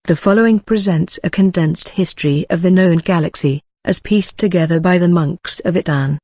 The following presents a condensed history of the known galaxy, as pieced together by the monks of Itani.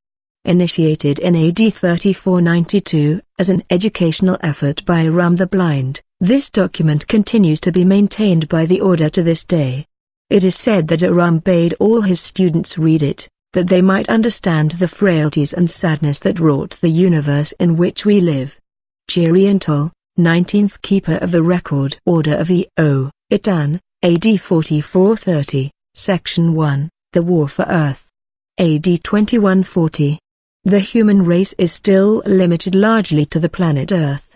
Initiated in AD 3492, as an educational effort by Ram the Blind, this document continues to be maintained by the Order to this day. It is said that Ram bade all his students read it, that they might understand the frailties and sadness that wrought the universe in which we live. Chiriantol, 19th Keeper of the Record Order of E.O. Itani, AD 4430, Section 1, The War for Earth. AD 2140. The human race is still limited largely to the planet Earth.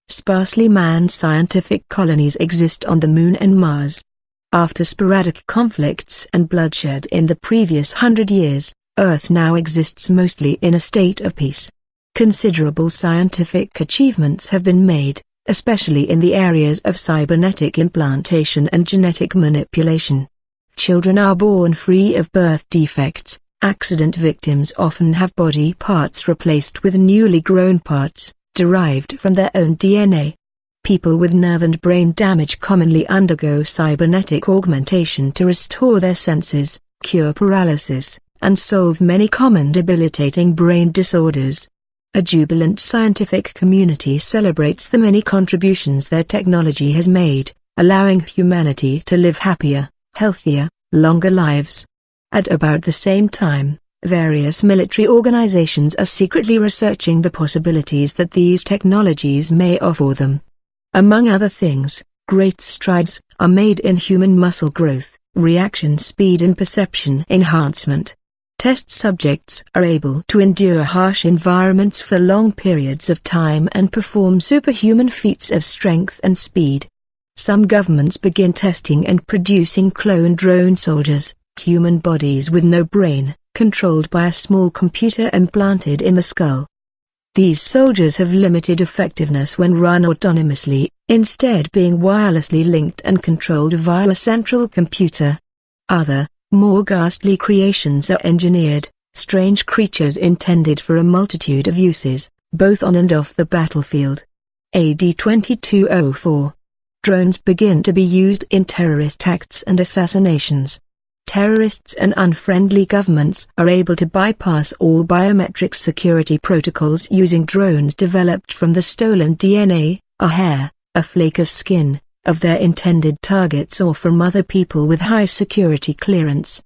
Sparsely manned scientific colonies exist on the Moon and Mars. After sporadic conflicts and bloodshed in the previous 100 years, Earth now exists mostly in a state of peace. Considerable scientific achievements have been made, especially in the areas of cybernetic implantation and genetic manipulation. Children are born free of birth defects. Accident victims often have body parts replaced with newly grown parts, derived from their own DNA. People with nerve and brain damage commonly undergo cybernetic augmentation to restore their senses, cure paralysis, and solve many common debilitating brain disorders. A jubilant scientific community celebrates the many contributions their technology has made, allowing humanity to live happier, healthier, longer lives. At about the same time, various military organizations are secretly researching the possibilities that these technologies may offer them. Among other things, great strides are made in human muscle growth, reaction speed and perception enhancement. Test subjects are able to endure harsh environments for long periods of time and perform superhuman feats of strength and speed. Some governments begin testing and producing clone drone soldiers, human bodies with no brain, controlled by a small computer implanted in the skull. These soldiers have limited effectiveness when run autonomously, instead being wirelessly linked and controlled via a central computer. Other, more ghastly creations are engineered, strange creatures intended for a multitude of uses, both on and off the battlefield. AD 2204. Drones begin to be used in terrorist acts and assassinations. Terrorists and unfriendly governments are able to bypass all biometric security protocols using drones developed from the stolen DNA, a hair, a flake of skin, of their intended targets or from other people with high security clearance.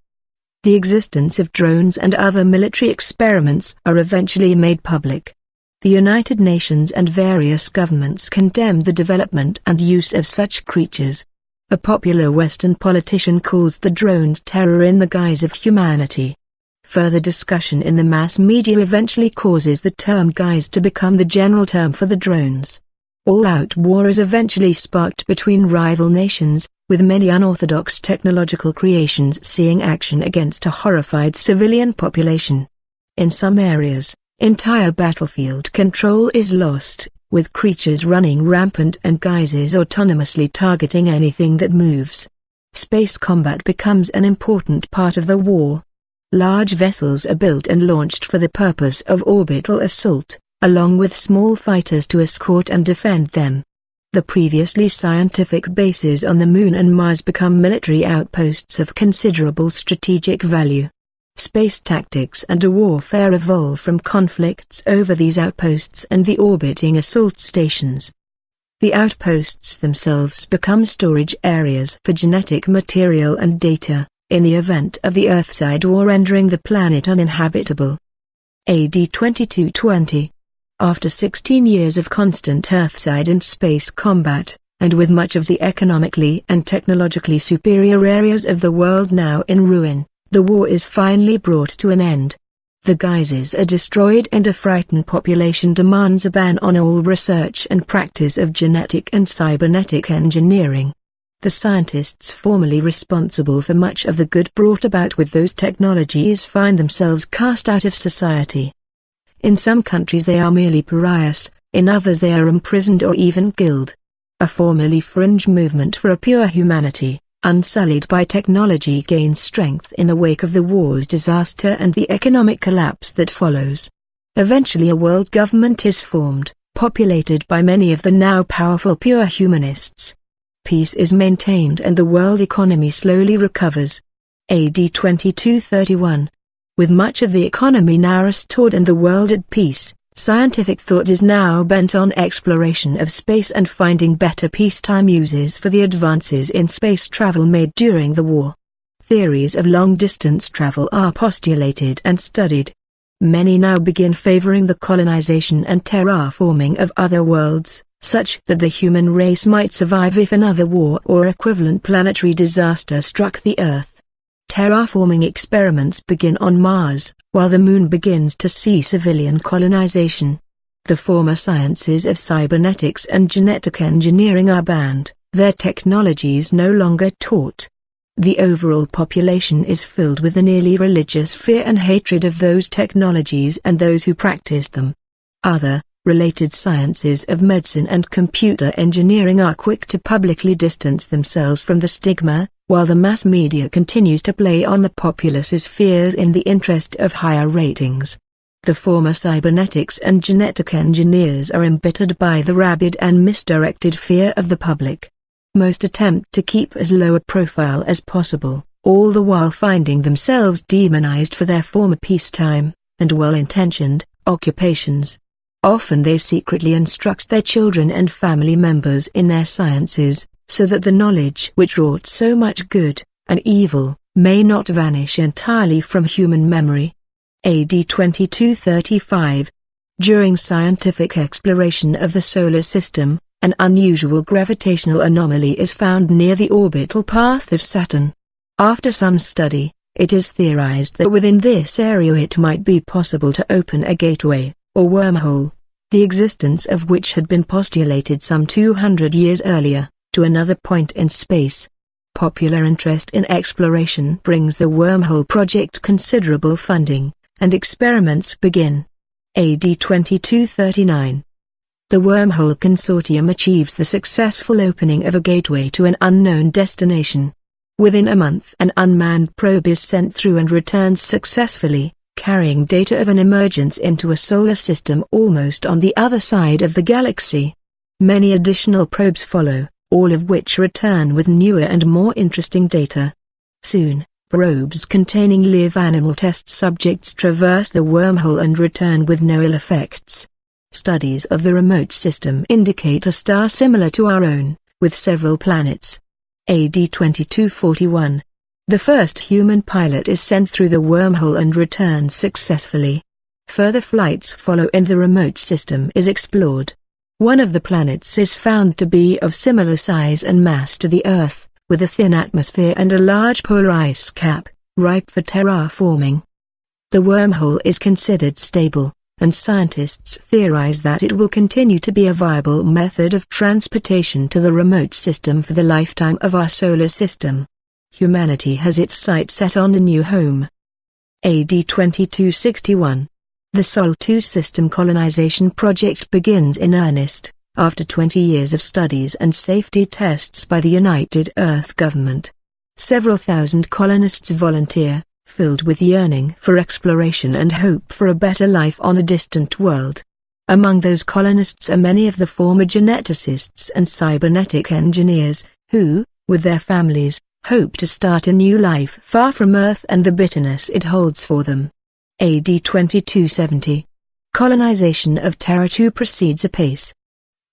The existence of drones and other military experiments are eventually made public. The United Nations and various governments condemn the development and use of such creatures. A popular Western politician calls the drones terror in the guise of humanity. Further discussion in the mass media eventually causes the term guise to become the general term for the drones. All-out war is eventually sparked between rival nations, with many unorthodox technological creations seeing action against a horrified civilian population. In some areas, entire battlefield control is lost, with creatures running rampant and guises autonomously targeting anything that moves. Space combat becomes an important part of the war. Large vessels are built and launched for the purpose of orbital assault, along with small fighters to escort and defend them. The previously scientific bases on the Moon and Mars become military outposts of considerable strategic value. Space tactics and warfare evolve from conflicts over these outposts and the orbiting assault stations. The outposts themselves become storage areas for genetic material and data, in the event of the Earthside war rendering the planet uninhabitable. AD 2220. After 16 years of constant Earthside and space combat, and with much of the economically and technologically superior areas of the world now in ruin, the war is finally brought to an end. The guises are destroyed and a frightened population demands a ban on all research and practice of genetic and cybernetic engineering. The scientists formerly responsible for much of the good brought about with those technologies find themselves cast out of society. In some countries they are merely pariahs, in others they are imprisoned or even killed. A formerly fringe movement for a pure humanity, unsullied by technology, gains strength in the wake of the war's disaster and the economic collapse that follows. Eventually a world government is formed, populated by many of the now powerful pure humanists. peace is maintained and the world economy slowly recovers. AD 2231. With much of the economy now restored and the world at peace, scientific thought is now bent on exploration of space and finding better peacetime uses for the advances in space travel made during the war. Theories of long-distance travel are postulated and studied. Many now begin favoring the colonization and terraforming of other worlds, such that the human race might survive if another war or equivalent planetary disaster struck the Earth. Terraforming experiments begin on Mars, while the Moon begins to see civilian colonization. The former sciences of cybernetics and genetic engineering are banned, their technologies no longer taught. The overall population is filled with a nearly religious fear and hatred of those technologies and those who practice them. Other, related sciences of medicine and computer engineering are quick to publicly distance themselves from the stigma, while the mass media continues to play on the populace's fears in the interest of higher ratings. The former cybernetics and genetic engineers are embittered by the rabid and misdirected fear of the public. Most attempt to keep as low a profile as possible, all the while finding themselves demonized for their former peacetime, and well-intentioned, occupations. Often they secretly instruct their children and family members in their sciences, so that the knowledge which wrought so much good and evil may not vanish entirely from human memory. AD 2235. During scientific exploration of the solar system, an unusual gravitational anomaly is found near the orbital path of Saturn. After some study, it is theorized that within this area it might be possible to open a gateway, or wormhole, the existence of which had been postulated some 200 years earlier, to another point in space. Popular interest in exploration brings the wormhole project considerable funding, and experiments begin. AD 2239. The Wormhole Consortium achieves the successful opening of a gateway to an unknown destination. Within a month an unmanned probe is sent through and returns successfully, carrying data of an emergence into a solar system almost on the other side of the galaxy. Many additional probes follow, all of which return with newer and more interesting data. Soon, probes containing live animal test subjects traverse the wormhole and return with no ill effects. Studies of the remote system indicate a star similar to our own, with several planets. AD 2241. The first human pilot is sent through the wormhole and returns successfully. Further flights follow and the remote system is explored. One of the planets is found to be of similar size and mass to the Earth, with a thin atmosphere and a large polar ice cap, ripe for terraforming. The wormhole is considered stable, and scientists theorize that it will continue to be a viable method of transportation to the remote system for the lifetime of our solar system. Humanity has its sights set on a new home. AD 2261. The Sol 2 system colonization project begins in earnest, after 20 years of studies and safety tests by the United Earth government. Several thousand colonists volunteer, filled with yearning for exploration and hope for a better life on a distant world. Among those colonists are many of the former geneticists and cybernetic engineers, who, with their families, hope to start a new life far from Earth and the bitterness it holds for them. AD 2270. Colonization of Terra 2 proceeds apace.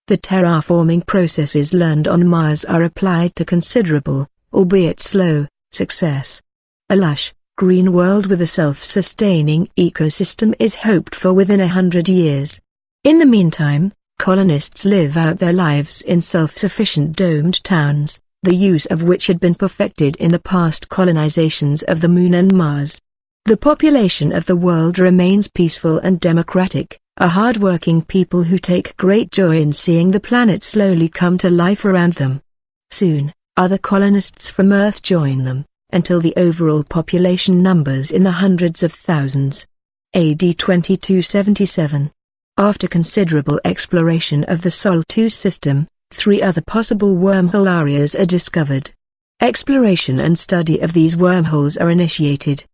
The terraforming processes learned on Mars are applied to considerable, albeit slow, success. A lush, green world with a self-sustaining ecosystem is hoped for within 100 years. In the meantime, colonists live out their lives in self-sufficient domed towns, the use of which had been perfected in the past colonizations of the Moon and Mars. The population of the world remains peaceful and democratic, a hard-working people who take great joy in seeing the planet slowly come to life around them. Soon, other colonists from Earth join them, until the overall population numbers in the hundreds of thousands. AD 2277. After considerable exploration of the Sol 2 system, 3 other possible wormhole areas are discovered. Exploration and study of these wormholes are initiated.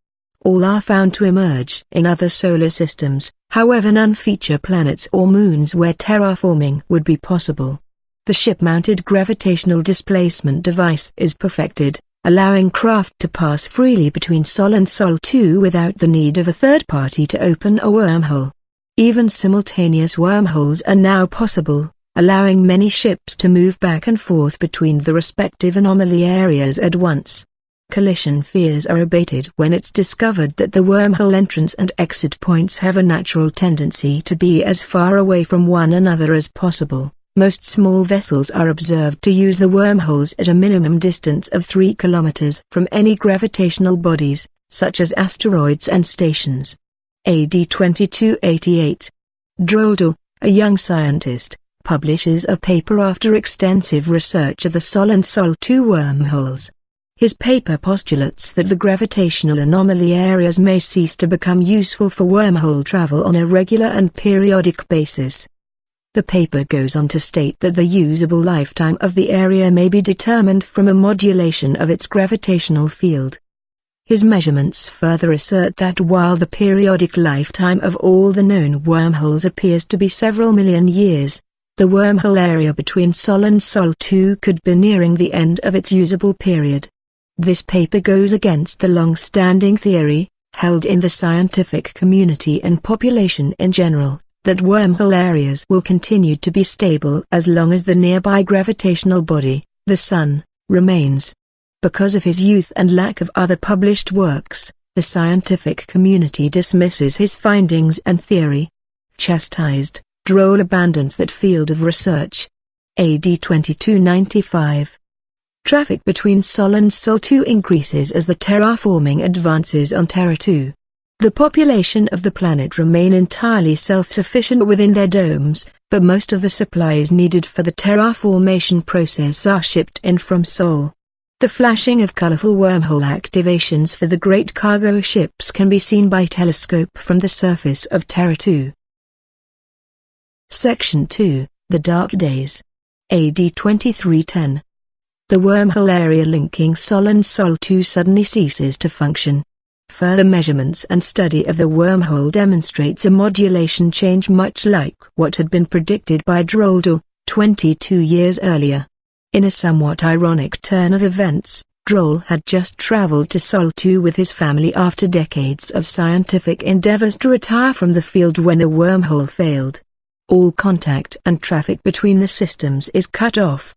All are found to emerge in other solar systems, however none feature planets or moons where terraforming would be possible. The ship-mounted gravitational displacement device is perfected, allowing craft to pass freely between Sol and Sol 2 without the need of a third party to open a wormhole. Even simultaneous wormholes are now possible, allowing many ships to move back and forth between the respective anomaly areas at once. Collision fears are abated when it's discovered that the wormhole entrance and exit points have a natural tendency to be as far away from one another as possible. Most small vessels are observed to use the wormholes at a minimum distance of 3 kilometers from any gravitational bodies, such as asteroids and stations. AD 2288. Droldal, a young scientist, publishes a paper after extensive research of the Sol and Sol 2 wormholes. His paper postulates that the gravitational anomaly areas may cease to become useful for wormhole travel on a regular and periodic basis. The paper goes on to state that the usable lifetime of the area may be determined from a modulation of its gravitational field. His measurements further assert that while the periodic lifetime of all the known wormholes appears to be several million years, the wormhole area between Sol and Sol 2 could be nearing the end of its usable period. This paper goes against the long-standing theory, held in the scientific community and population in general, that wormhole areas will continue to be stable as long as the nearby gravitational body, the Sun, remains. Because of his youth and lack of other published works, the scientific community dismisses his findings and theory. Chastised, Droll abandons that field of research. AD 2295. Traffic between Sol and Sol 2 increases as the terraforming advances on Terra 2. The population of the planet remain entirely self-sufficient within their domes, but most of the supplies needed for the terraformation process are shipped in from Sol. The flashing of colorful wormhole activations for the great cargo ships can be seen by telescope from the surface of Terra 2. Section 2, The Dark Days. AD 2310. The wormhole area linking Sol and Sol 2 suddenly ceases to function. Further measurements and study of the wormhole demonstrates a modulation change much like what had been predicted by Droldal, 22 years earlier. In a somewhat ironic turn of events, Droll had just traveled to Sol 2 with his family after decades of scientific endeavors to retire from the field when the wormhole failed. All contact and traffic between the systems is cut off.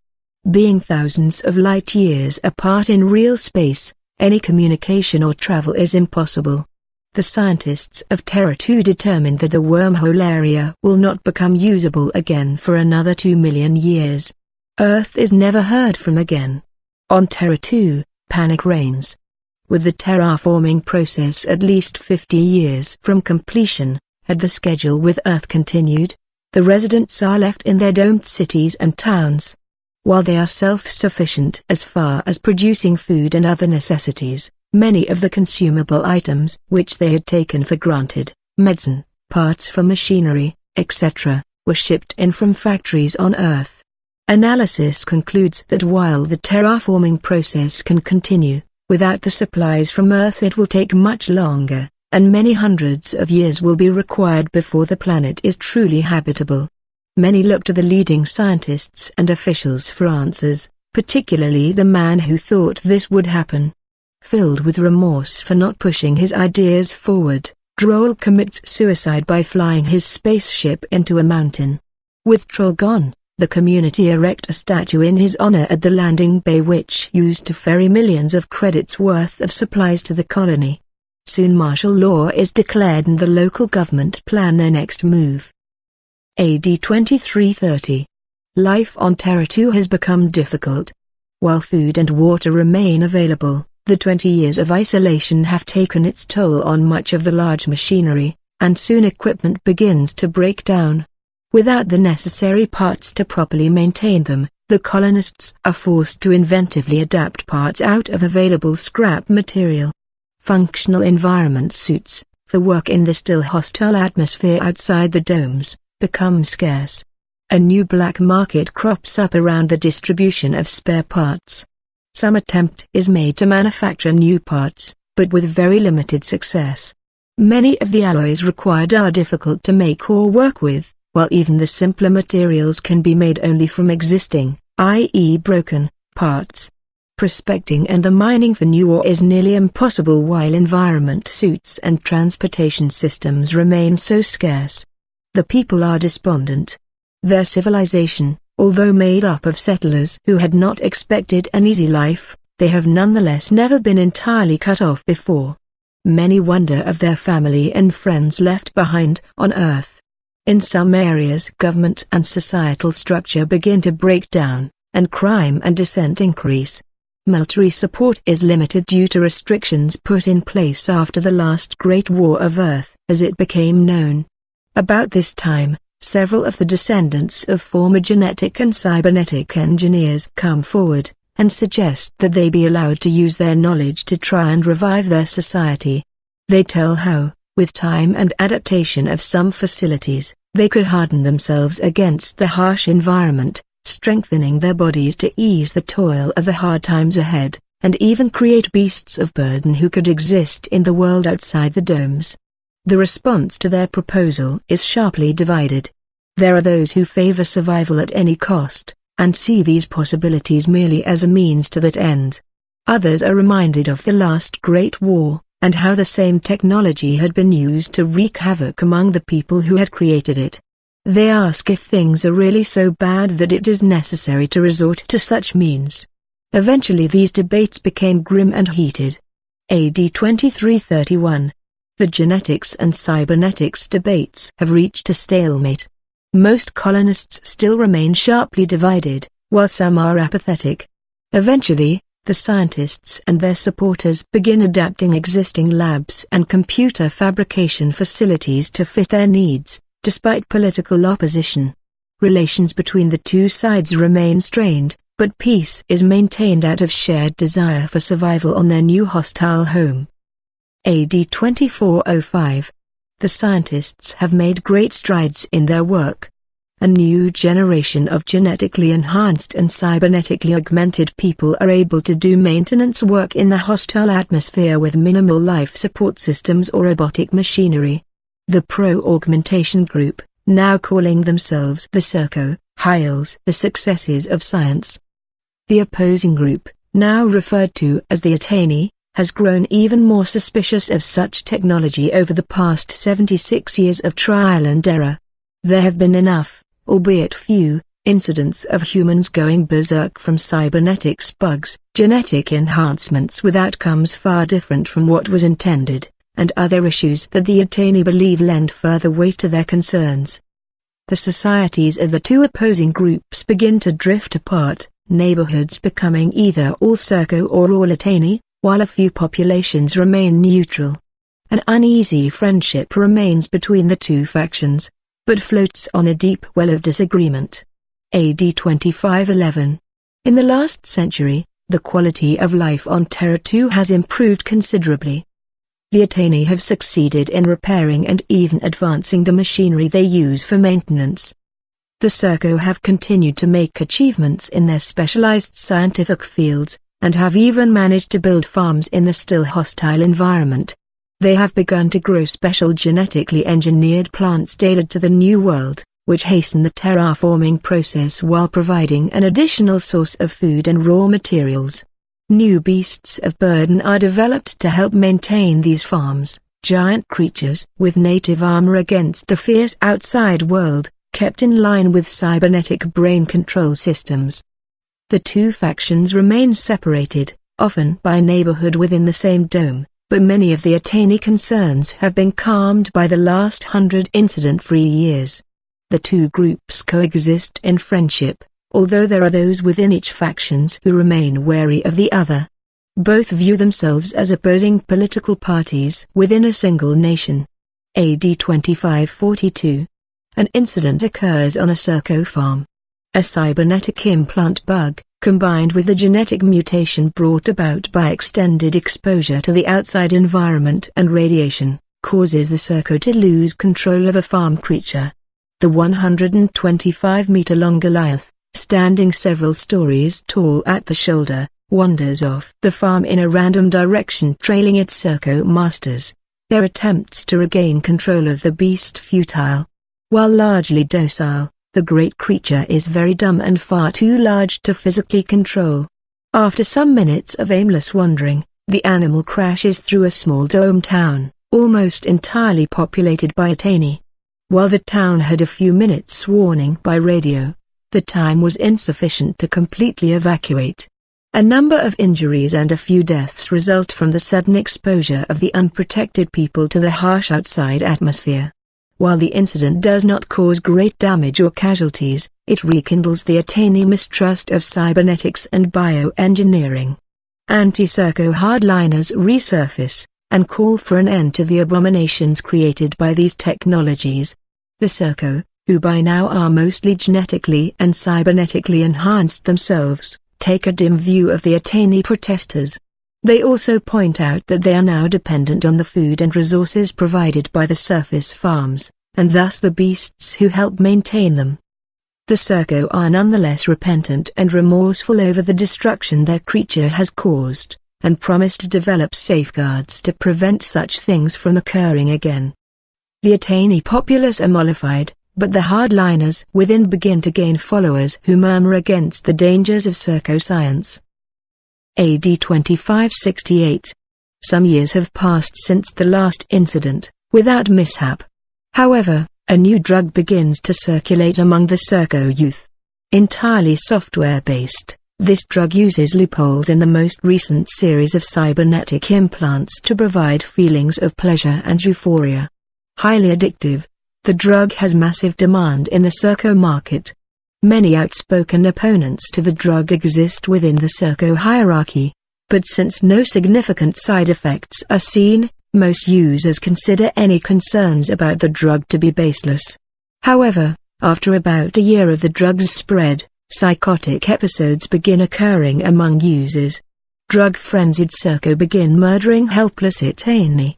Being thousands of light years apart in real space, any communication or travel is impossible. The scientists of Terra 2 determined that the wormhole area will not become usable again for another 2 million years. Earth is never heard from again. On Terra 2, panic reigns. With the terraforming process at least 50 years from completion, had the schedule with Earth continued, the residents are left in their domed cities and towns. While they are self-sufficient as far as producing food and other necessities, many of the consumable items which they had taken for granted, medicine, parts for machinery, etc., were shipped in from factories on Earth. Analysis concludes that while the terraforming process can continue, without the supplies from Earth it will take much longer, and many hundreds of years will be required before the planet is truly habitable. Many look to the leading scientists and officials for answers, particularly the man who thought this would happen. Filled with remorse for not pushing his ideas forward, Droll commits suicide by flying his spaceship into a mountain. With Troll gone, the community erect a statue in his honor at the landing bay which used to ferry millions of credits worth of supplies to the colony. Soon martial law is declared and the local government plan their next move. AD 2330. Life on Terra 2 has become difficult. While food and water remain available, the 20 years of isolation have taken its toll on much of the large machinery, and soon equipment begins to break down. Without the necessary parts to properly maintain them, the colonists are forced to inventively adapt parts out of available scrap material. Functional environment suits, for work in the still hostile atmosphere outside the domes, become scarce. A new black market crops up around the distribution of spare parts. Some attempt is made to manufacture new parts, but with very limited success. Many of the alloys required are difficult to make or work with, while even the simpler materials can be made only from existing, i.e. broken, parts. Prospecting and the mining for new ore is nearly impossible while environment suits and transportation systems remain so scarce. The people are despondent. Their civilization, although made up of settlers who had not expected an easy life, they have nonetheless never been entirely cut off before. Many wonder of their family and friends left behind on Earth. In some areas government and societal structure begin to break down, and crime and dissent increase. Military support is limited due to restrictions put in place after the last Great War of Earth, as it became known. About this time, several of the descendants of former genetic and cybernetic engineers come forward, and suggest that they be allowed to use their knowledge to try and revive their society. They tell how, with time and adaptation of some facilities, they could harden themselves against the harsh environment, strengthening their bodies to ease the toil of the hard times ahead, and even create beasts of burden who could exist in the world outside the domes. The response to their proposal is sharply divided. There are those who favor survival at any cost, and see these possibilities merely as a means to that end. Others are reminded of the last Great War, and how the same technology had been used to wreak havoc among the people who had created it. They ask if things are really so bad that it is necessary to resort to such means. Eventually these debates became grim and heated. AD 2331. The genetics and cybernetics debates have reached a stalemate. Most colonists still remain sharply divided, while some are apathetic. Eventually, the scientists and their supporters begin adapting existing labs and computer fabrication facilities to fit their needs, despite political opposition. Relations between the two sides remain strained, but peace is maintained out of shared desire for survival on their new hostile home. AD 2405. The scientists have made great strides in their work. A new generation of genetically enhanced and cybernetically augmented people are able to do maintenance work in the hostile atmosphere with minimal life support systems or robotic machinery. The pro-augmentation group, now calling themselves the Serco, hails the successes of science. The opposing group, now referred to as the Attainee, has grown even more suspicious of such technology over the past 76 years of trial and error. There have been enough, albeit few, incidents of humans going berserk from cybernetics bugs, genetic enhancements with outcomes far different from what was intended, and other issues that the Attainee believe lend further weight to their concerns. The societies of the two opposing groups begin to drift apart, neighborhoods becoming either all Serco or all Attainee, while a few populations remain neutral. An uneasy friendship remains between the two factions, but floats on a deep well of disagreement. AD 2511. In the last century, the quality of life on Terra 2 has improved considerably. The Attainee have succeeded in repairing and even advancing the machinery they use for maintenance. The Serco have continued to make achievements in their specialized scientific fields, and have even managed to build farms in the still hostile environment. They have begun to grow special genetically engineered plants tailored to the new world, which hasten the terraforming process while providing an additional source of food and raw materials. New beasts of burden are developed to help maintain these farms, giant creatures with native armor against the fierce outside world, kept in line with cybernetic brain control systems. The two factions remain separated, often by neighborhood within the same dome, but many of the Attainee concerns have been calmed by the last 100 incident-free years. The two groups coexist in friendship, although there are those within each factions who remain wary of the other. Both view themselves as opposing political parties within a single nation. AD 2542. An incident occurs on a Surco farm. A cybernetic implant bug, combined with the genetic mutation brought about by extended exposure to the outside environment and radiation, causes the Serco to lose control of a farm creature. The 125-meter-long Goliath, standing several stories tall at the shoulder, wanders off the farm in a random direction, trailing its Serco masters. Their attempts to regain control of the beast futile. While largely docile, the great creature is very dumb and far too large to physically control. After some minutes of aimless wandering, the animal crashes through a small dome town, almost entirely populated by Attainee. While the town had a few minutes warning by radio, the time was insufficient to completely evacuate. A number of injuries and a few deaths result from the sudden exposure of the unprotected people to the harsh outside atmosphere. While the incident does not cause great damage or casualties, it rekindles the Attainee mistrust of cybernetics and bioengineering. Anti-Serco hardliners resurface, and call for an end to the abominations created by these technologies. The Serco, who by now are mostly genetically and cybernetically enhanced themselves, take a dim view of the Attainee protesters. They also point out that they are now dependent on the food and resources provided by the surface farms, and thus the beasts who help maintain them. The Serco are nonetheless repentant and remorseful over the destruction their creature has caused, and promise to develop safeguards to prevent such things from occurring again. The Attainee populace are mollified, but the hardliners within begin to gain followers who murmur against the dangers of Serco science. AD 2568. Some years have passed since the last incident, without mishap. However, a new drug begins to circulate among the Serco youth. Entirely software-based, this drug uses loopholes in the most recent series of cybernetic implants to provide feelings of pleasure and euphoria. Highly addictive, the drug has massive demand in the Serco market. Many outspoken opponents to the drug exist within the Serco hierarchy, but since no significant side effects are seen, most users consider any concerns about the drug to be baseless. However, after about a year of the drug's spread, psychotic episodes begin occurring among users. Drug-frenzied Serco begin murdering helpless Attainee.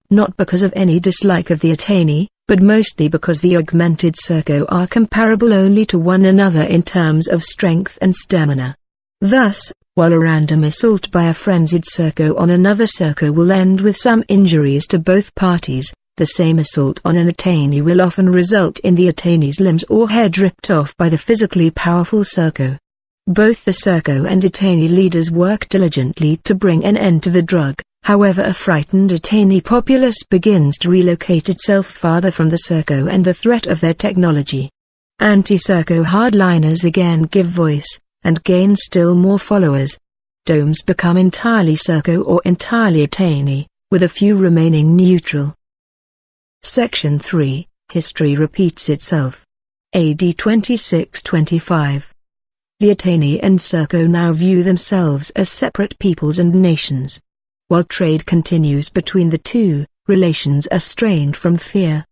Not because of any dislike of the Attainee, but mostly because the augmented Serco are comparable only to one another in terms of strength and stamina. Thus, while a random assault by a frenzied Serco on another Serco will end with some injuries to both parties, the same assault on an Attainee will often result in the Attainee's limbs or head ripped off by the physically powerful Serco. Both the Serco and Attainee leaders work diligently to bring an end to the drug. However, a frightened Attainee populace begins to relocate itself farther from the Serco and the threat of their technology. Anti-Serco hardliners again give voice, and gain still more followers. Domes become entirely Serco or entirely Attainee, with a few remaining neutral. Section 3, History repeats itself. AD 2625. The Attainee and Serco now view themselves as separate peoples and nations. While trade continues between the two, relations are strained from fear.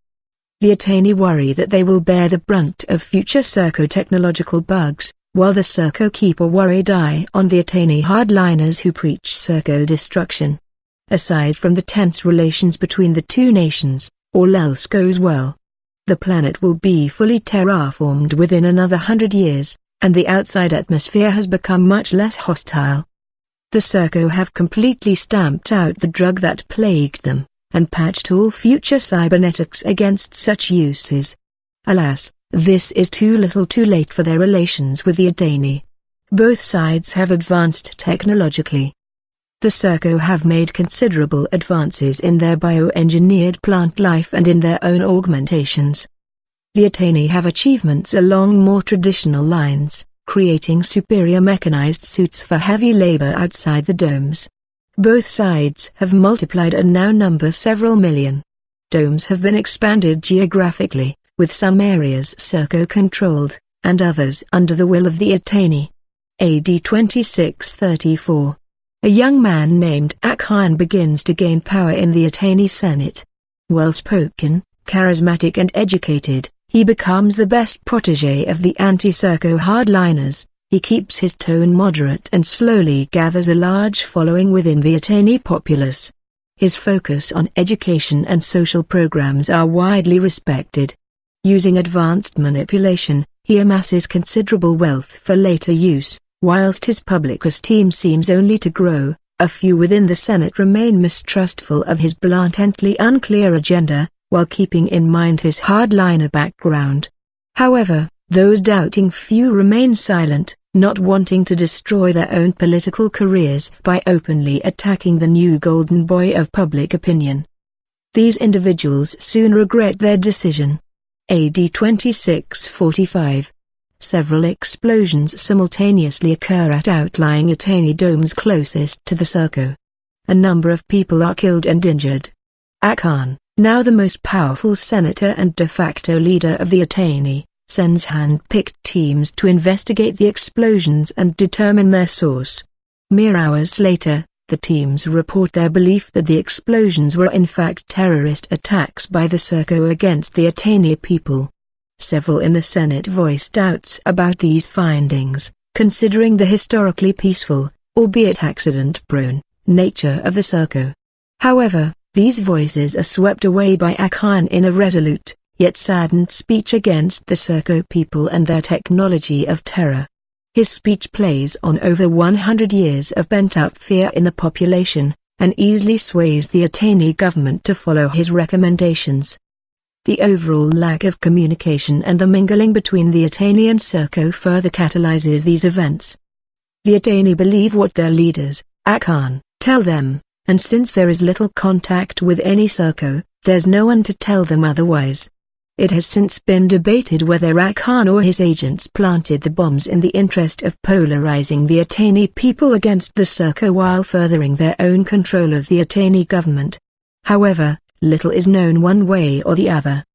The Attainee worry that they will bear the brunt of future Serco technological bugs, while the Serco keep a worried eye on the Attainee hardliners who preach Serco destruction. Aside from the tense relations between the two nations, all else goes well. The planet will be fully terraformed within another 100 years, and the outside atmosphere has become much less hostile. The Serco have completely stamped out the drug that plagued them, and patched all future cybernetics against such uses. Alas, this is too little too late for their relations with the Attainee. Both sides have advanced technologically. The Serco have made considerable advances in their bioengineered plant life and in their own augmentations. The Attainee have achievements along more traditional lines, creating superior mechanized suits for heavy labor outside the domes. Both sides have multiplied and now number several million. Domes have been expanded geographically, with some areas Serco-controlled, and others under the will of the Attainee. AD 2634. A young man named Akhan begins to gain power in the Attainee Senate. Well-spoken, charismatic and educated, he becomes the best protégé of the anti-Serco hardliners. He keeps his tone moderate and slowly gathers a large following within the Attainee populace. His focus on education and social programs are widely respected. Using advanced manipulation, he amasses considerable wealth for later use. Whilst his public esteem seems only to grow, a few within the Senate remain mistrustful of his blatantly unclear agenda, while keeping in mind his hardliner background. However, those doubting few remain silent, not wanting to destroy their own political careers by openly attacking the new golden boy of public opinion. These individuals soon regret their decision. AD 2645. Several explosions simultaneously occur at outlying Attainee domes closest to the Surco. A number of people are killed and injured. Akan, now the most powerful senator and de facto leader of the Attainee, sends hand-picked teams to investigate the explosions and determine their source. Mere hours later, the teams report their belief that the explosions were in fact terrorist attacks by the Surco against the Attainee people. Several in the Senate voiced doubts about these findings, considering the historically peaceful, albeit accident-prone, nature of the Surco. However, these voices are swept away by Akan in a resolute, yet saddened speech against the Surco people and their technology of terror. His speech plays on over 100 years of pent-up fear in the population, and easily sways the Attainee government to follow his recommendations. The overall lack of communication and the mingling between the Attainee and Surco further catalyzes these events. The Attainee believe what their leaders, Akan, tell them, and since there is little contact with any Surco, there's no one to tell them otherwise. It has since been debated whether Akan or his agents planted the bombs in the interest of polarizing the Attainee people against the Surco while furthering their own control of the Attainee government. However, little is known one way or the other.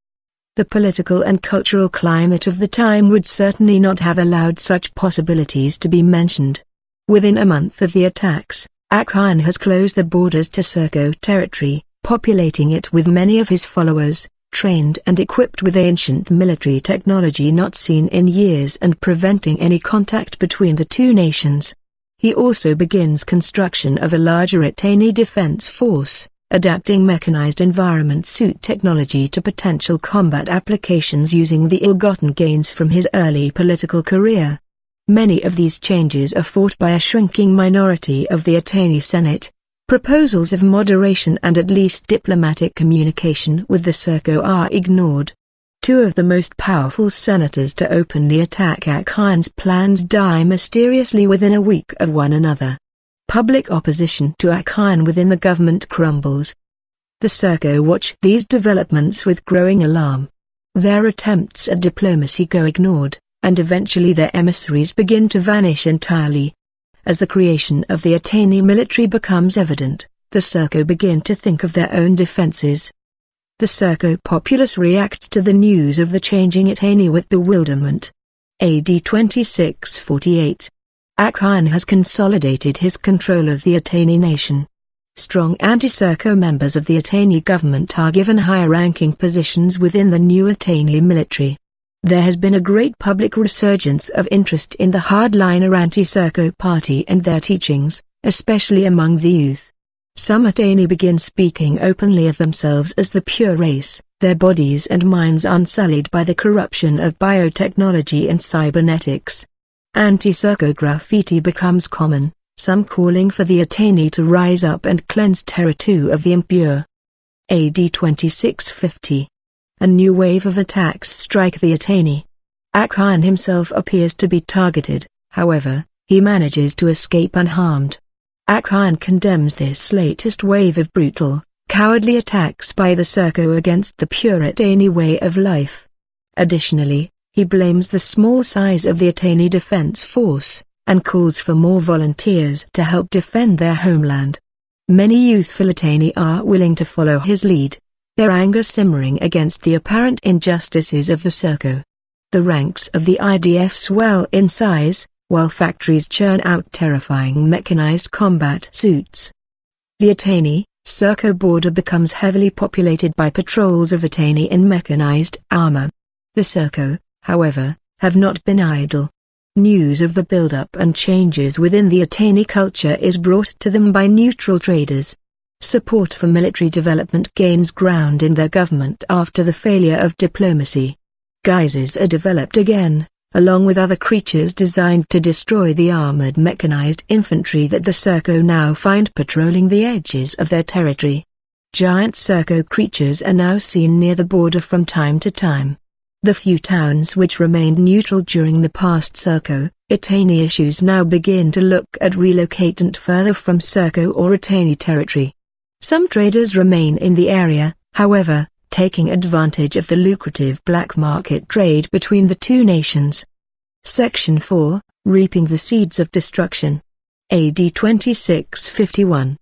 The political and cultural climate of the time would certainly not have allowed such possibilities to be mentioned. Within a month of the attacks, Akan has closed the borders to Surco territory, populating it with many of his followers, trained and equipped with ancient military technology not seen in years and preventing any contact between the two nations. He also begins construction of a larger Attainee defense force, adapting mechanized environment suit technology to potential combat applications using the ill-gotten gains from his early political career. Many of these changes are fought by a shrinking minority of the Attainee Senate. Proposals of moderation and at least diplomatic communication with the Surco are ignored. Two of the most powerful senators to openly attack Akan's plans die mysteriously within a week of one another. Public opposition to Akan within the government crumbles. The Surco watch these developments with growing alarm. Their attempts at diplomacy go ignored, and eventually their emissaries begin to vanish entirely. As the creation of the Attainee military becomes evident, the Surco begin to think of their own defenses. The Surco populace reacts to the news of the changing Attainee with bewilderment. AD 2648. Akan has consolidated his control of the Itani Nation. Strong anti-Surco members of the Attainee government are given higher-ranking positions within the new Attainee military. There has been a great public resurgence of interest in the hardliner anti-Surco party and their teachings, especially among the youth. Some Attainee begin speaking openly of themselves as the pure race, their bodies and minds unsullied by the corruption of biotechnology and cybernetics. Anti-Surco graffiti becomes common, some calling for the Attainee to rise up and cleanse Terra too of the impure. AD 2650. A new wave of attacks strike the Attainee. Akan himself appears to be targeted, however, he manages to escape unharmed. Akan condemns this latest wave of brutal, cowardly attacks by the Surco against the pure Attainee way of life. Additionally, he blames the small size of the Attainee defense force, and calls for more volunteers to help defend their homeland. Many youthful Attainee are willing to follow his lead, their anger simmering against the apparent injustices of the Surco. The ranks of the IDF swell in size, while factories churn out terrifying mechanized combat suits. The Attainee, Surco border becomes heavily populated by patrols of Attainee in mechanized armor. The Surco, however, have not been idle. News of the build-up and changes within the Attainee culture is brought to them by neutral traders. Support for military development gains ground in their government after the failure of diplomacy. Guises are developed again, along with other creatures designed to destroy the armored mechanized infantry that the Surco now find patrolling the edges of their territory. Giant Serco creatures are now seen near the border from time to time. The few towns which remained neutral during the past Serco, Itani issues now begin to look at relocating further from Serco or Attainee territory. Some traders remain in the area, however, taking advantage of the lucrative black market trade between the two nations. Section 4, Reaping the Seeds of Destruction. AD 2651.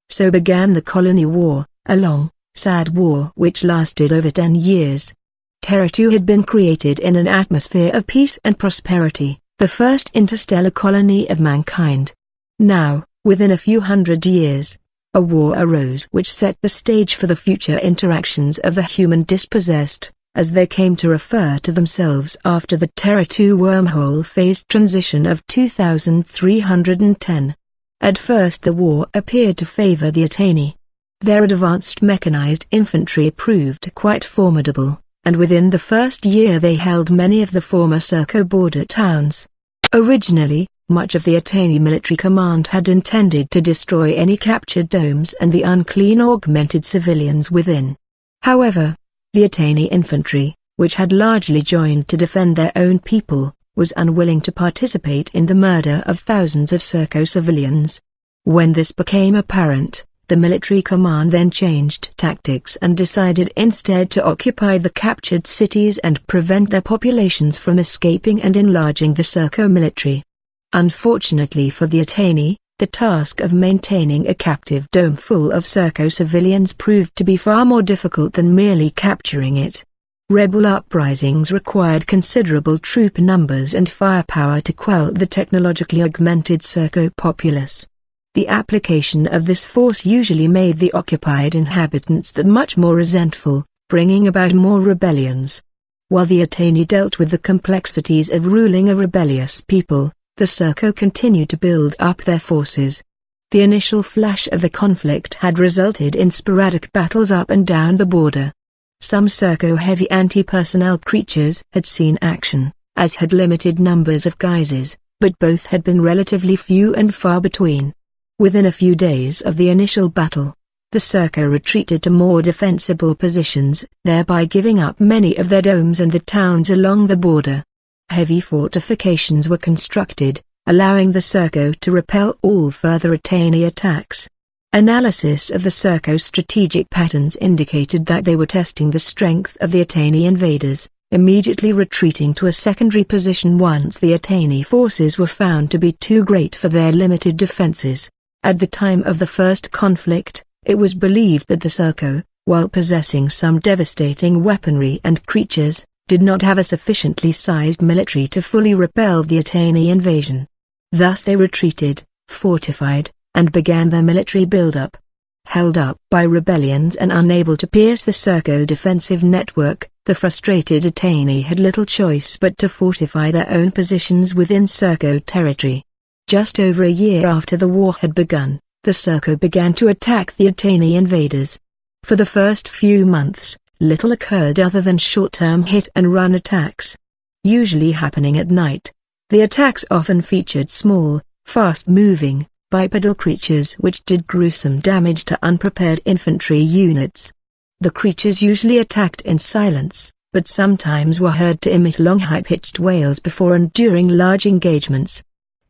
So began the Colony War, a long, sad war which lasted over 10 years. Terra 2 had been created in an atmosphere of peace and prosperity, the first interstellar colony of mankind. Now, within a few hundred years, a war arose which set the stage for the future interactions of the human dispossessed, as they came to refer to themselves after the Terra 2 wormhole phase transition of 2310. At first the war appeared to favor the Attainee. Their advanced mechanized infantry proved quite formidable, and within the first year they held many of the former Surco border towns. Originally, much of the Attainee military command had intended to destroy any captured domes and the unclean augmented civilians within. However, the Attainee infantry, which had largely joined to defend their own people, was unwilling to participate in the murder of thousands of Surco civilians. When this became apparent, the military command then changed tactics and decided instead to occupy the captured cities and prevent their populations from escaping and enlarging the Surco military. Unfortunately for the Attainee, the task of maintaining a captive dome full of Surco civilians proved to be far more difficult than merely capturing it. Rebel uprisings required considerable troop numbers and firepower to quell the technologically augmented Surco populace. The application of this force usually made the occupied inhabitants that much more resentful, bringing about more rebellions. While the Attainee dealt with the complexities of ruling a rebellious people, the Surco continued to build up their forces. The initial flash of the conflict had resulted in sporadic battles up and down the border. Some Surco heavy anti-personnel creatures had seen action, as had limited numbers of guises, but both had been relatively few and far between. Within a few days of the initial battle, the Surco retreated to more defensible positions, thereby giving up many of their domes and the towns along the border. Heavy fortifications were constructed, allowing the Surco to repel all further Attainee attacks. Analysis of the Surco strategic patterns indicated that they were testing the strength of the Attainee invaders, immediately retreating to a secondary position once the Attainee forces were found to be too great for their limited defenses. At the time of the first conflict, it was believed that the Surco, while possessing some devastating weaponry and creatures, did not have a sufficiently sized military to fully repel the Attainee invasion. Thus they retreated, fortified, and began their military build-up. Held up by rebellions and unable to pierce the Surco defensive network, the frustrated Attainee had little choice but to fortify their own positions within Surco territory. Just over a year after the war had begun, the Surco began to attack the Attainee invaders. For the first few months, little occurred other than short-term hit-and-run attacks. Usually happening at night, the attacks often featured small, fast-moving, bipedal creatures which did gruesome damage to unprepared infantry units. The creatures usually attacked in silence, but sometimes were heard to emit long high-pitched wails before and during large engagements.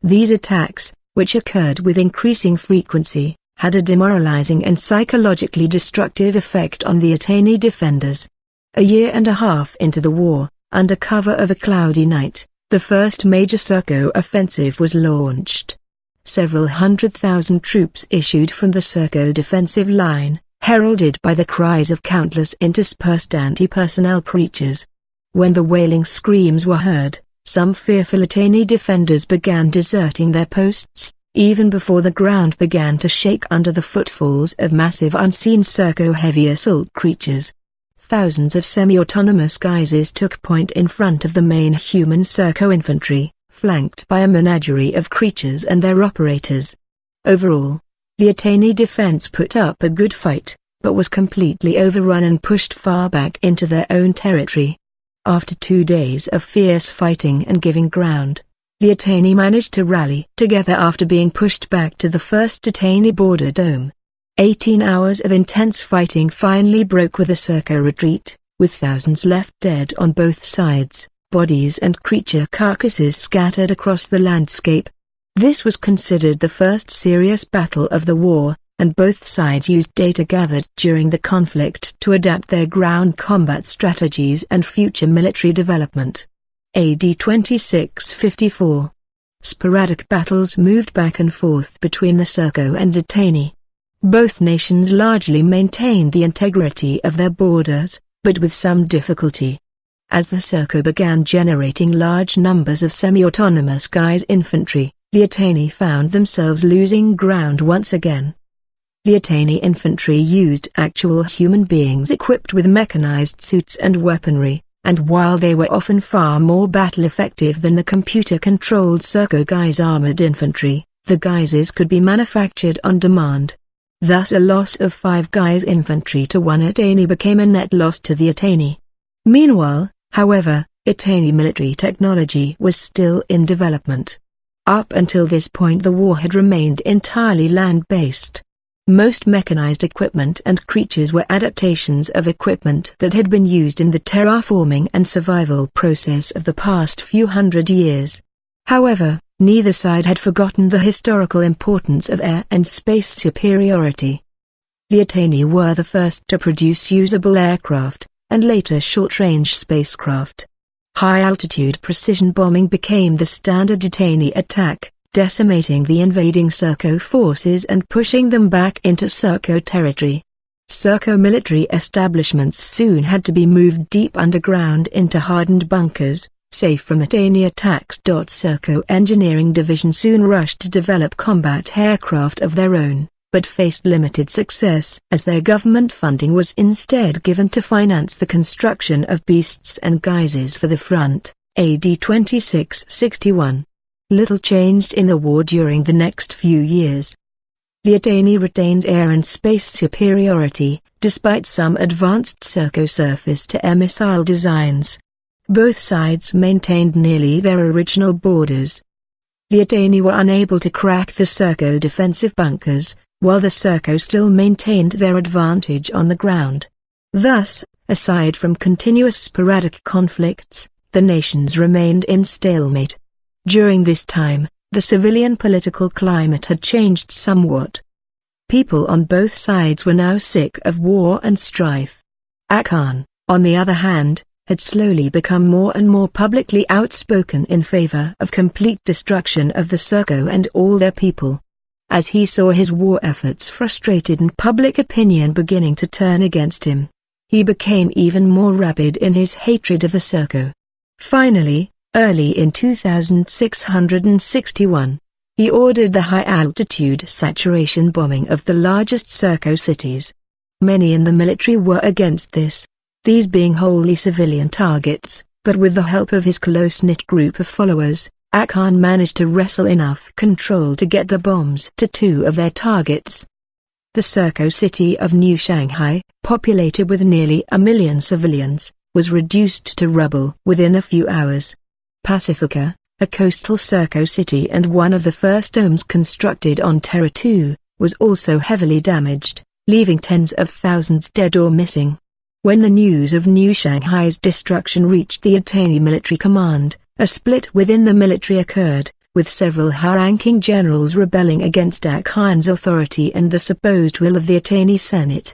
These attacks, which occurred with increasing frequency, had a demoralizing and psychologically destructive effect on the Attainee defenders. A year and a half into the war, under cover of a cloudy night, the first major Surco offensive was launched. Several 100,000 troops issued from the Surco defensive line, heralded by the cries of countless interspersed anti-personnel creatures. When the wailing screams were heard, some fearful Attainee defenders began deserting their posts, even before the ground began to shake under the footfalls of massive unseen Surco heavy assault creatures. Thousands of semi-autonomous guises took point in front of the main human Surco infantry, flanked by a menagerie of creatures and their operators. Overall, the Attainee defense put up a good fight, but was completely overrun and pushed far back into their own territory. After 2 days of fierce fighting and giving ground, the Attainee managed to rally together after being pushed back to the first Attainee border dome. 18 hours of intense fighting finally broke with a Serco retreat, with thousands left dead on both sides, bodies and creature carcasses scattered across the landscape. This was considered the first serious battle of the war, and both sides used data gathered during the conflict to adapt their ground combat strategies and future military development. AD 2654. Sporadic battles moved back and forth between the Serco and Attainee. Both nations largely maintained the integrity of their borders, but with some difficulty. As the Serco began generating large numbers of semi-autonomous guise infantry, the Attainee found themselves losing ground once again. The Attainee infantry used actual human beings equipped with mechanized suits and weaponry, and while they were often far more battle-effective than the computer-controlled Serco guise armored infantry, the guises could be manufactured on demand. Thus a loss of 5 guise infantry to 1 Attainee became a net loss to the Attainee. Meanwhile, however, Attainee military technology was still in development. Up until this point the war had remained entirely land-based. Most mechanized equipment and creatures were adaptations of equipment that had been used in the terraforming and survival process of the past few hundred years. However, neither side had forgotten the historical importance of air and space superiority. The Attainee were the first to produce usable aircraft, and later short-range spacecraft. High-altitude precision bombing became the standard Attainee attack, decimating the invading Serco forces and pushing them back into Serco territory. Serco military establishments soon had to be moved deep underground into hardened bunkers, safe from Attainee attacks. Serco Engineering Division soon rushed to develop combat aircraft of their own, but faced limited success as their government funding was instead given to finance the construction of beasts and guises for the front. AD 2661. Little changed in the war during the next few years. The Attainee retained air and space superiority, despite some advanced Serco surface-to-air missile designs. Both sides maintained nearly their original borders. The Attainee were unable to crack the Serco defensive bunkers, while the Serco still maintained their advantage on the ground. Thus, aside from continuous sporadic conflicts, the nations remained in stalemate. During this time, the civilian political climate had changed somewhat. People on both sides were now sick of war and strife. Attainee, on the other hand, had slowly become more and more publicly outspoken in favor of complete destruction of the Serco and all their people. As he saw his war efforts frustrated and public opinion beginning to turn against him, he became even more rabid in his hatred of the Serco. Finally, early in 2661, he ordered the high-altitude saturation bombing of the largest Serco cities. Many in the military were against this, these being wholly civilian targets, but with the help of his close-knit group of followers, Attainee managed to wrestle enough control to get the bombs to 2 of their targets. The Serco city of New Shanghai, populated with nearly 1 million civilians, was reduced to rubble within a few hours. Pacifica, a coastal Serco city and one of the first domes constructed on Terra 2, was also heavily damaged, leaving tens of thousands dead or missing. When the news of New Shanghai's destruction reached the Attainee military command, a split within the military occurred, with several high-ranking generals rebelling against Attainee's authority and the supposed will of the Attainee Senate.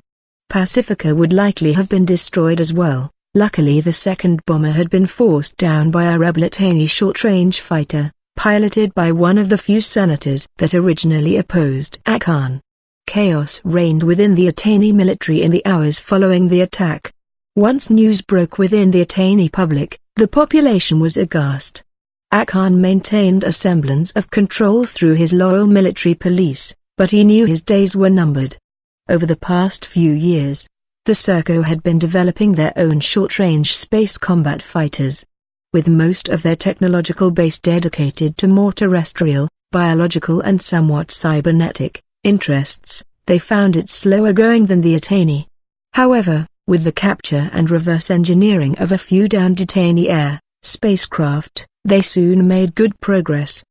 Pacifica would likely have been destroyed as well. Luckily the second bomber had been forced down by a rebel Attainee short-range fighter, piloted by one of the few senators that originally opposed Attainee. Chaos reigned within the Attainee military in the hours following the attack. Once news broke within the Attainee public, the population was aghast. Attainee maintained a semblance of control through his loyal military police, but he knew his days were numbered. Over the past few years, the Serco had been developing their own short-range space combat fighters. With most of their technological base dedicated to more terrestrial, biological and somewhat cybernetic interests, they found it slower going than the Attainee. However, with the capture and reverse engineering of a few downed Attainee air spacecraft, they soon made good progress.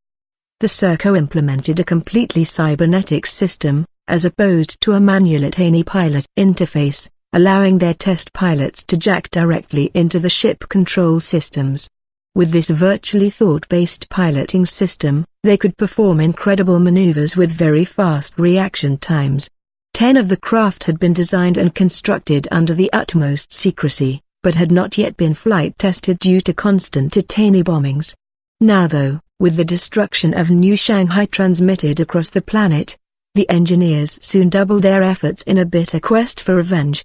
The Serco implemented a completely cybernetic system, as opposed to a manual Attainee pilot interface, allowing their test pilots to jack directly into the ship control systems. With this virtually thought-based piloting system, they could perform incredible maneuvers with very fast reaction times. 10 of the craft had been designed and constructed under the utmost secrecy, but had not yet been flight tested due to constant Attainee bombings. Now though, with the destruction of New Shanghai transmitted across the planet, the engineers soon doubled their efforts in a bitter quest for revenge.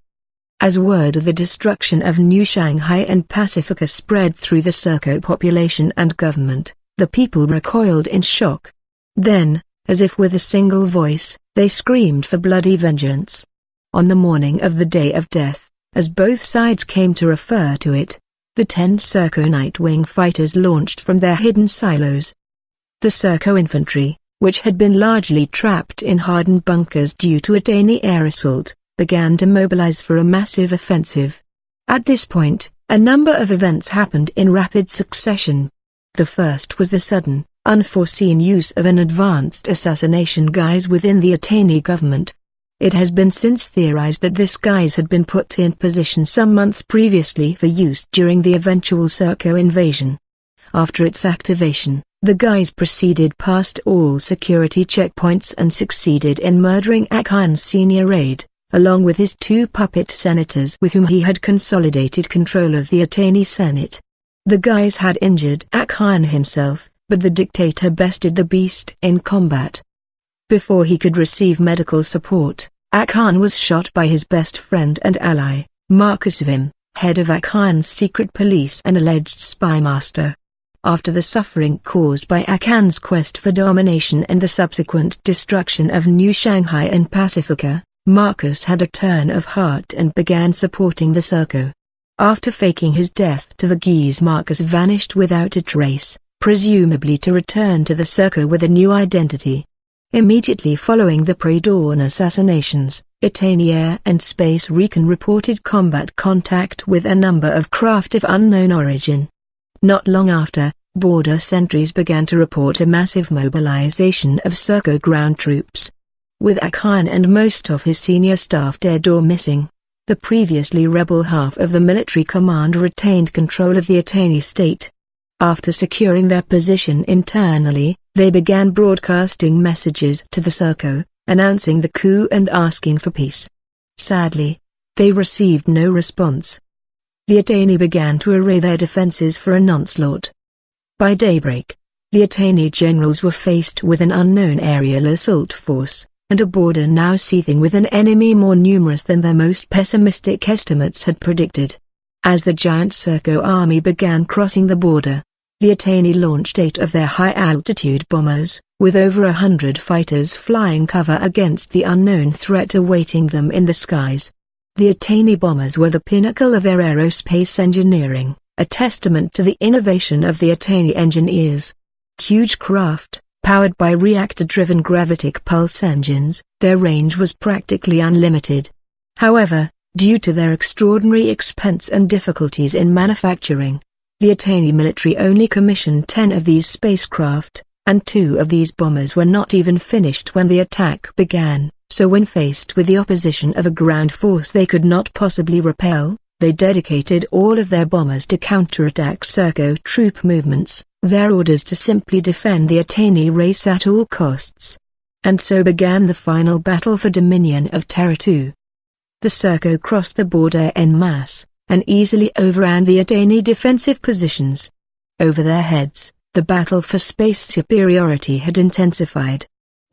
As word of the destruction of New Shanghai and Pacifica spread through the Surco population and government, the people recoiled in shock. Then, as if with a single voice, they screamed for bloody vengeance. On the morning of the Day of Death, as both sides came to refer to it, the 10 Surco Nightwing fighters launched from their hidden silos. The Surco infantry, which had been largely trapped in hardened bunkers due to Attainee air assault, began to mobilize for a massive offensive. At this point, a number of events happened in rapid succession. The first was the sudden, unforeseen use of an advanced assassination guise within the Attainee government. It has been since theorized that this guise had been put in position some months previously for use during the eventual Surco invasion. After its activation, the guise proceeded past all security checkpoints and succeeded in murdering Akhan's senior aide, along with his 2 puppet senators with whom he had consolidated control of the Attainee Senate. The guise had injured Akhan himself, but the dictator bested the beast in combat. Before he could receive medical support, Akhan was shot by his best friend and ally, Marcus Vim, head of Akhan's secret police and alleged spy master. After the suffering caused by Akhan's quest for domination and the subsequent destruction of New Shanghai and Pacifica, Marcus had a turn of heart and began supporting the Surco. After faking his death to the Geese, Marcus vanished without a trace, presumably to return to the Surco with a new identity. Immediately following the pre-dawn assassinations, Itani Air and Space Recon reported combat contact with a number of craft of unknown origin. Not long after, border sentries began to report a massive mobilization of Surco ground troops. With Akhan and most of his senior staff dead or missing, the previously rebel half of the military command retained control of the Attainee state. After securing their position internally, they began broadcasting messages to the Surco, announcing the coup and asking for peace. Sadly, they received no response. The Attainee began to array their defenses for an onslaught. By daybreak, the Attainee generals were faced with an unknown aerial assault force, and a border now seething with an enemy more numerous than their most pessimistic estimates had predicted. As the giant Surco army began crossing the border, the Attainee launched 8 of their high-altitude bombers, with over 100 fighters flying cover against the unknown threat awaiting them in the skies. The Attainee bombers were the pinnacle of their aerospace engineering, a testament to the innovation of the Attainee engineers. Huge craft, powered by reactor-driven gravitic pulse engines, their range was practically unlimited. However, due to their extraordinary expense and difficulties in manufacturing, the Attainee military only commissioned 10 of these spacecraft, and 2 of these bombers were not even finished when the attack began. So when faced with the opposition of a ground force they could not possibly repel, they dedicated all of their bombers to counterattack Surco troop movements, their orders to simply defend the Attainee race at all costs. And so began the final battle for dominion of Terra 2. The Surco crossed the border en masse, and easily overran the Attainee defensive positions. Over their heads, the battle for space superiority had intensified.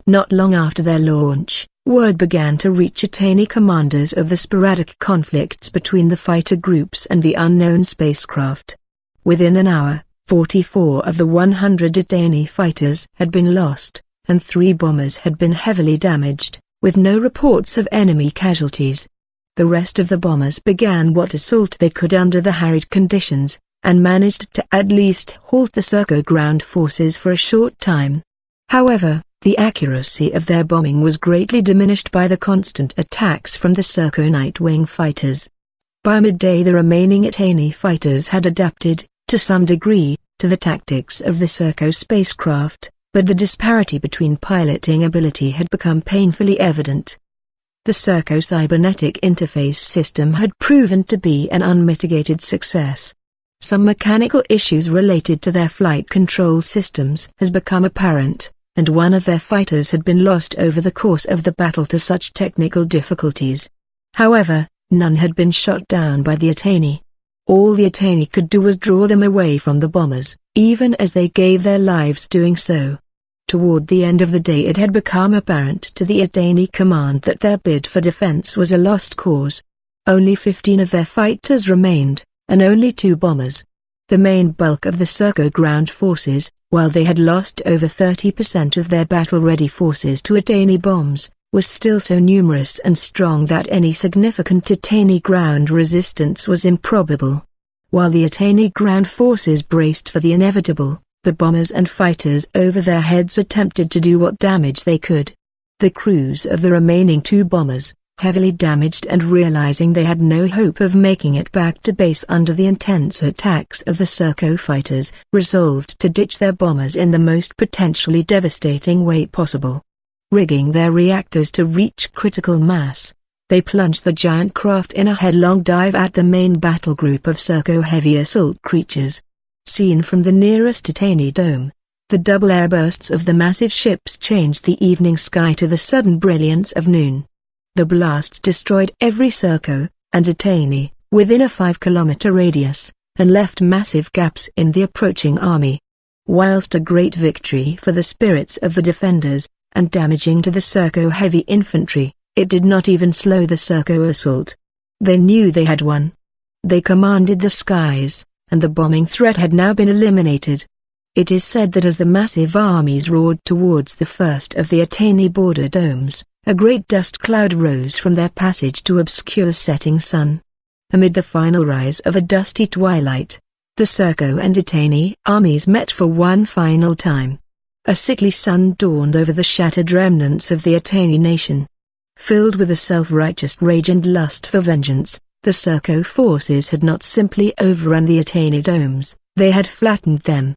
Not long after their launch, word began to reach Attainee commanders of the sporadic conflicts between the fighter groups and the unknown spacecraft. Within an hour, 44 of the 100 Attainee fighters had been lost, and 3 bombers had been heavily damaged, with no reports of enemy casualties. The rest of the bombers began what assault they could under the harried conditions, and managed to at least halt the Surco ground forces for a short time. However, the accuracy of their bombing was greatly diminished by the constant attacks from the Surco Nightwing fighters. By midday the remaining Attainee fighters had adapted, to some degree, to the tactics of the Surco spacecraft, but the disparity between piloting ability had become painfully evident. The Serco cybernetic interface system had proven to be an unmitigated success. Some mechanical issues related to their flight control systems has become apparent, and one of their fighters had been lost over the course of the battle to such technical difficulties. However, none had been shot down by the Attainee. All the Attainee could do was draw them away from the bombers, even as they gave their lives doing so. Toward the end of the day it had become apparent to the Attainee command that their bid for defense was a lost cause. Only 15 of their fighters remained, and only 2 bombers. The main bulk of the Serco ground forces, while they had lost over 30% of their battle-ready forces to Attainee bombs, was still so numerous and strong that any significant Attainee ground resistance was improbable. While the Attainee ground forces braced for the inevitable, the bombers and fighters over their heads attempted to do what damage they could. The crews of the remaining 2 bombers, heavily damaged and realizing they had no hope of making it back to base under the intense attacks of the Serco fighters, resolved to ditch their bombers in the most potentially devastating way possible. Rigging their reactors to reach critical mass, they plunged the giant craft in a headlong dive at the main battle group of Serco heavy assault creatures. Seen from the nearest Attainee dome, the double airbursts of the massive ships changed the evening sky to the sudden brilliance of noon. The blasts destroyed every Serco and Attainee within a 5-kilometer radius, and left massive gaps in the approaching army. Whilst a great victory for the spirits of the defenders, and damaging to the Serco heavy infantry, it did not even slow the Serco assault. They knew they had won. They commanded the skies, and the bombing threat had now been eliminated. It is said that as the massive armies roared towards the first of the Attainee border domes, a great dust cloud rose from their passage to obscure the setting sun. Amid the final rise of a dusty twilight, the Serco and Attainee armies met for one final time. A sickly sun dawned over the shattered remnants of the Itani Nation. Filled with a self-righteous rage and lust for vengeance, the Serco forces had not simply overrun the Attainee domes, they had flattened them.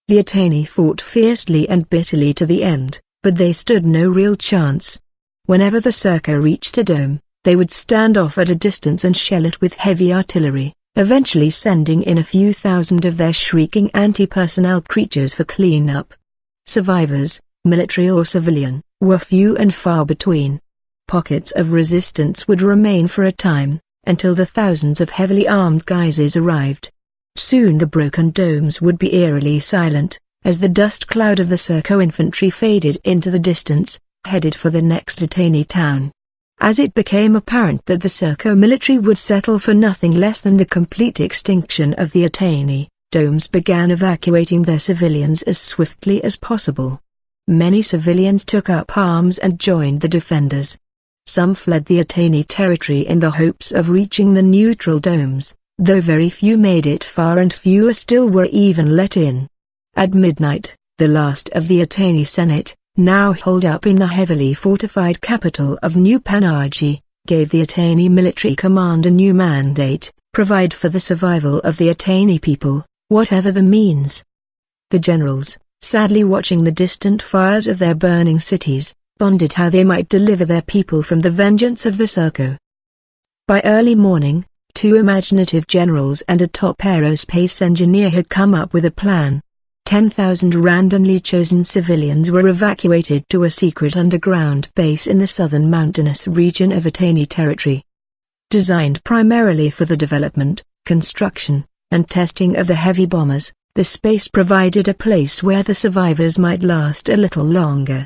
The Attainee fought fiercely and bitterly to the end, but they stood no real chance. Whenever the Serco reached a dome, they would stand off at a distance and shell it with heavy artillery, eventually sending in a few thousand of their shrieking anti-personnel creatures for cleanup. Survivors, military or civilian, were few and far between. Pockets of resistance would remain for a time, until the thousands of heavily armed geysers arrived. Soon the broken domes would be eerily silent, as the dust cloud of the Serco infantry faded into the distance, headed for the next Attainee town. As it became apparent that the Serco military would settle for nothing less than the complete extinction of the Attainee, domes began evacuating their civilians as swiftly as possible. Many civilians took up arms and joined the defenders. Some fled the Attainee territory in the hopes of reaching the neutral domes, though very few made it far and fewer still were even let in. At midnight, the last of the Attainee Senate, now holed up in the heavily fortified capital of New Panaji, gave the Attainee military command a new mandate: provide for the survival of the Attainee people, whatever the means. The generals, sadly watching the distant fires of their burning cities, pondered how they might deliver their people from the vengeance of the Serco. By early morning, 2 imaginative generals and a top aerospace engineer had come up with a plan. 10,000 randomly chosen civilians were evacuated to a secret underground base in the southern mountainous region of Attainee territory. Designed primarily for the development, construction, and testing of the heavy bombers, the space provided a place where the survivors might last a little longer.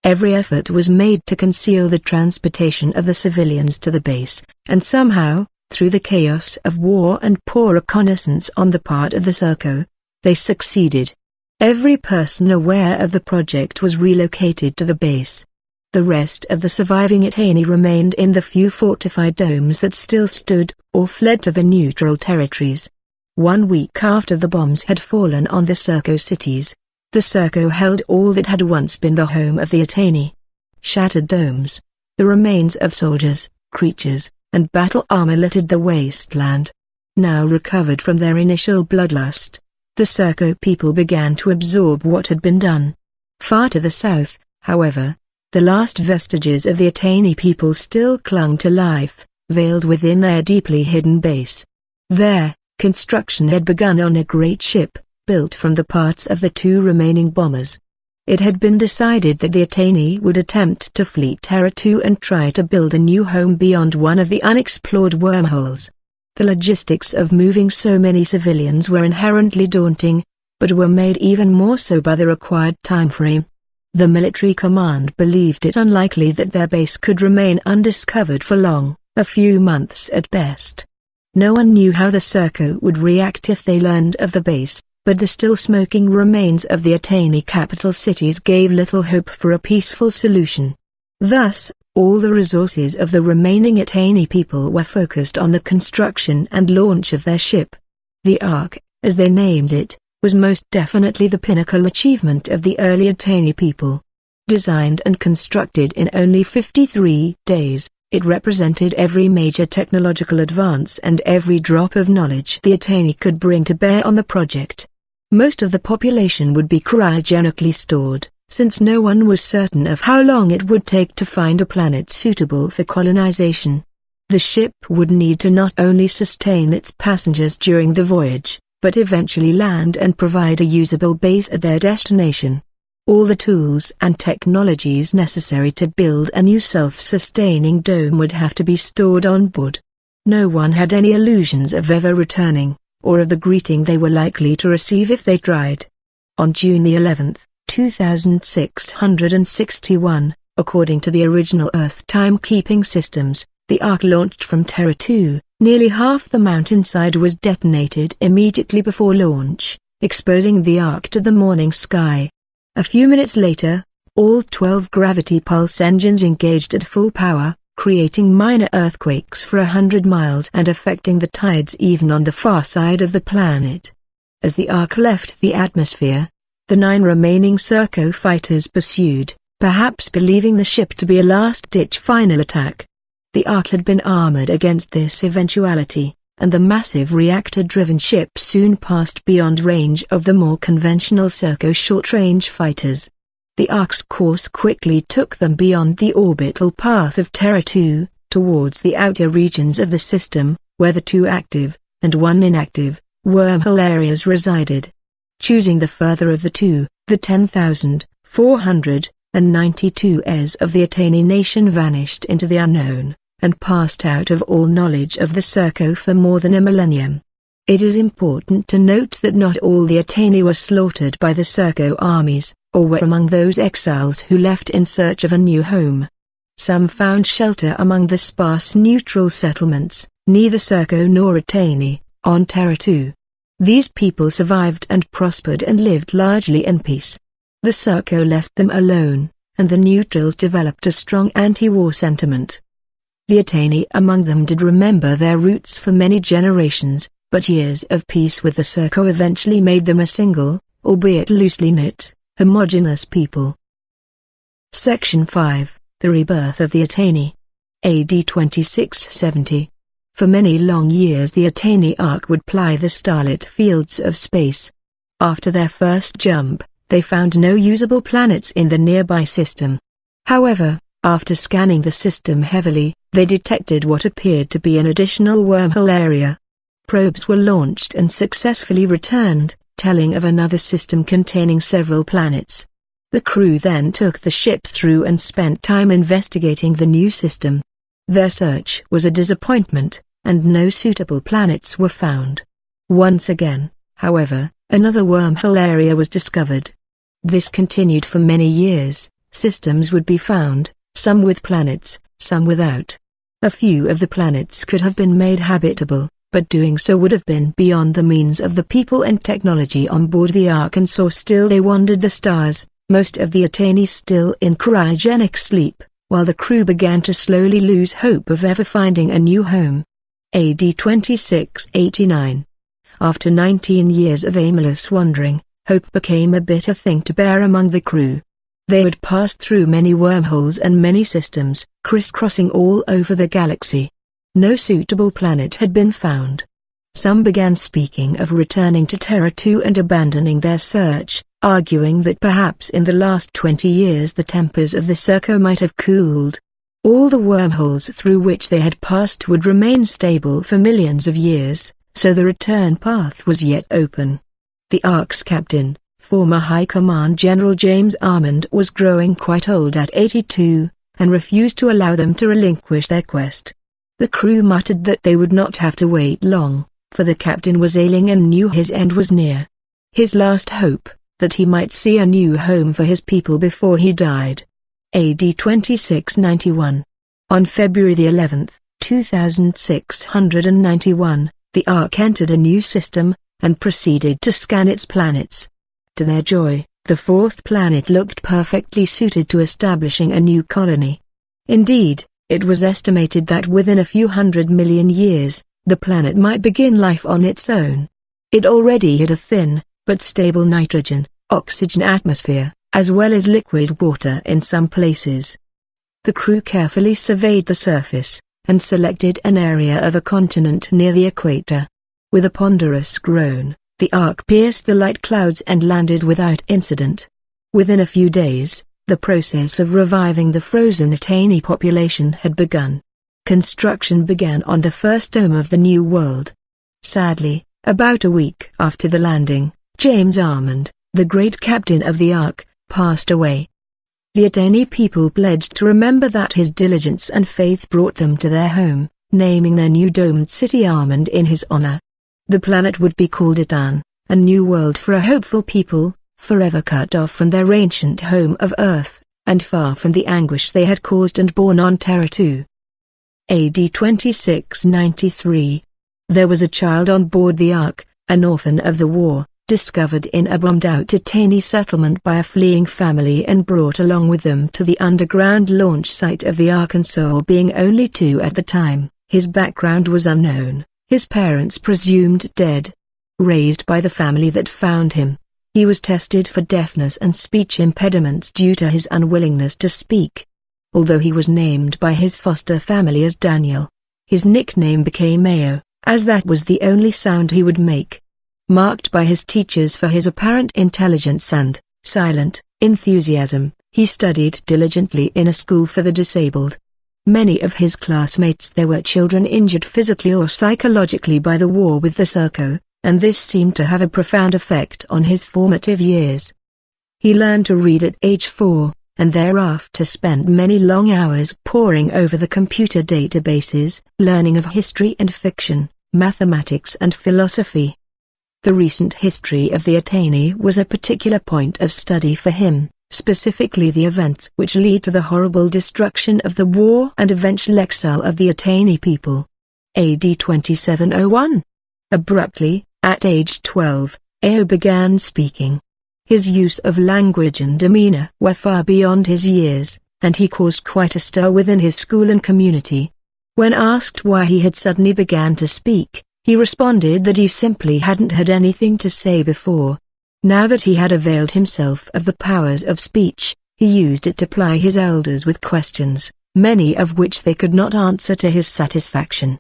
Every effort was made to conceal the transportation of the civilians to the base, and somehow, through the chaos of war and poor reconnaissance on the part of the Serco, they succeeded. Every person aware of the project was relocated to the base. The rest of the surviving Attainee remained in the few fortified domes that still stood, or fled to the neutral territories. 1 week after the bombs had fallen on the Serco cities, the Serco held all that had once been the home of the Attainee. Shattered domes, the remains of soldiers, creatures, and battle armor littered the wasteland. Now recovered from their initial bloodlust, the Serco people began to absorb what had been done. Far to the south, however, the last vestiges of the Attainee people still clung to life, veiled within their deeply hidden base. There, construction had begun on a great ship, built from the parts of the two remaining bombers. It had been decided that the Attainee would attempt to flee Terra 2 and try to build a new home beyond one of the unexplored wormholes. The logistics of moving so many civilians were inherently daunting, but were made even more so by the required time frame. The military command believed it unlikely that their base could remain undiscovered for long, a few months at best. No one knew how the Serco would react if they learned of the base, but the still smoking remains of the Attainee capital cities gave little hope for a peaceful solution. Thus, all the resources of the remaining Attainee people were focused on the construction and launch of their ship. The Ark, as they named it, was most definitely the pinnacle achievement of the early Attainee people. Designed and constructed in only 53 days, it represented every major technological advance and every drop of knowledge the Attainee could bring to bear on the project. Most of the population would be cryogenically stored, since no one was certain of how long it would take to find a planet suitable for colonization. The ship would need to not only sustain its passengers during the voyage, but eventually land and provide a usable base at their destination. All the tools and technologies necessary to build a new self-sustaining dome would have to be stored on board. No one had any illusions of ever returning, or of the greeting they were likely to receive if they tried. On June 11, 2661, according to the original Earth timekeeping systems, the Ark launched from Terra 2. Nearly half the mountainside was detonated immediately before launch, exposing the Ark to the morning sky. A few minutes later, all 12 gravity pulse engines engaged at full power, creating minor earthquakes for 100 miles and affecting the tides even on the far side of the planet. As the Ark left the atmosphere, the 9 remaining Serco fighters pursued, perhaps believing the ship to be a last-ditch final attack. The Ark had been armored against this eventuality, and the massive reactor-driven ship soon passed beyond range of the more conventional Serco short-range fighters. The Ark's course quickly took them beyond the orbital path of Terra 2, towards the outer regions of the system, where the 2 active, and 1 inactive, wormhole areas resided. Choosing the further of the 2, the 10,492 heirs of the Itani Nation vanished into the unknown, and passed out of all knowledge of the Serco for more than a millennium. It is important to note that not all the Attainee were slaughtered by the Serco armies, or were among those exiles who left in search of a new home. Some found shelter among the sparse neutral settlements, neither Serco nor Attainee, on Terra 2. These people survived and prospered and lived largely in peace. The Serco left them alone, and the neutrals developed a strong anti-war sentiment. The Attainee among them did remember their roots for many generations, but years of peace with the Serco eventually made them a single, albeit loosely knit, homogeneous people. Section 5, The Rebirth of the Attainee. AD 2670. For many long years the Attainee Ark would ply the starlit fields of space. After their first jump, they found no usable planets in the nearby system. However, after scanning the system heavily, they detected what appeared to be an additional wormhole area. Probes were launched and successfully returned, telling of another system containing several planets. The crew then took the ship through and spent time investigating the new system. Their search was a disappointment, and no suitable planets were found. Once again, however, another wormhole area was discovered. This continued for many years. Systems would be found, some with planets, some without. A few of the planets could have been made habitable, but doing so would have been beyond the means of the people and technology on board the Ark, and so still they wandered the stars, most of the Attainee still in cryogenic sleep, while the crew began to slowly lose hope of ever finding a new home. AD 2689. After 19 years of aimless wandering, hope became a bitter thing to bear among the crew. They had passed through many wormholes and many systems, crisscrossing all over the galaxy. No suitable planet had been found. Some began speaking of returning to Terra 2 and abandoning their search, arguing that perhaps in the last 20 years the tempers of the Surco might have cooled. All the wormholes through which they had passed would remain stable for millions of years, so the return path was yet open. The Ark's captain, former High Command General James Armand, was growing quite old at 82, and refused to allow them to relinquish their quest. The crew muttered that they would not have to wait long, for the captain was ailing and knew his end was near. His last hope, that he might see a new home for his people before he died. AD 2691. On February the 11th, 2691, the Ark entered a new system, and proceeded to scan its planets. To their joy, the fourth planet looked perfectly suited to establishing a new colony. Indeed, it was estimated that within a few 100 million years, the planet might begin life on its own. It already had a thin, but stable nitrogen, oxygen atmosphere, as well as liquid water in some places. The crew carefully surveyed the surface, and selected an area of a continent near the equator. With a ponderous groan, the Ark pierced the light clouds and landed without incident. Within a few days, the process of reviving the frozen Attainee population had begun. Construction began on the first dome of the new world. Sadly, about a week after the landing, James Armand, the great captain of the Ark, passed away. The Attainee people pledged to remember that his diligence and faith brought them to their home, naming their new domed city Armand in his honor. The planet would be called Itani, a new world for a hopeful people, forever cut off from their ancient home of Earth, and far from the anguish they had caused and borne on Terra too. AD 2693. There was a child on board the Ark, an orphan of the war, discovered in a bombed-out Attainee settlement by a fleeing family and brought along with them to the underground launch site of the Arkansas. Being only 2 at the time, his background was unknown, his parents presumed dead. Raised by the family that found him, he was tested for deafness and speech impediments due to his unwillingness to speak. Although he was named by his foster family as Daniel, his nickname became Ao, as that was the only sound he would make. Marked by his teachers for his apparent intelligence and silent enthusiasm, he studied diligently in a school for the disabled. Many of his classmates there were children injured physically or psychologically by the war with the Surco, and this seemed to have a profound effect on his formative years. He learned to read at age 4, and thereafter spent many long hours poring over the computer databases, learning of history and fiction, mathematics and philosophy. The recent history of the Attainee was a particular point of study for him, specifically the events which lead to the horrible destruction of the war and eventual exile of the Attainee people. AD 2701. Abruptly, at age 12, Ao began speaking. His use of language and demeanor were far beyond his years, and he caused quite a stir within his school and community. When asked why he had suddenly began to speak, he responded that he simply hadn't had anything to say before. Now that he had availed himself of the powers of speech, he used it to ply his elders with questions, many of which they could not answer to his satisfaction.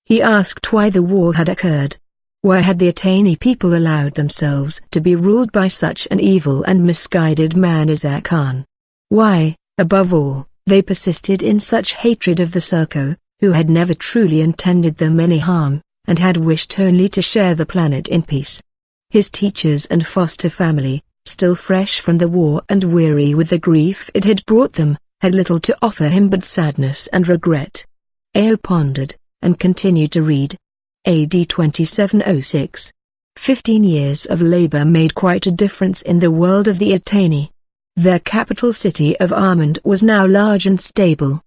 He asked why the war had occurred. Why had the Attainee people allowed themselves to be ruled by such an evil and misguided man as Khan? Why, above all, they persisted in such hatred of the Surco, who had never truly intended them any harm, and had wished only to share the planet in peace. His teachers and foster family, still fresh from the war and weary with the grief it had brought them, had little to offer him but sadness and regret. Ao pondered, and continued to read. AD 2706. 15 years of labor made quite a difference in the world of the Attainee. Their capital city of Armand was now large and stable.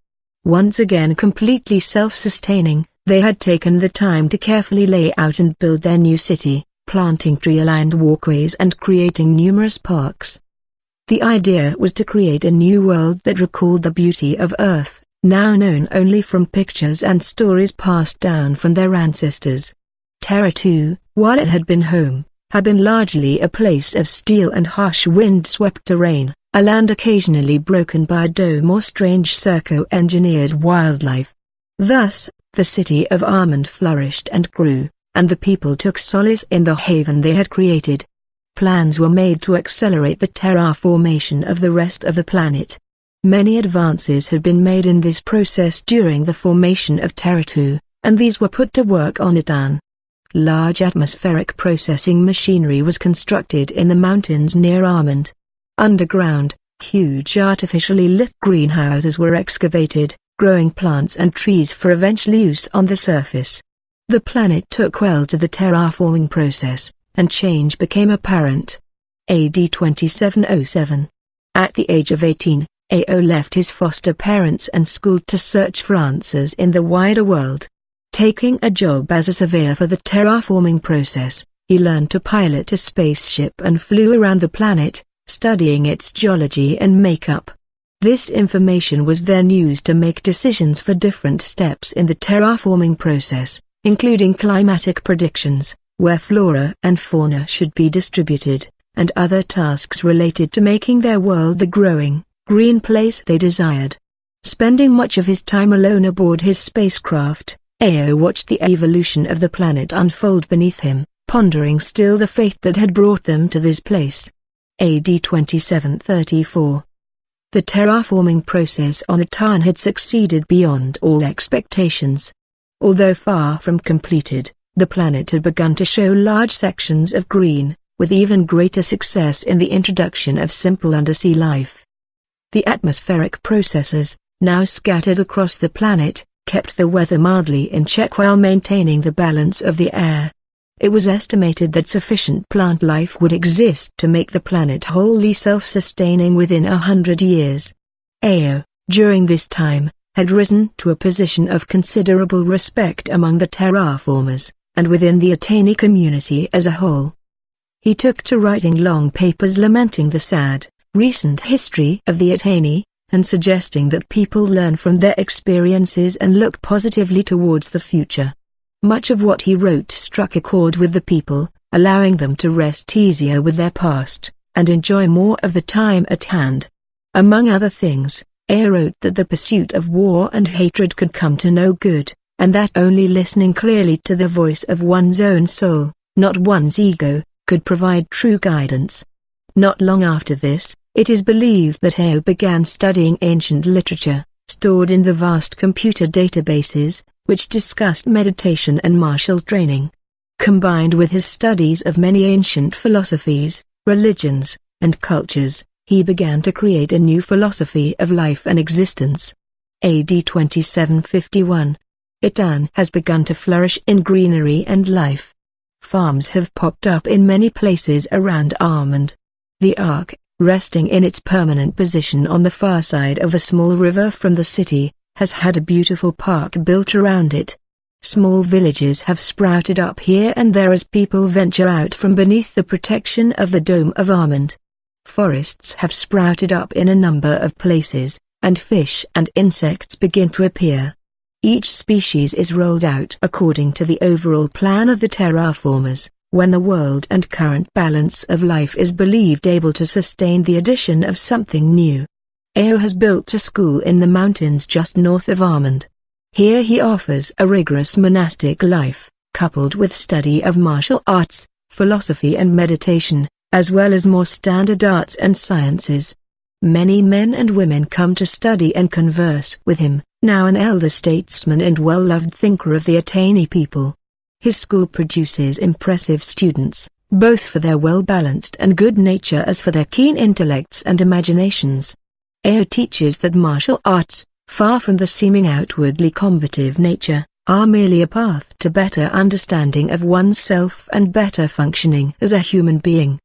Once again completely self-sustaining, they had taken the time to carefully lay out and build their new city, planting tree-lined walkways and creating numerous parks. The idea was to create a new world that recalled the beauty of Earth, now known only from pictures and stories passed down from their ancestors. Terra too, while it had been home, had been largely a place of steel and harsh wind-swept terrain, a land occasionally broken by a dome or strange Surco-engineered wildlife. Thus, the city of Armand flourished and grew, and the people took solace in the haven they had created. Plans were made to accelerate the terraformation of the rest of the planet. Many advances had been made in this process during the formation of Terra 2, and these were put to work on Itani. Large atmospheric processing machinery was constructed in the mountains near Armand. Underground, huge artificially lit greenhouses were excavated, growing plants and trees for eventual use on the surface. The planet took well to the terraforming process, and change became apparent. AD 2707. At the age of 18, AO left his foster parents and school to search for answers in the wider world. Taking a job as a surveyor for the terraforming process, he learned to pilot a spaceship and flew around the planet, studying its geology and makeup. This information was then used to make decisions for different steps in the terraforming process, including climatic predictions, where flora and fauna should be distributed, and other tasks related to making their world the growing, green place they desired. Spending much of his time alone aboard his spacecraft, AO watched the evolution of the planet unfold beneath him, pondering still the fate that had brought them to this place. AD 2734. The terraforming process on Itani had succeeded beyond all expectations. Although far from completed, the planet had begun to show large sections of green, with even greater success in the introduction of simple undersea life. The atmospheric processes, now scattered across the planet, kept the weather mildly in check while maintaining the balance of the air. It was estimated that sufficient plant life would exist to make the planet wholly self-sustaining within 100 years. AO, during this time, had risen to a position of considerable respect among the terraformers, and within the Attainee community as a whole. He took to writing long papers lamenting the sad, recent history of the Attainee, and suggesting that people learn from their experiences and look positively towards the future. Much of what he wrote struck a chord with the people, allowing them to rest easier with their past, and enjoy more of the time at hand. Among other things, AO wrote that the pursuit of war and hatred could come to no good, and that only listening clearly to the voice of one's own soul, not one's ego, could provide true guidance. Not long after this, it is believed that AO began studying ancient literature, stored in the vast computer databases, which discussed meditation and martial training. Combined with his studies of many ancient philosophies, religions, and cultures, he began to create a new philosophy of life and existence. AD 2751. Itani has begun to flourish in greenery and life. Farms have popped up in many places around Armand. The Ark, resting in its permanent position on the far side of a small river from the city, has had a beautiful park built around it. Small villages have sprouted up here and there as people venture out from beneath the protection of the Dome of Armand. Forests have sprouted up in a number of places, and fish and insects begin to appear. Each species is rolled out according to the overall plan of the terraformers, when the world and current balance of life is believed able to sustain the addition of something new. AO has built a school in the mountains just north of Armand. Here he offers a rigorous monastic life, coupled with study of martial arts, philosophy and meditation, as well as more standard arts and sciences. Many men and women come to study and converse with him, now an elder statesman and well-loved thinker of the Attainee people. His school produces impressive students, both for their well-balanced and good nature as for their keen intellects and imaginations. AO teaches that martial arts, far from the seeming outwardly combative nature, are merely a path to better understanding of oneself and better functioning as a human being.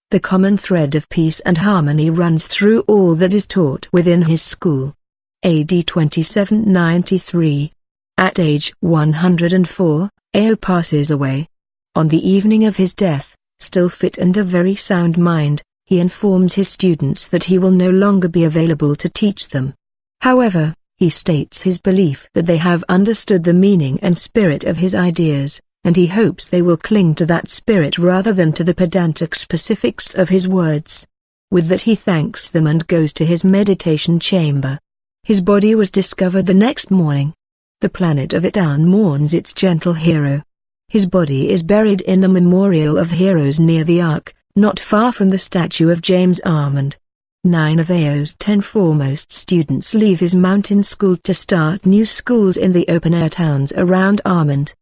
The common thread of peace and harmony runs through all that is taught within his school. AD 2793. At age 104, AO passes away. On the evening of his death, still fit and of very sound mind, he informs his students that he will no longer be available to teach them. However, he states his belief that they have understood the meaning and spirit of his ideas, and he hopes they will cling to that spirit rather than to the pedantic specifics of his words. With that he thanks them and goes to his meditation chamber. His body was discovered the next morning. The planet of Itani mourns its gentle hero. His body is buried in the Memorial of Heroes near the Ark, not far from the statue of James Armand. 9 of AO's 10 foremost students leave his mountain school to start new schools in the open-air towns around Armand.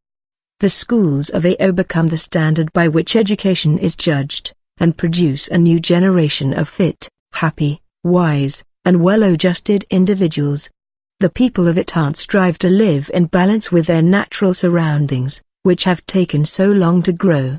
The schools of AO become the standard by which education is judged, and produce a new generation of fit, happy, wise, and well-adjusted individuals. The people of Itani strive to live in balance with their natural surroundings, which have taken so long to grow.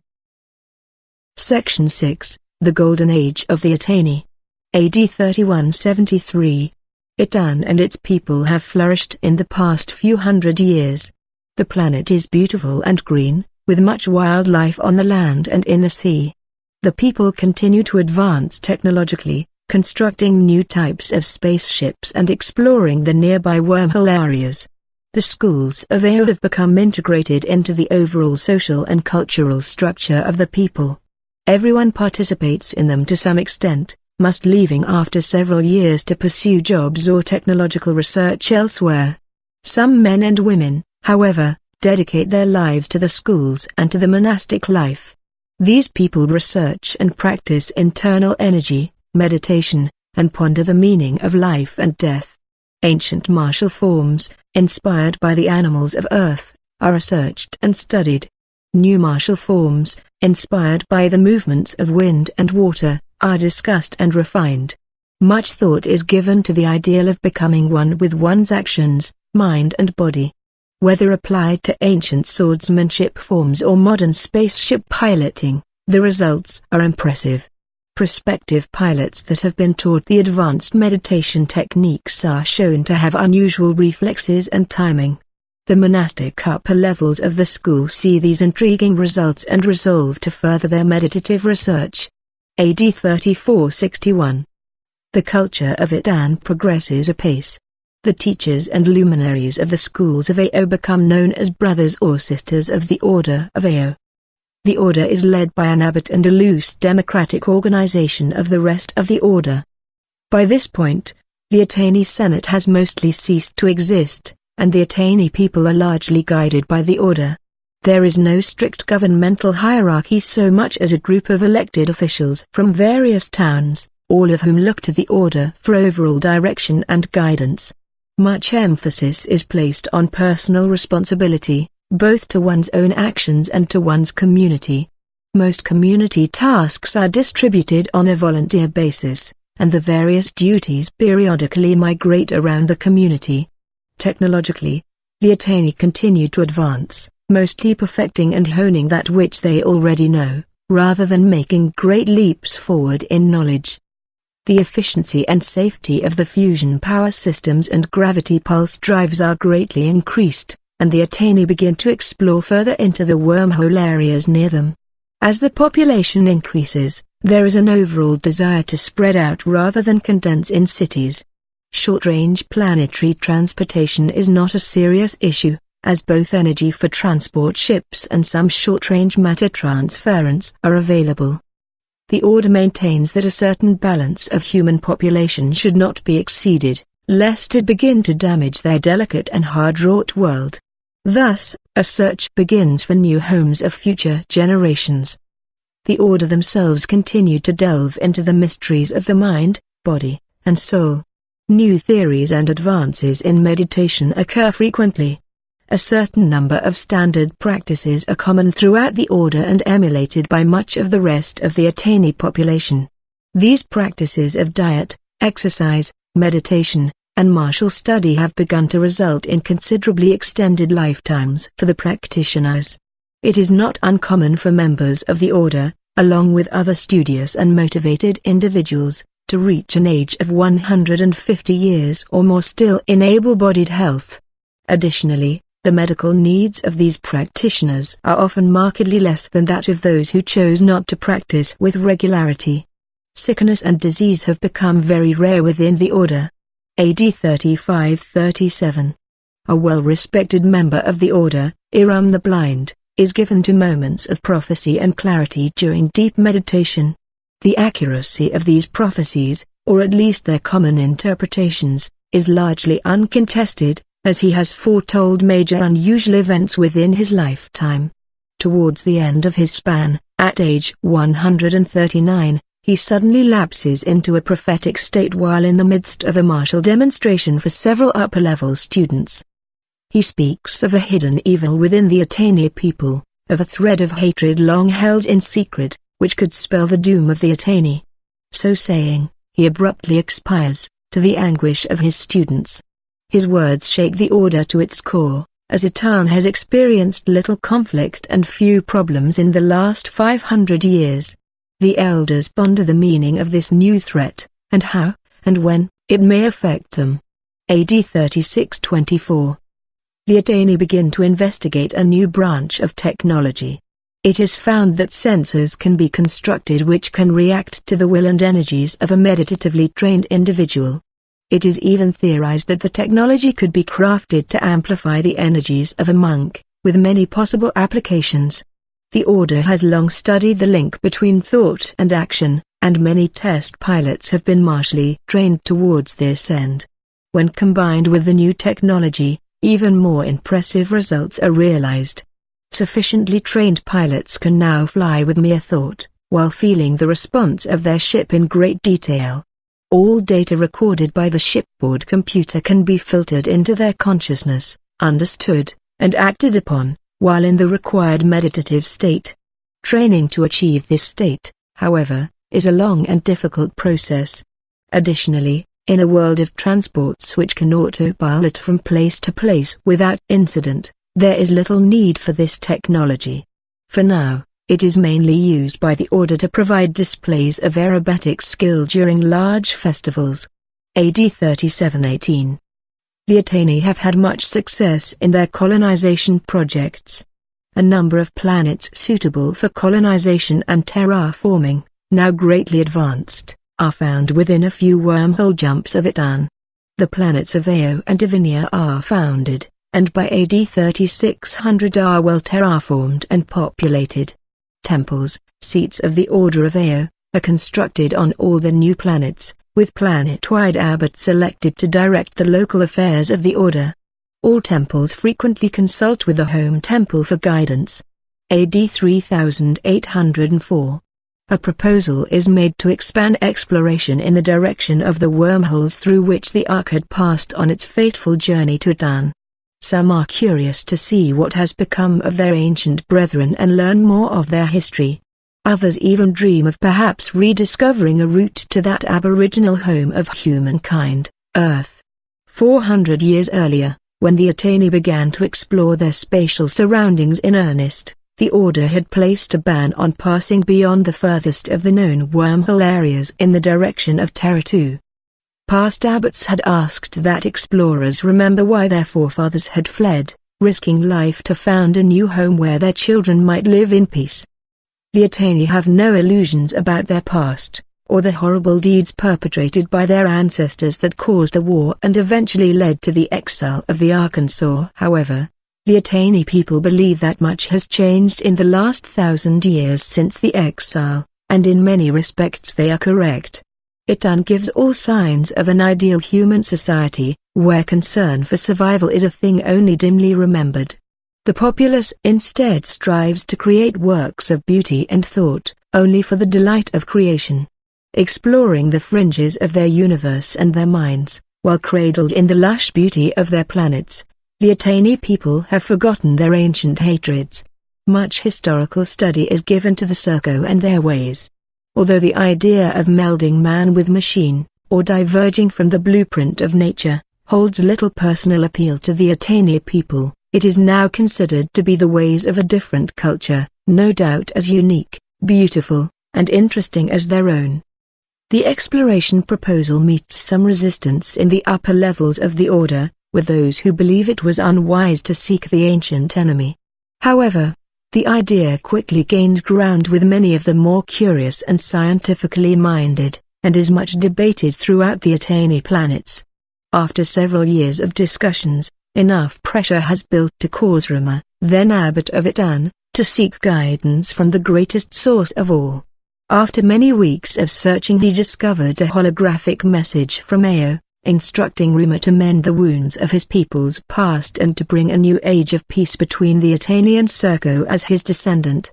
Section 6, The Golden Age of the Attainee. AD 3173. Itani and its people have flourished in the past few hundred years. The planet is beautiful and green, with much wildlife on the land and in the sea. The people continue to advance technologically, constructing new types of spaceships and exploring the nearby wormhole areas. The schools of AO have become integrated into the overall social and cultural structure of the people. Everyone participates in them to some extent, must leaving after several years to pursue jobs or technological research elsewhere. Some men and women, however, dedicate their lives to the schools and to the monastic life. These people research and practice internal energy, meditation, and ponder the meaning of life and death. Ancient martial forms, inspired by the animals of earth, are researched and studied. New martial forms, inspired by the movements of wind and water, are discussed and refined. Much thought is given to the ideal of becoming one with one's actions, mind and body. Whether applied to ancient swordsmanship forms or modern spaceship piloting, the results are impressive. Prospective pilots that have been taught the advanced meditation techniques are shown to have unusual reflexes and timing. The monastic upper levels of the school see these intriguing results and resolve to further their meditative research. AD 3461. The culture of Itani progresses apace. The teachers and luminaries of the schools of AO become known as brothers or sisters of the Order of AO. The order is led by an abbot and a loose democratic organization of the rest of the order. By this point, the Attainee Senate has mostly ceased to exist, and the Attainee people are largely guided by the order. There is no strict governmental hierarchy so much as a group of elected officials from various towns, all of whom look to the order for overall direction and guidance. Much emphasis is placed on personal responsibility, both to one's own actions and to one's community. Most community tasks are distributed on a volunteer basis, and the various duties periodically migrate around the community. Technologically, the Attainee continue to advance, mostly perfecting and honing that which they already know, rather than making great leaps forward in knowledge. The efficiency and safety of the fusion power systems and gravity pulse drives are greatly increased, and the Attainee begin to explore further into the wormhole areas near them. As the population increases, there is an overall desire to spread out rather than condense in cities. Short-range planetary transportation is not a serious issue, as both energy for transport ships and some short-range matter transference are available. The order maintains that a certain balance of human population should not be exceeded, lest it begin to damage their delicate and hard-wrought world. Thus, a search begins for new homes of future generations. The order themselves continue to delve into the mysteries of the mind, body, and soul. New theories and advances in meditation occur frequently. A certain number of standard practices are common throughout the order and emulated by much of the rest of the Attainee population. These practices of diet, exercise, meditation, and martial study have begun to result in considerably extended lifetimes for the practitioners. It is not uncommon for members of the order, along with other studious and motivated individuals, to reach an age of 150 years or more still in able-bodied health. Additionally, the medical needs of these practitioners are often markedly less than that of those who chose not to practice with regularity. Sickness and disease have become very rare within the order. AD 3537. A well-respected member of the order, Iram the Blind, is given to moments of prophecy and clarity during deep meditation. The accuracy of these prophecies, or at least their common interpretations, is largely uncontested, as he has foretold major unusual events within his lifetime. Towards the end of his span, At age 139, he suddenly lapses into a prophetic state while in the midst of a martial demonstration for several upper-level students. He speaks of a hidden evil within the Attainee people, of a thread of hatred long held in secret, which could spell the doom of the Attainee. So saying, he abruptly expires, to the anguish of his students. His words shake the order to its core, as Itani has experienced little conflict and few problems in the last 500 years. The elders ponder the meaning of this new threat, and how, and when, it may affect them. AD 3624. The Attainee begin to investigate a new branch of technology. It is found that sensors can be constructed which can react to the will and energies of a meditatively trained individual. It is even theorized that the technology could be crafted to amplify the energies of a monk, with many possible applications. The Order has long studied the link between thought and action, and many test pilots have been martially trained towards this end. When combined with the new technology, even more impressive results are realized. Sufficiently trained pilots can now fly with mere thought, while feeling the response of their ship in great detail. All data recorded by the shipboard computer can be filtered into their consciousness, understood, and acted upon, while in the required meditative state. Training to achieve this state, however, is a long and difficult process. Additionally, in a world of transports which can autopilot from place to place without incident, there is little need for this technology. For now, it is mainly used by the Order to provide displays of aerobatic skill during large festivals. AD 3718. The Attainee have had much success in their colonization projects. A number of planets suitable for colonization and terraforming, now greatly advanced, are found within a few wormhole jumps of Itani. The planets of Io and Divinia are founded, and by AD 3600 are well terraformed and populated. Temples, seats of the Order of Io, are constructed on all the new planets, with planet-wide abbots selected to direct the local affairs of the Order. All temples frequently consult with the home temple for guidance. AD 3804. A proposal is made to expand exploration in the direction of the wormholes through which the Ark had passed on its fateful journey to Itani. Some are curious to see what has become of their ancient brethren and learn more of their history. Others even dream of perhaps rediscovering a route to that aboriginal home of humankind, Earth. 400 years earlier, when the Attainee began to explore their spatial surroundings in earnest, the Order had placed a ban on passing beyond the furthest of the known wormhole areas in the direction of Terra 2. Past abbots had asked that explorers remember why their forefathers had fled, risking life to found a new home where their children might live in peace. The Attainee have no illusions about their past, or the horrible deeds perpetrated by their ancestors that caused the war and eventually led to the exile of the Arkansas. However, the Attainee people believe that much has changed in the last 1,000 years since the exile, and in many respects they are correct. Itani gives all signs of an ideal human society, where concern for survival is a thing only dimly remembered. The populace instead strives to create works of beauty and thought, only for the delight of creation. Exploring the fringes of their universe and their minds, while cradled in the lush beauty of their planets, the Attainee people have forgotten their ancient hatreds. Much historical study is given to the Surco and their ways. Although the idea of melding man with machine, or diverging from the blueprint of nature, holds little personal appeal to the Attainee people, it is now considered to be the ways of a different culture, no doubt as unique, beautiful, and interesting as their own. The exploration proposal meets some resistance in the upper levels of the Order, with those who believe it was unwise to seek the ancient enemy. However, the idea quickly gains ground with many of the more curious and scientifically minded, and is much debated throughout the Attainee planets. After several years of discussions, enough pressure has built to cause Rama, then abbot of Itani, to seek guidance from the greatest source of all. After many weeks of searching, he discovered a holographic message from Io, instructing Rama to mend the wounds of his people's past and to bring a new age of peace between the Attainee and Serco as his descendant.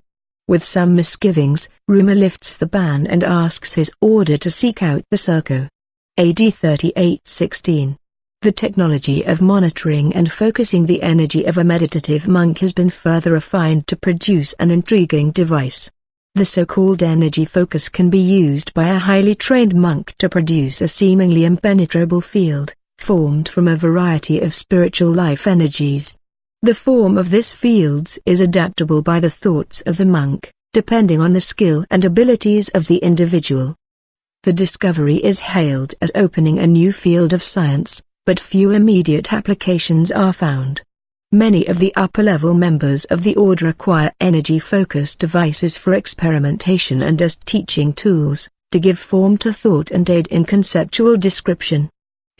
With some misgivings, Rumor lifts the ban and asks his order to seek out the Serco. AD 3816. The technology of monitoring and focusing the energy of a meditative monk has been further refined to produce an intriguing device. The so-called energy focus can be used by a highly trained monk to produce a seemingly impenetrable field, formed from a variety of spiritual life energies. The form of this fields is adaptable by the thoughts of the monk, depending on the skill and abilities of the individual. The discovery is hailed as opening a new field of science, but few immediate applications are found. Many of the upper-level members of the order acquire energy-focused devices for experimentation and as teaching tools, to give form to thought and aid in conceptual description.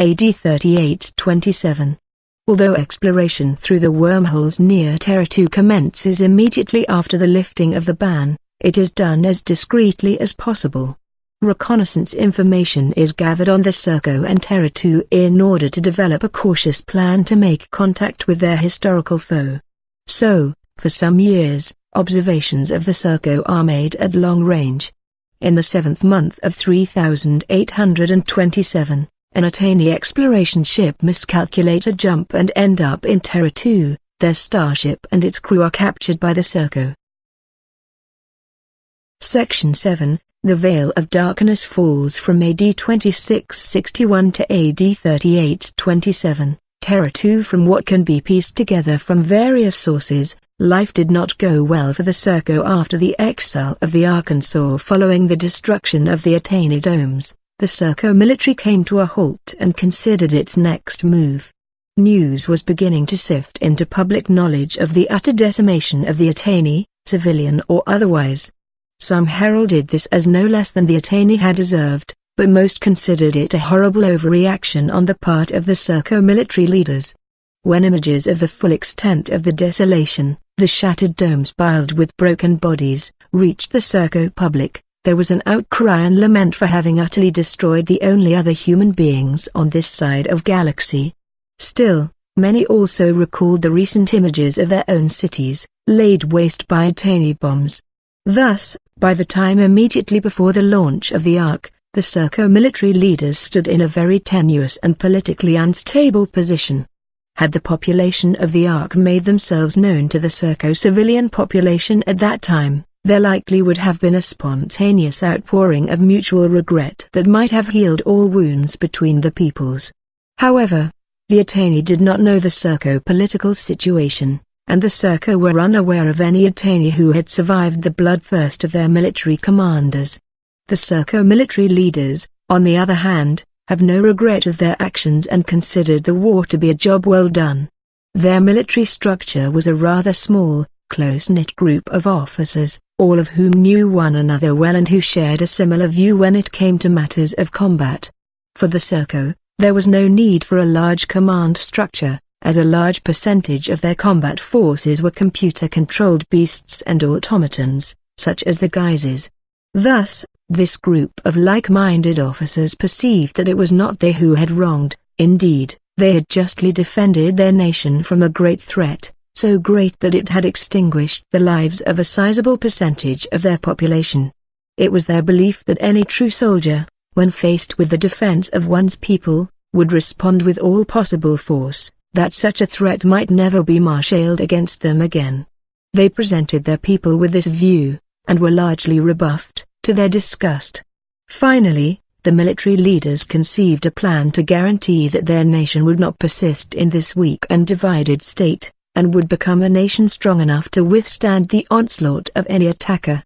AD 3827. Although exploration through the wormholes near Terra commences immediately after the lifting of the ban, it is done as discreetly as possible. Reconnaissance information is gathered on the Surco and Terra in order to develop a cautious plan to make contact with their historical foe. So, for some years, observations of the Surco are made at long range. In the 7th month of 3827, an Attainee exploration ship miscalculate a jump and end up in Terra. Their starship and its crew are captured by the Surco. Section 7. The Veil of Darkness falls from AD 2661 to AD 3827, Terra. From what can be pieced together from various sources, life did not go well for the Surco after the exile of the Arkansas following the destruction of the Attainee domes. The Surco military came to a halt and considered its next move. News was beginning to sift into public knowledge of the utter decimation of the Attainee, civilian or otherwise. Some heralded this as no less than the Attainee had deserved, but most considered it a horrible overreaction on the part of the Surco military leaders. When images of the full extent of the desolation, the shattered domes piled with broken bodies, reached the Surco public, there was an outcry and lament for having utterly destroyed the only other human beings on this side of galaxy. Still, many also recalled the recent images of their own cities, laid waste by Attainee bombs. Thus, by the time immediately before the launch of the Ark, the Surco military leaders stood in a very tenuous and politically unstable position. Had the population of the Ark made themselves known to the Surco civilian population at that time, there likely would have been a spontaneous outpouring of mutual regret that might have healed all wounds between the peoples. However, the Attainee did not know the Surco political situation, and the Surco were unaware of any Attainee who had survived the bloodthirst of their military commanders. The Surco military leaders, on the other hand, have no regret of their actions and considered the war to be a job well done. Their military structure was a rather small, close-knit group of officers, all of whom knew one another well and who shared a similar view when it came to matters of combat. For the Surco, there was no need for a large command structure, as a large percentage of their combat forces were computer-controlled beasts and automatons, such as the Guises. Thus, this group of like-minded officers perceived that it was not they who had wronged, indeed, they had justly defended their nation from a great threat, so great that it had extinguished the lives of a sizable percentage of their population. It was their belief that any true soldier, when faced with the defense of one's people, would respond with all possible force, that such a threat might never be marshaled against them again. They presented their people with this view, and were largely rebuffed, to their disgust. Finally, the military leaders conceived a plan to guarantee that their nation would not persist in this weak and divided state, and would become a nation strong enough to withstand the onslaught of any attacker.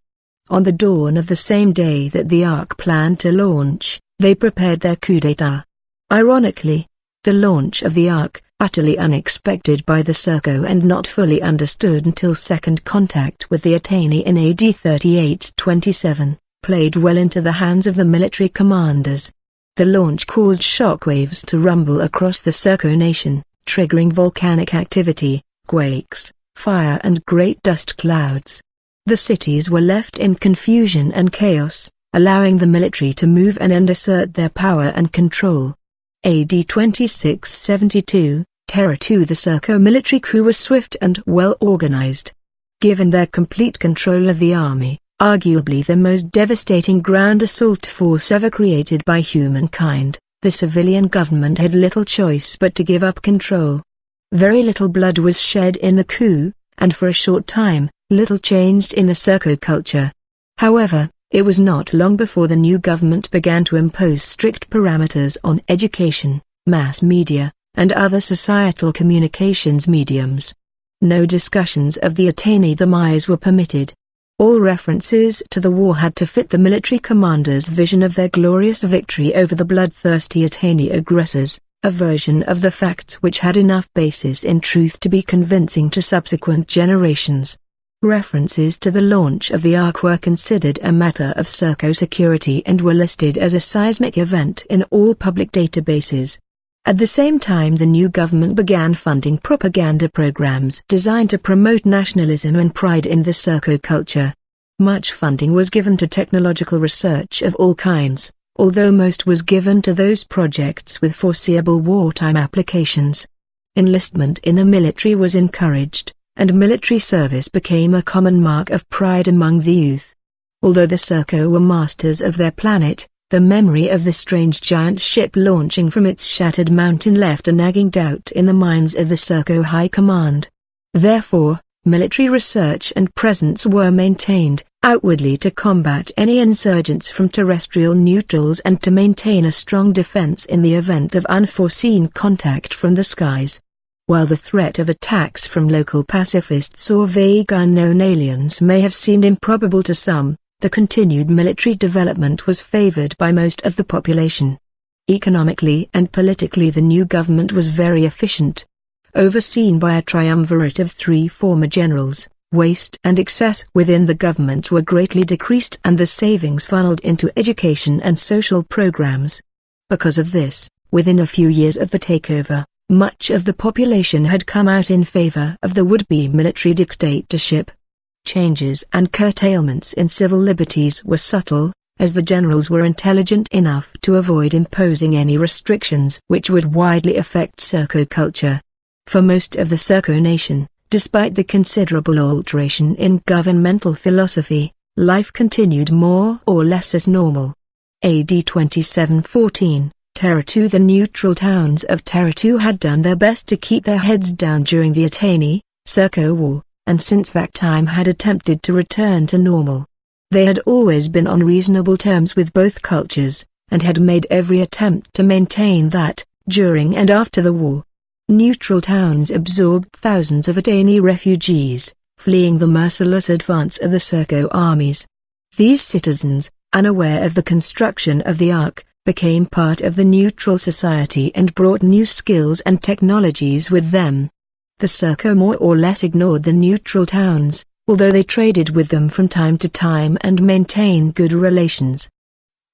On the dawn of the same day that the Ark planned to launch, they prepared their coup d'état. Ironically, the launch of the Ark, utterly unexpected by the Surco and not fully understood until second contact with the Attainee in AD 3827, played well into the hands of the military commanders. The launch caused shockwaves to rumble across the Serco Nation, triggering volcanic activity, quakes, fire and great dust clouds. The cities were left in confusion and chaos, allowing the military to move and assert their power and control. AD 2672, Terra. The Surco military coup was swift and well organized. Given their complete control of the army, arguably the most devastating ground assault force ever created by humankind, the civilian government had little choice but to give up control. Very little blood was shed in the coup, and for a short time, little changed in the Serco culture. However, it was not long before the new government began to impose strict parameters on education, mass media, and other societal communications mediums. No discussions of the Attainee demise were permitted. All references to the war had to fit the military commander's vision of their glorious victory over the bloodthirsty Attainee aggressors, a version of the facts which had enough basis in truth to be convincing to subsequent generations. References to the launch of the Ark were considered a matter of Serco security and were listed as a seismic event in all public databases. At the same time, the new government began funding propaganda programs designed to promote nationalism and pride in the Serco culture. Much funding was given to technological research of all kinds, although most was given to those projects with foreseeable wartime applications. Enlistment in the military was encouraged, and military service became a common mark of pride among the youth. Although the Serco were masters of their planet, the memory of the strange giant ship launching from its shattered mountain left a nagging doubt in the minds of the Serco High Command. Therefore, military research and presence were maintained, outwardly to combat any insurgents from terrestrial neutrals and to maintain a strong defense in the event of unforeseen contact from the skies. While the threat of attacks from local pacifists or vague unknown aliens may have seemed improbable to some, the continued military development was favored by most of the population. Economically and politically, the new government was very efficient. Overseen by a triumvirate of 3 former generals, waste and excess within the government were greatly decreased and the savings funneled into education and social programs. Because of this, within a few years of the takeover, much of the population had come out in favor of the would-be military dictatorship. Changes and curtailments in civil liberties were subtle, as the generals were intelligent enough to avoid imposing any restrictions which would widely affect Serco culture. For most of the Serco Nation, despite the considerable alteration in governmental philosophy, life continued more or less as normal. AD 2714, Terra II. The neutral towns of Terra II had done their best to keep their heads down during the Attainee, Serco War, and since that time had attempted to return to normal. They had always been on reasonable terms with both cultures, and had made every attempt to maintain that, during and after the war. Neutral towns absorbed thousands of Attainee refugees, fleeing the merciless advance of the Serco armies. These citizens, unaware of the construction of the Ark, became part of the neutral society and brought new skills and technologies with them. The Serco more or less ignored the neutral towns, although they traded with them from time to time and maintained good relations.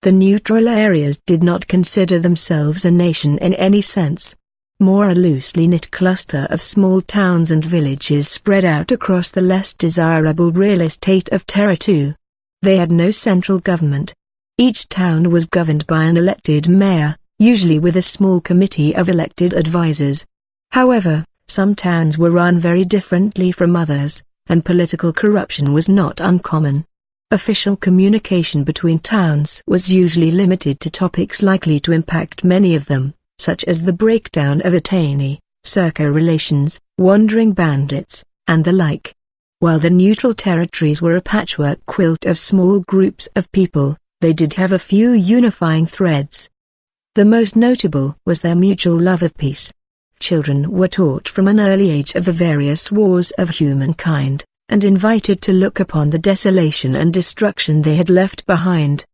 The neutral areas did not consider themselves a nation in any sense. More a loosely knit cluster of small towns and villages spread out across the less desirable real estate of Terra II. They had no central government. Each town was governed by an elected mayor, usually with a small committee of elected advisors. However, some towns were run very differently from others, and political corruption was not uncommon. Official communication between towns was usually limited to topics likely to impact many of them, such as the breakdown of Attainee, Serco relations, wandering bandits, and the like. While the neutral territories were a patchwork quilt of small groups of people, they did have a few unifying threads. The most notable was their mutual love of peace. Children were taught from an early age of the various wars of humankind, and invited to look upon the desolation and destruction they had left behind.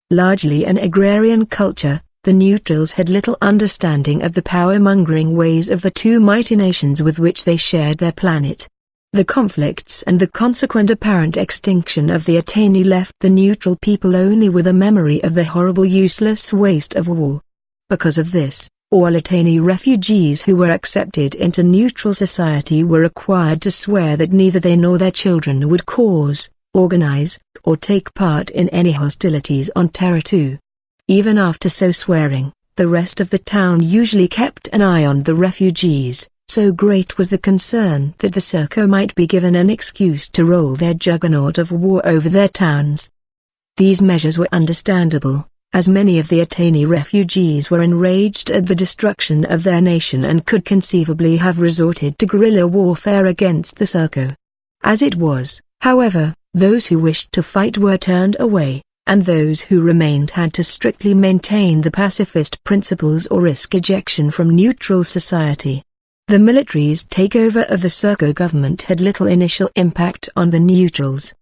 Largely an agrarian culture, the neutrals had little understanding of the power-mongering ways of the two mighty nations with which they shared their planet. The conflicts and the consequent apparent extinction of the Attainee left the neutral people only with a memory of the horrible useless waste of war. Because of this, all Attainee refugees who were accepted into neutral society were required to swear that neither they nor their children would cause, organize, or take part in any hostilities on Terra II. Even after so swearing, the rest of the town usually kept an eye on the refugees, So great was the concern that the Surco might be given an excuse to roll their juggernaut of war over their towns. These measures were understandable, as many of the Attainee refugees were enraged at the destruction of their nation and could conceivably have resorted to guerrilla warfare against the Surco. As it was, however, those who wished to fight were turned away, and those who remained had to strictly maintain the pacifist principles or risk ejection from neutral society. The military's takeover of the Surco government had little initial impact on the neutrals.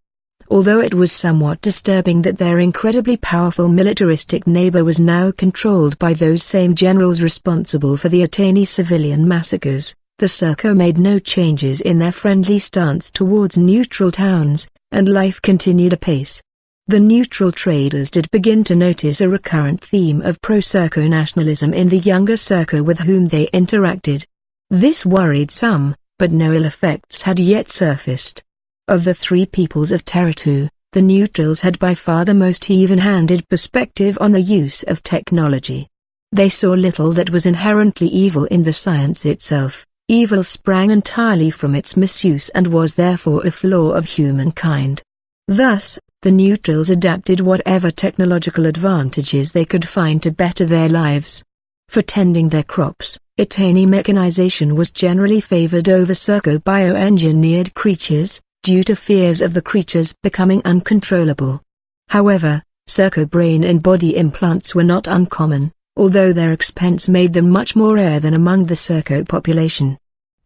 Although it was somewhat disturbing that their incredibly powerful militaristic neighbor was now controlled by those same generals responsible for the Attainee civilian massacres, the Surco made no changes in their friendly stance towards neutral towns, and life continued apace. The neutral traders did begin to notice a recurrent theme of pro-Surco nationalism in the younger Surco with whom they interacted. This worried some, but no ill effects had yet surfaced. Of the three peoples of Terra, the neutrals had by far the most even-handed perspective on the use of technology. They saw little that was inherently evil in the science itself. Evil sprang entirely from its misuse and was therefore a flaw of humankind. Thus, the neutrals adapted whatever technological advantages they could find to better their lives. For tending their crops, Itani mechanization was generally favored over Surco bioengineered creatures, due to fears of the creatures becoming uncontrollable. However, Surco brain and body implants were not uncommon, although their expense made them much more rare than among the Surco population.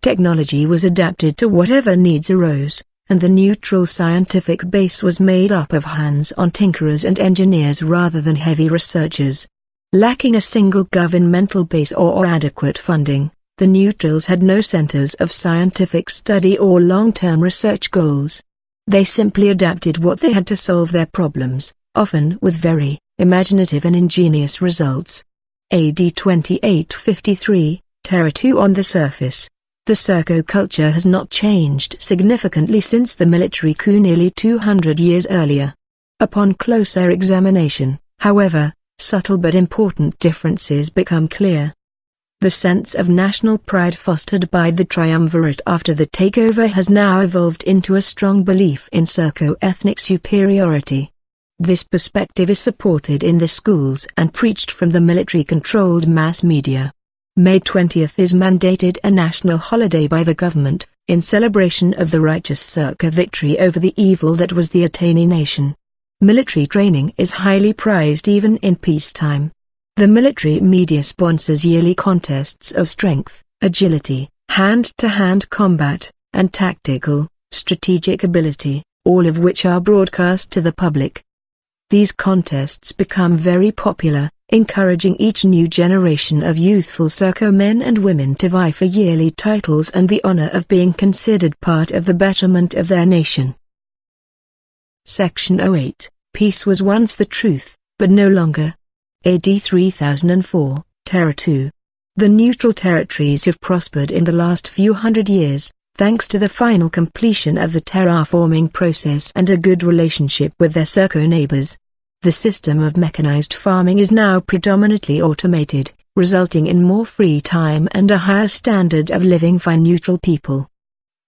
Technology was adapted to whatever needs arose, and the neutral scientific base was made up of hands-on tinkerers and engineers rather than heavy researchers. Lacking a single governmental base or adequate funding, the neutrals had no centers of scientific study or long-term research goals. They simply adapted what they had to solve their problems, often with very imaginative and ingenious results. AD 2853, Terra 2. On the surface, the Surco culture has not changed significantly since the military coup nearly 200 years earlier. Upon closer examination, however, subtle but important differences become clear. The sense of national pride fostered by the triumvirate after the takeover has now evolved into a strong belief in Surco ethnic superiority. This perspective is supported in the schools and preached from the military-controlled mass media. May 20th is mandated a national holiday by the government, in celebration of the righteous Surco victory over the evil that was the Itani Nation. Military training is highly prized even in peacetime. The military media sponsors yearly contests of strength, agility, hand-to-hand combat, and tactical, strategic ability, all of which are broadcast to the public. These contests become very popular, encouraging each new generation of youthful Surco men and women to vie for yearly titles and the honor of being considered part of the betterment of their nation. Section 08. Peace was once the truth, but no longer. AD 3004, Terra 2. The neutral territories have prospered in the last few hundred years, thanks to the final completion of the terraforming process and a good relationship with their Surco neighbors. The system of mechanized farming is now predominantly automated, resulting in more free time and a higher standard of living for neutral people.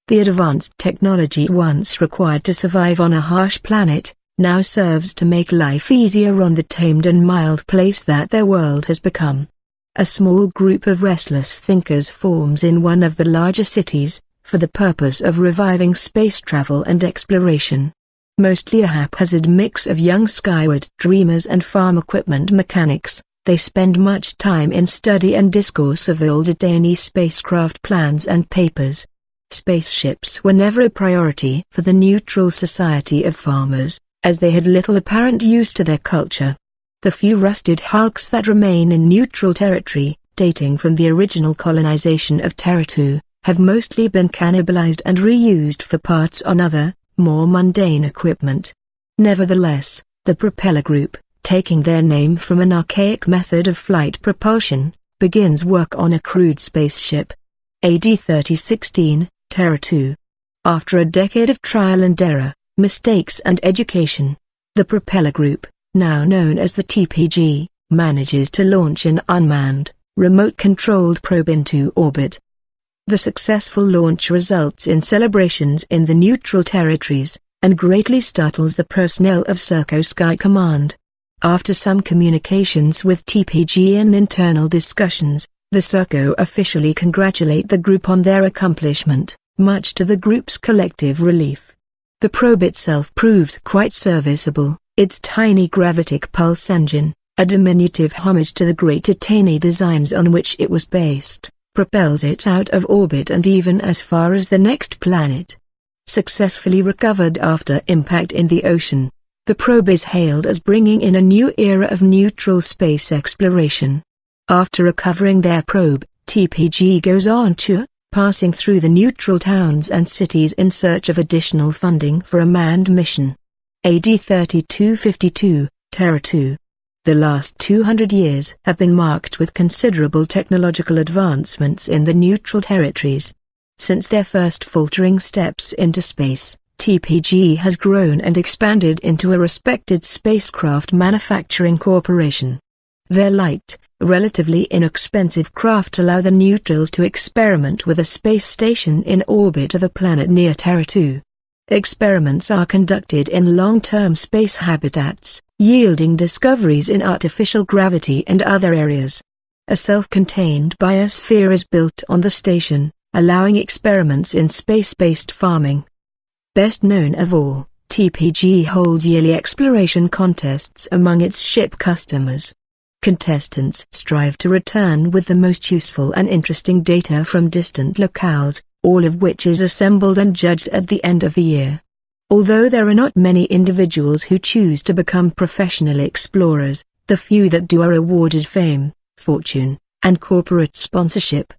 The advanced technology once required to survive on a harsh planet, now serves to make life easier on the tamed and mild place that their world has become. A small group of restless thinkers forms in one of the larger cities, for the purpose of reviving space travel and exploration. Mostly a haphazard mix of young skyward dreamers and farm equipment mechanics, they spend much time in study and discourse of the old Attainee spacecraft plans and papers. Spaceships were never a priority for the neutral society of farmers, as they had little apparent use to their culture. The few rusted hulks that remain in neutral territory, dating from the original colonization of Terra 2, have mostly been cannibalized and reused for parts on other, more mundane equipment. Nevertheless, the propeller group, taking their name from an archaic method of flight propulsion, begins work on a crude spaceship. AD 3016, Terra 2. After a decade of trial and error, mistakes and education, the propeller group, now known as the TPG, manages to launch an unmanned, remote-controlled probe into orbit. The successful launch results in celebrations in the neutral territories, and greatly startles the personnel of Serco Sky Command. After some communications with TPG and internal discussions, the Serco officially congratulate the group on their accomplishment, much to the group's collective relief. The probe itself proves quite serviceable. Its tiny gravitic pulse engine, a diminutive homage to the great Attainee designs on which it was based, propels it out of orbit and even as far as the next planet. Successfully recovered after impact in the ocean, the probe is hailed as bringing in a new era of neutral space exploration. After recovering their probe, TPG goes on tour, passing through the neutral towns and cities in search of additional funding for a manned mission. AD 3252, Terra 2. The last 200 years have been marked with considerable technological advancements in the neutral territories. Since their first faltering steps into space, TPG has grown and expanded into a respected spacecraft manufacturing corporation. Their light, relatively inexpensive craft allow the neutrals to experiment with a space station in orbit of a planet near Terra 2. Experiments are conducted in long-term space habitats, yielding discoveries in artificial gravity and other areas. A self-contained biosphere is built on the station, allowing experiments in space-based farming. Best known of all, TPG holds yearly exploration contests among its ship customers. Contestants strive to return with the most useful and interesting data from distant locales, all of which is assembled and judged at the end of the year. Although there are not many individuals who choose to become professional explorers, the few that do are awarded fame, fortune, and corporate sponsorship.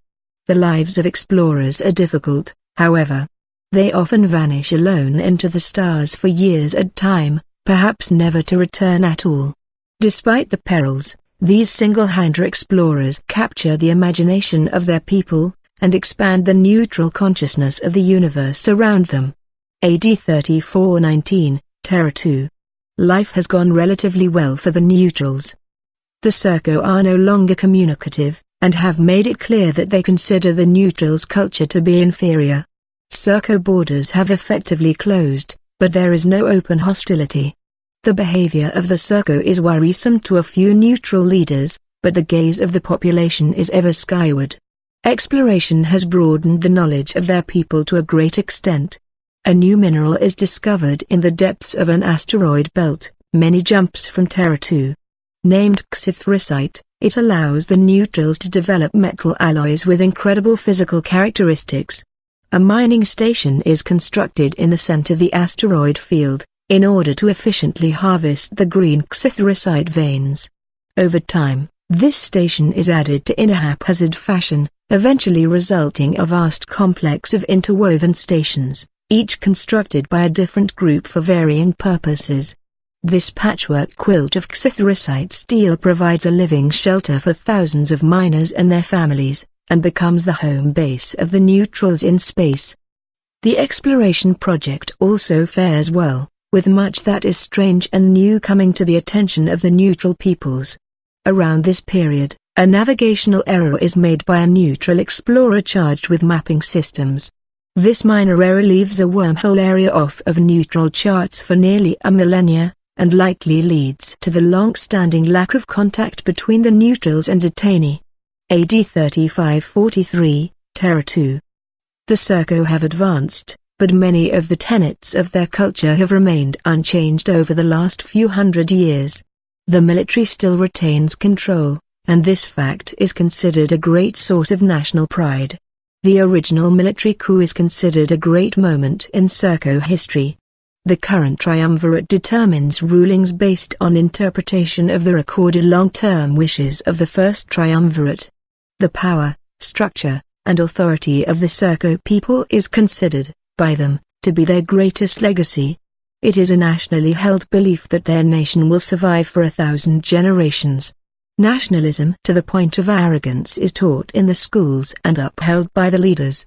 The lives of explorers are difficult, however. They often vanish alone into the stars for years at a time, perhaps never to return at all. Despite the perils, these single-hander explorers capture the imagination of their people, and expand the neutral consciousness of the universe around them. AD 3419, Terra 2. Life has gone relatively well for the neutrals. The Serco are no longer communicative, and have made it clear that they consider the neutrals' culture to be inferior. Serco borders have effectively closed, but there is no open hostility. The behavior of the Serco is worrisome to a few neutral leaders, but the gaze of the population is ever skyward. Exploration has broadened the knowledge of their people to a great extent. A new mineral is discovered in the depths of an asteroid belt, many jumps from Terra 2. Named xythrisite, it allows the neutrals to develop metal alloys with incredible physical characteristics. A mining station is constructed in the center of the asteroid field, in order to efficiently harvest the green xythrisite veins. Over time, this station is added to in a haphazard fashion, eventually resulting in a vast complex of interwoven stations, each constructed by a different group for varying purposes. This patchwork quilt of xythrisite steel provides a living shelter for thousands of miners and their families, and becomes the home base of the neutrals in space. The exploration project also fares well, with much that is strange and new coming to the attention of the neutral peoples. Around this period, a navigational error is made by a neutral explorer charged with mapping systems. This minor error leaves a wormhole area off of neutral charts for nearly a millennia, and likely leads to the long-standing lack of contact between the neutrals and Attainee. AD 3543, Terra 2. The Serco have advanced, but many of the tenets of their culture have remained unchanged over the last few hundred years. The military still retains control, and this fact is considered a great source of national pride. The original military coup is considered a great moment in Serco history. The current triumvirate determines rulings based on interpretation of the recorded long-term wishes of the first triumvirate. The power, structure, and authority of the Serco people is considered, by them, to be their greatest legacy. It is a nationally held belief that their nation will survive for 1,000 generations. Nationalism to the point of arrogance is taught in the schools and upheld by the leaders.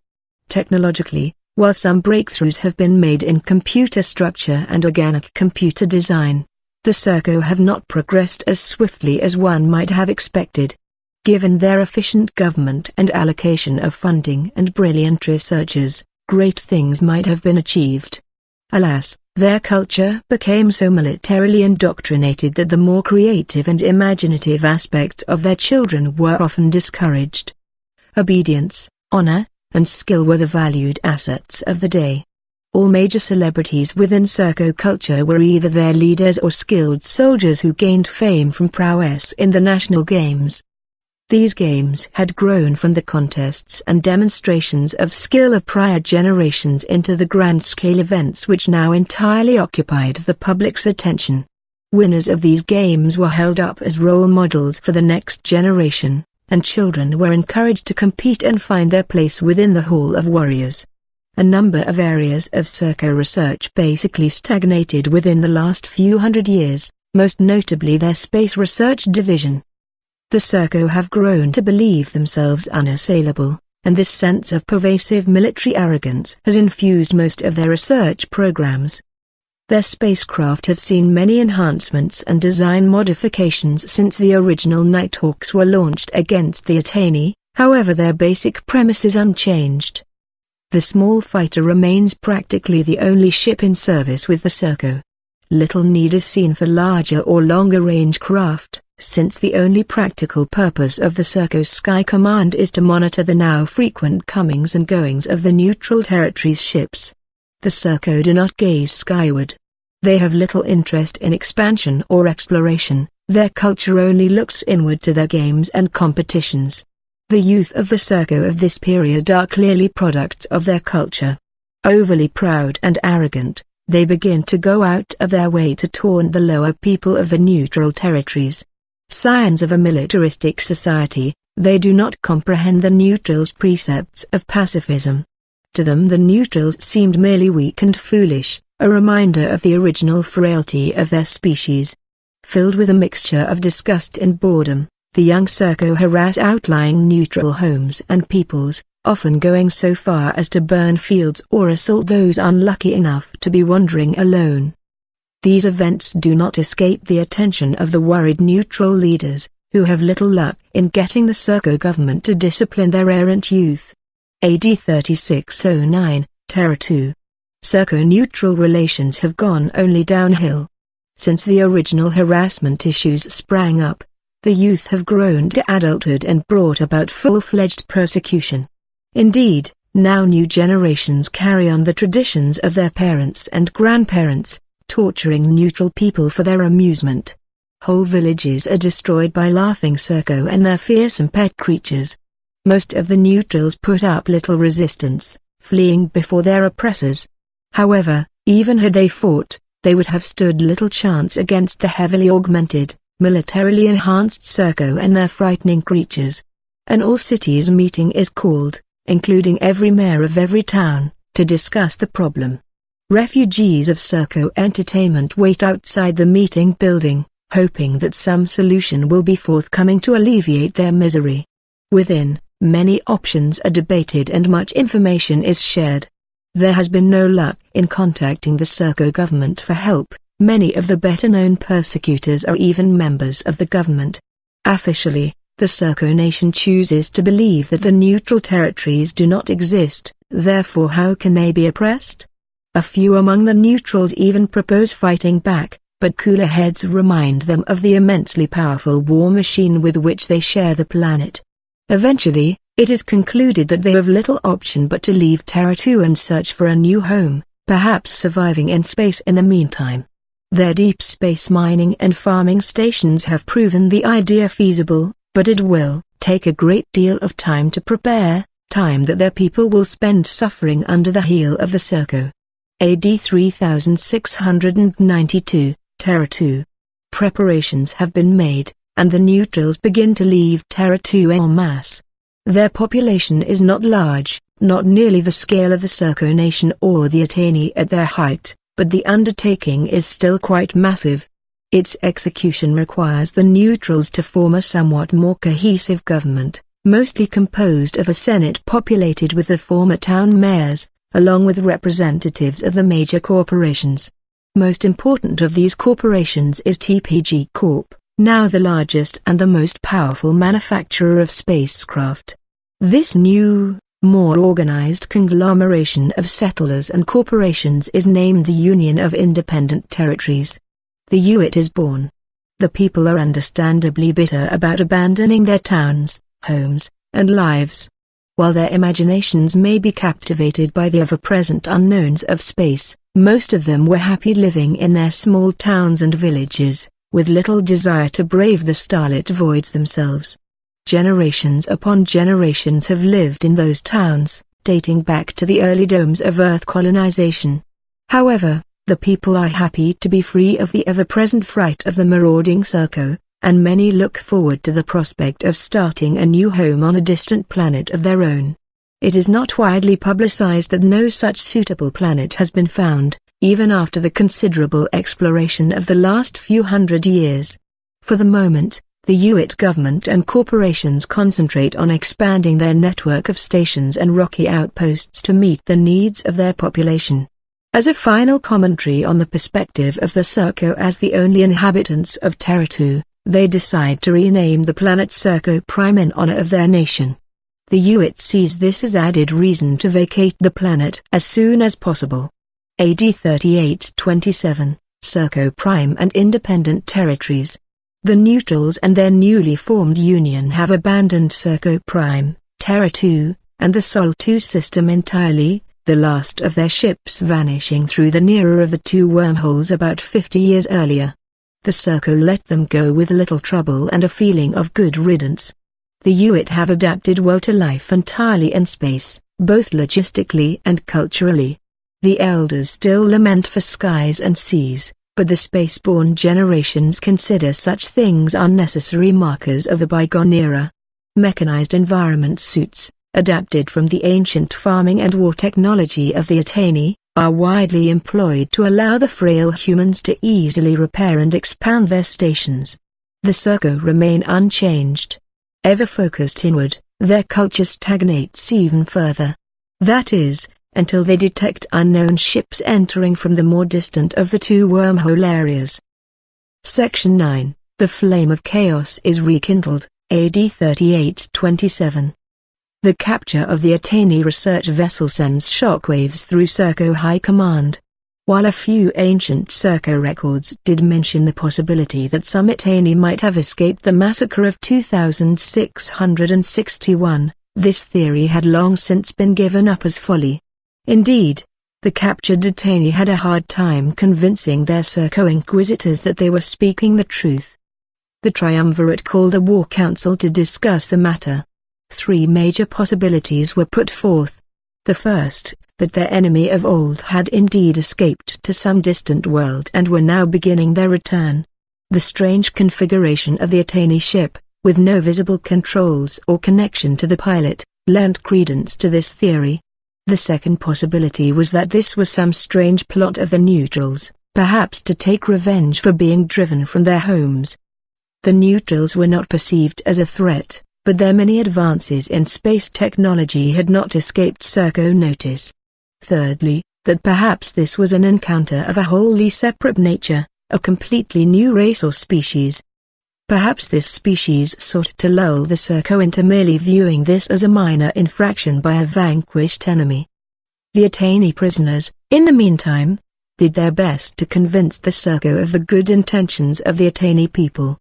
Technologically, while some breakthroughs have been made in computer structure and organic computer design, the Serco have not progressed as swiftly as one might have expected. Given their efficient government and allocation of funding and brilliant researchers, great things might have been achieved. Alas, their culture became so militarily indoctrinated that the more creative and imaginative aspects of their children were often discouraged. Obedience, honor, and skill were the valued assets of the day. All major celebrities within Serco culture were either their leaders or skilled soldiers who gained fame from prowess in the national games. These games had grown from the contests and demonstrations of skill of prior generations into the grand-scale events which now entirely occupied the public's attention. Winners of these games were held up as role models for the next generation, and children were encouraged to compete and find their place within the Hall of Warriors. A number of areas of Serco research basically stagnated within the last few hundred years, most notably their space research division. The Serco have grown to believe themselves unassailable, and this sense of pervasive military arrogance has infused most of their research programs. Their spacecraft have seen many enhancements and design modifications since the original Nighthawks were launched against the Attainee, however their basic premise is unchanged. The small fighter remains practically the only ship in service with the Serco. Little need is seen for larger or longer-range craft, since the only practical purpose of the Serco Sky Command is to monitor the now frequent comings and goings of the neutral territories' ships. The Serco do not gaze skyward. They have little interest in expansion or exploration, their culture only looks inward to their games and competitions. The youth of the Serco of this period are clearly products of their culture. Overly proud and arrogant, they begin to go out of their way to taunt the lower people of the neutral territories. Scions of a militaristic society, they do not comprehend the neutrals' precepts of pacifism. To them the neutrals seemed merely weak and foolish, a reminder of the original frailty of their species. Filled with a mixture of disgust and boredom, the young Serco harass outlying neutral homes and peoples, often going so far as to burn fields or assault those unlucky enough to be wandering alone. These events do not escape the attention of the worried neutral leaders, who have little luck in getting the Serco government to discipline their errant youth. AD 3609, Terra 2. Serco-neutral relations have gone only downhill. Since the original harassment issues sprang up, the youth have grown to adulthood and brought about full-fledged persecution. Indeed, now new generations carry on the traditions of their parents and grandparents, torturing neutral people for their amusement. Whole villages are destroyed by laughing Serco and their fearsome pet creatures. Most of the neutrals put up little resistance, fleeing before their oppressors. However, even had they fought, they would have stood little chance against the heavily augmented, militarily enhanced Serco and their frightening creatures. An all-cities meeting is called, including every mayor of every town, to discuss the problem. Refugees of Serco entertainment wait outside the meeting building, hoping that some solution will be forthcoming to alleviate their misery. Within, many options are debated and much information is shared. There has been no luck in contacting the Serco government for help. Many of the better-known persecutors are even members of the government. Officially, the Serco Nation chooses to believe that the neutral territories do not exist, therefore how can they be oppressed? A few among the neutrals even propose fighting back, but cooler heads remind them of the immensely powerful war machine with which they share the planet. Eventually, it is concluded that they have little option but to leave Terra 2 and search for a new home, perhaps surviving in space in the meantime. Their deep space mining and farming stations have proven the idea feasible, but it will take a great deal of time to prepare, time that their people will spend suffering under the heel of the Serco. AD 3692, Terra 2. Preparations have been made, and the neutrals begin to leave Terra 2 en masse. Their population is not large, not nearly the scale of the Serco Nation or the Attainee at their height, but the undertaking is still quite massive. Its execution requires the neutrals to form a somewhat more cohesive government, mostly composed of a senate populated with the former town mayors, along with representatives of the major corporations. Most important of these corporations is TPG Corp, now the largest and the most powerful manufacturer of spacecraft. This new, more organized conglomeration of settlers and corporations is named the Union of Independent Territories. The UIT is born. The people are understandably bitter about abandoning their towns, homes, and lives. While their imaginations may be captivated by the ever-present unknowns of space, most of them were happy living in their small towns and villages, with little desire to brave the starlit voids themselves. Generations upon generations have lived in those towns, dating back to the early domes of Earth colonization. However, the people are happy to be free of the ever-present fright of the marauding Serco, and many look forward to the prospect of starting a new home on a distant planet of their own. It is not widely publicized that no such suitable planet has been found, even after the considerable exploration of the last few hundred years. For the moment, the UIT government and corporations concentrate on expanding their network of stations and rocky outposts to meet the needs of their population. As a final commentary on the perspective of the Serco as the only inhabitants of Terra 2, they decide to rename the planet Serco Prime in honor of their nation. The UIT sees this as added reason to vacate the planet as soon as possible. AD 3827, Serco Prime and Independent Territories. The neutrals and their newly formed union have abandoned Serco Prime, Terra 2, and the Sol 2 system entirely, the last of their ships vanishing through the nearer of the two wormholes about 50 years earlier. The Serco let them go with little trouble and a feeling of good riddance. The UIT have adapted well to life entirely in space, both logistically and culturally. The elders still lament for skies and seas, but the spaceborne generations consider such things unnecessary markers of a bygone era. Mechanized environment suits, adapted from the ancient farming and war technology of the Attainee, are widely employed to allow the frail humans to easily repair and expand their stations. The Serco remain unchanged. Ever focused inward, their culture stagnates even further. That is, until they detect unknown ships entering from the more distant of the two wormhole areas. Section 9, The Flame of Chaos is Rekindled, AD 3827. The capture of the Attainee research vessel sends shockwaves through Serco High Command. While a few ancient Serco records did mention the possibility that some Attainee might have escaped the massacre of 2661, this theory had long since been given up as folly. Indeed, the captured Attainee had a hard time convincing their Serco inquisitors that they were speaking the truth. The triumvirate called a war council to discuss the matter. 3 major possibilities were put forth. The first, that their enemy of old had indeed escaped to some distant world and were now beginning their return. The strange configuration of the Attainee ship, with no visible controls or connection to the pilot, lent credence to this theory. The second possibility was that this was some strange plot of the neutrals, perhaps to take revenge for being driven from their homes. The neutrals were not perceived as a threat, but their many advances in space technology had not escaped Serco notice. Thirdly, that perhaps this was an encounter of a wholly separate nature, a completely new race or species. Perhaps this species sought to lull the Serco into merely viewing this as a minor infraction by a vanquished enemy. The Attainee prisoners, in the meantime, did their best to convince the Serco of the good intentions of the Attainee people.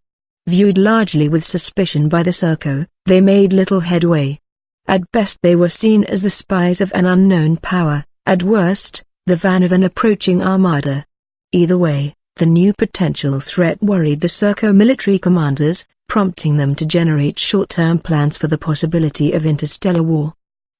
Viewed largely with suspicion by the Serco, they made little headway. At best they were seen as the spies of an unknown power, at worst, the van of an approaching armada. Either way, the new potential threat worried the Serco military commanders, prompting them to generate short-term plans for the possibility of interstellar war.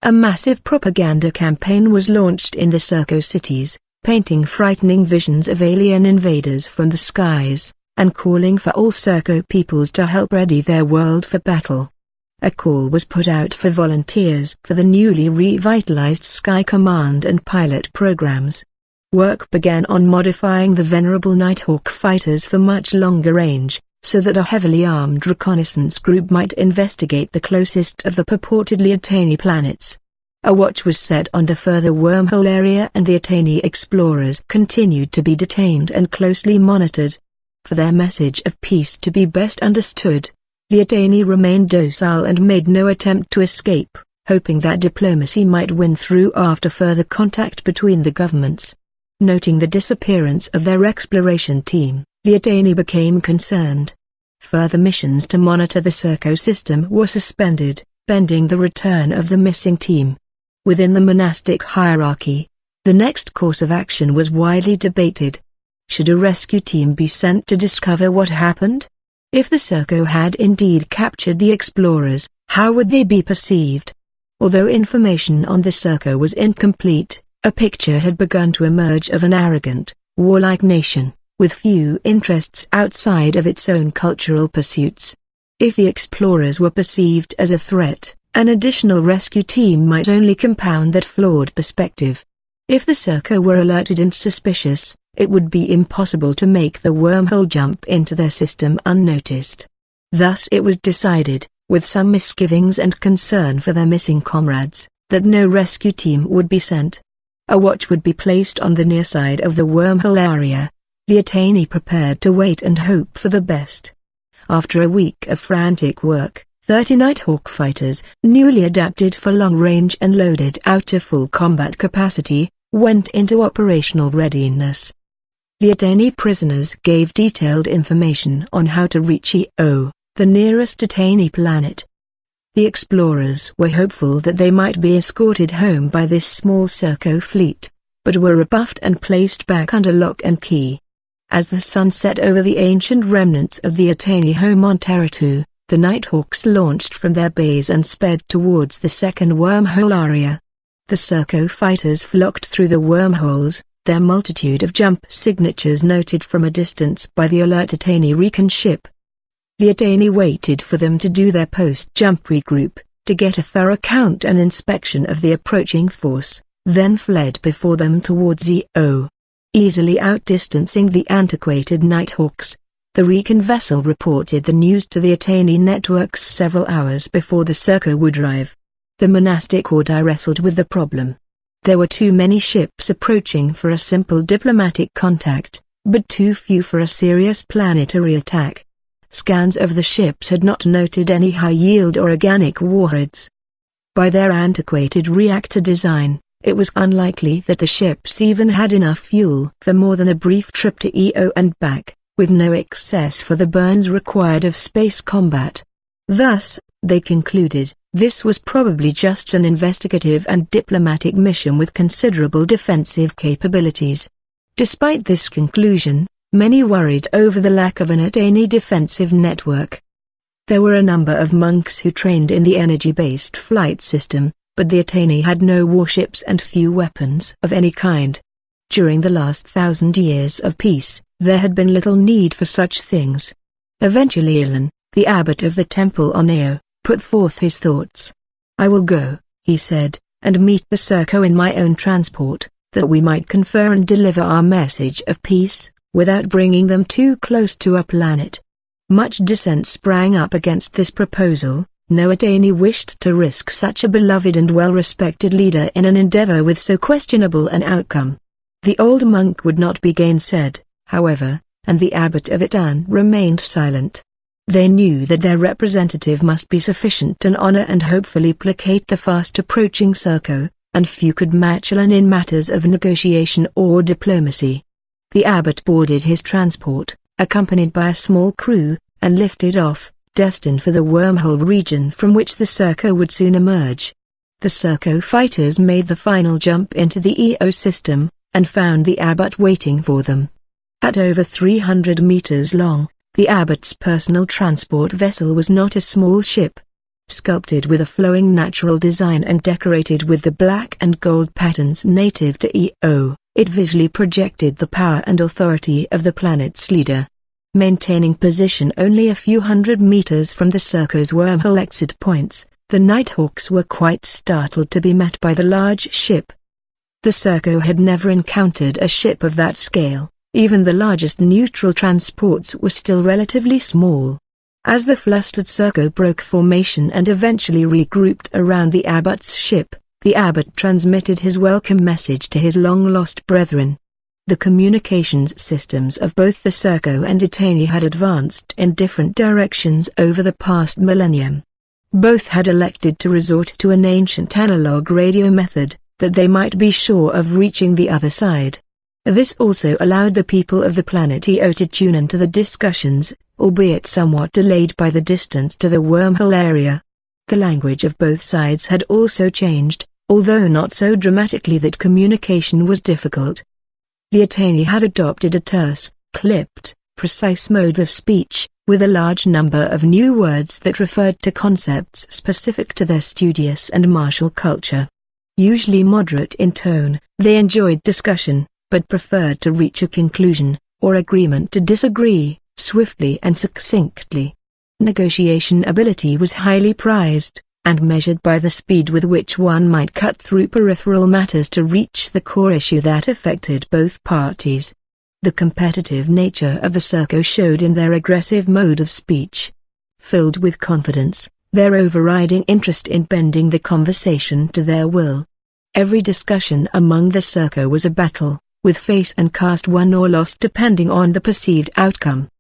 A massive propaganda campaign was launched in the Serco cities, painting frightening visions of alien invaders from the skies, and calling for all Serco peoples to help ready their world for battle. A call was put out for volunteers for the newly revitalized Sky Command and pilot programs. Work began on modifying the venerable Nighthawk fighters for much longer range, so that a heavily armed reconnaissance group might investigate the closest of the purportedly Attainee planets. A watch was set on the further wormhole area and the Attainee explorers continued to be detained and closely monitored. For their message of peace to be best understood, the Attainee remained docile and made no attempt to escape, hoping that diplomacy might win through after further contact between the governments. Noting the disappearance of their exploration team, the Attainee became concerned. Further missions to monitor the Surco system were suspended, pending the return of the missing team. Within the monastic hierarchy, the next course of action was widely debated. Should a rescue team be sent to discover what happened? If the Surco had indeed captured the explorers, how would they be perceived? Although information on the Surco was incomplete, a picture had begun to emerge of an arrogant, warlike nation, with few interests outside of its own cultural pursuits. If the explorers were perceived as a threat, an additional rescue team might only compound that flawed perspective. If the Surco were alerted and suspicious, it would be impossible to make the wormhole jump into their system unnoticed. Thus it was decided, with some misgivings and concern for their missing comrades, that no rescue team would be sent. A watch would be placed on the near side of the wormhole area. The Attainee prepared to wait and hope for the best. After a week of frantic work, 30 Nighthawk fighters, newly adapted for long range and loaded out to full combat capacity, went into operational readiness. The Attainee prisoners gave detailed information on how to reach EO, the nearest Attainee planet. The explorers were hopeful that they might be escorted home by this small Surco fleet, but were rebuffed and placed back under lock and key. As the sun set over the ancient remnants of the Attainee home on Terra 2, the Nighthawks launched from their base and sped towards the second wormhole area. The Surco fighters flocked through the wormholes, their multitude of jump signatures noted from a distance by the alert Attainee recon ship. The Attainee waited for them to do their post-jump regroup, to get a thorough count and inspection of the approaching force, then fled before them towards EO. Easily outdistancing the antiquated Nighthawks, the recon vessel reported the news to the Attainee networks several hours before the Surco would arrive. The monastic order wrestled with the problem. There were too many ships approaching for a simple diplomatic contact, but too few for a serious planetary attack. Scans of the ships had not noted any high-yield or organic warheads. By their antiquated reactor design, it was unlikely that the ships even had enough fuel for more than a brief trip to EO and back, with no excess for the burns required of space combat. Thus, they concluded, this was probably just an investigative and diplomatic mission with considerable defensive capabilities. Despite this conclusion, many worried over the lack of an Attainee defensive network. There were a number of monks who trained in the energy-based flight system, but the Attainee had no warships and few weapons of any kind. During the last 1,000 years of peace, there had been little need for such things. Eventually Ilan, the abbot of the temple on Eo, put forth his thoughts. "I will go," he said, "and meet the Surco in my own transport, that we might confer and deliver our message of peace, without bringing them too close to our planet." Much dissent sprang up against this proposal. No Attainee wished to risk such a beloved and well-respected leader in an endeavor with so questionable an outcome. The old monk would not be gainsaid, however, and the abbot of Itan remained silent. They knew that their representative must be sufficient to honor and hopefully placate the fast-approaching Surco, and few could match Ilan in matters of negotiation or diplomacy. The abbot boarded his transport, accompanied by a small crew, and lifted off, destined for the wormhole region from which the Surco would soon emerge. The Surco fighters made the final jump into the EO system, and found the abbot waiting for them. At over 300 meters long, the abbot's personal transport vessel was not a small ship. Sculpted with a flowing natural design and decorated with the black and gold patterns native to EO, it visually projected the power and authority of the planet's leader. Maintaining position only a few hundred meters from the Surco's wormhole exit points, the Nighthawks were quite startled to be met by the large ship. The Surco had never encountered a ship of that scale. Even the largest neutral transports were still relatively small. As the flustered Surco broke formation and eventually regrouped around the abbot's ship, the abbot transmitted his welcome message to his long-lost brethren. The communications systems of both the Serco and Itani had advanced in different directions over the past millennium. Both had elected to resort to an ancient analog radio method, that they might be sure of reaching the other side. This also allowed the people of the planet Io to tune into the discussions, albeit somewhat delayed by the distance to the wormhole area. The language of both sides had also changed, although not so dramatically that communication was difficult. The Attainee had adopted a terse, clipped, precise mode of speech, with a large number of new words that referred to concepts specific to their studious and martial culture. Usually moderate in tone, they enjoyed discussion, but preferred to reach a conclusion, or agreement to disagree, swiftly and succinctly. Negotiation ability was highly prized, and measured by the speed with which one might cut through peripheral matters to reach the core issue that affected both parties. The competitive nature of the Serco showed in their aggressive mode of speech. Filled with confidence, their overriding interest in bending the conversation to their will. Every discussion among the Serco was a battle, with face and cast won or lost depending on the perceived outcome.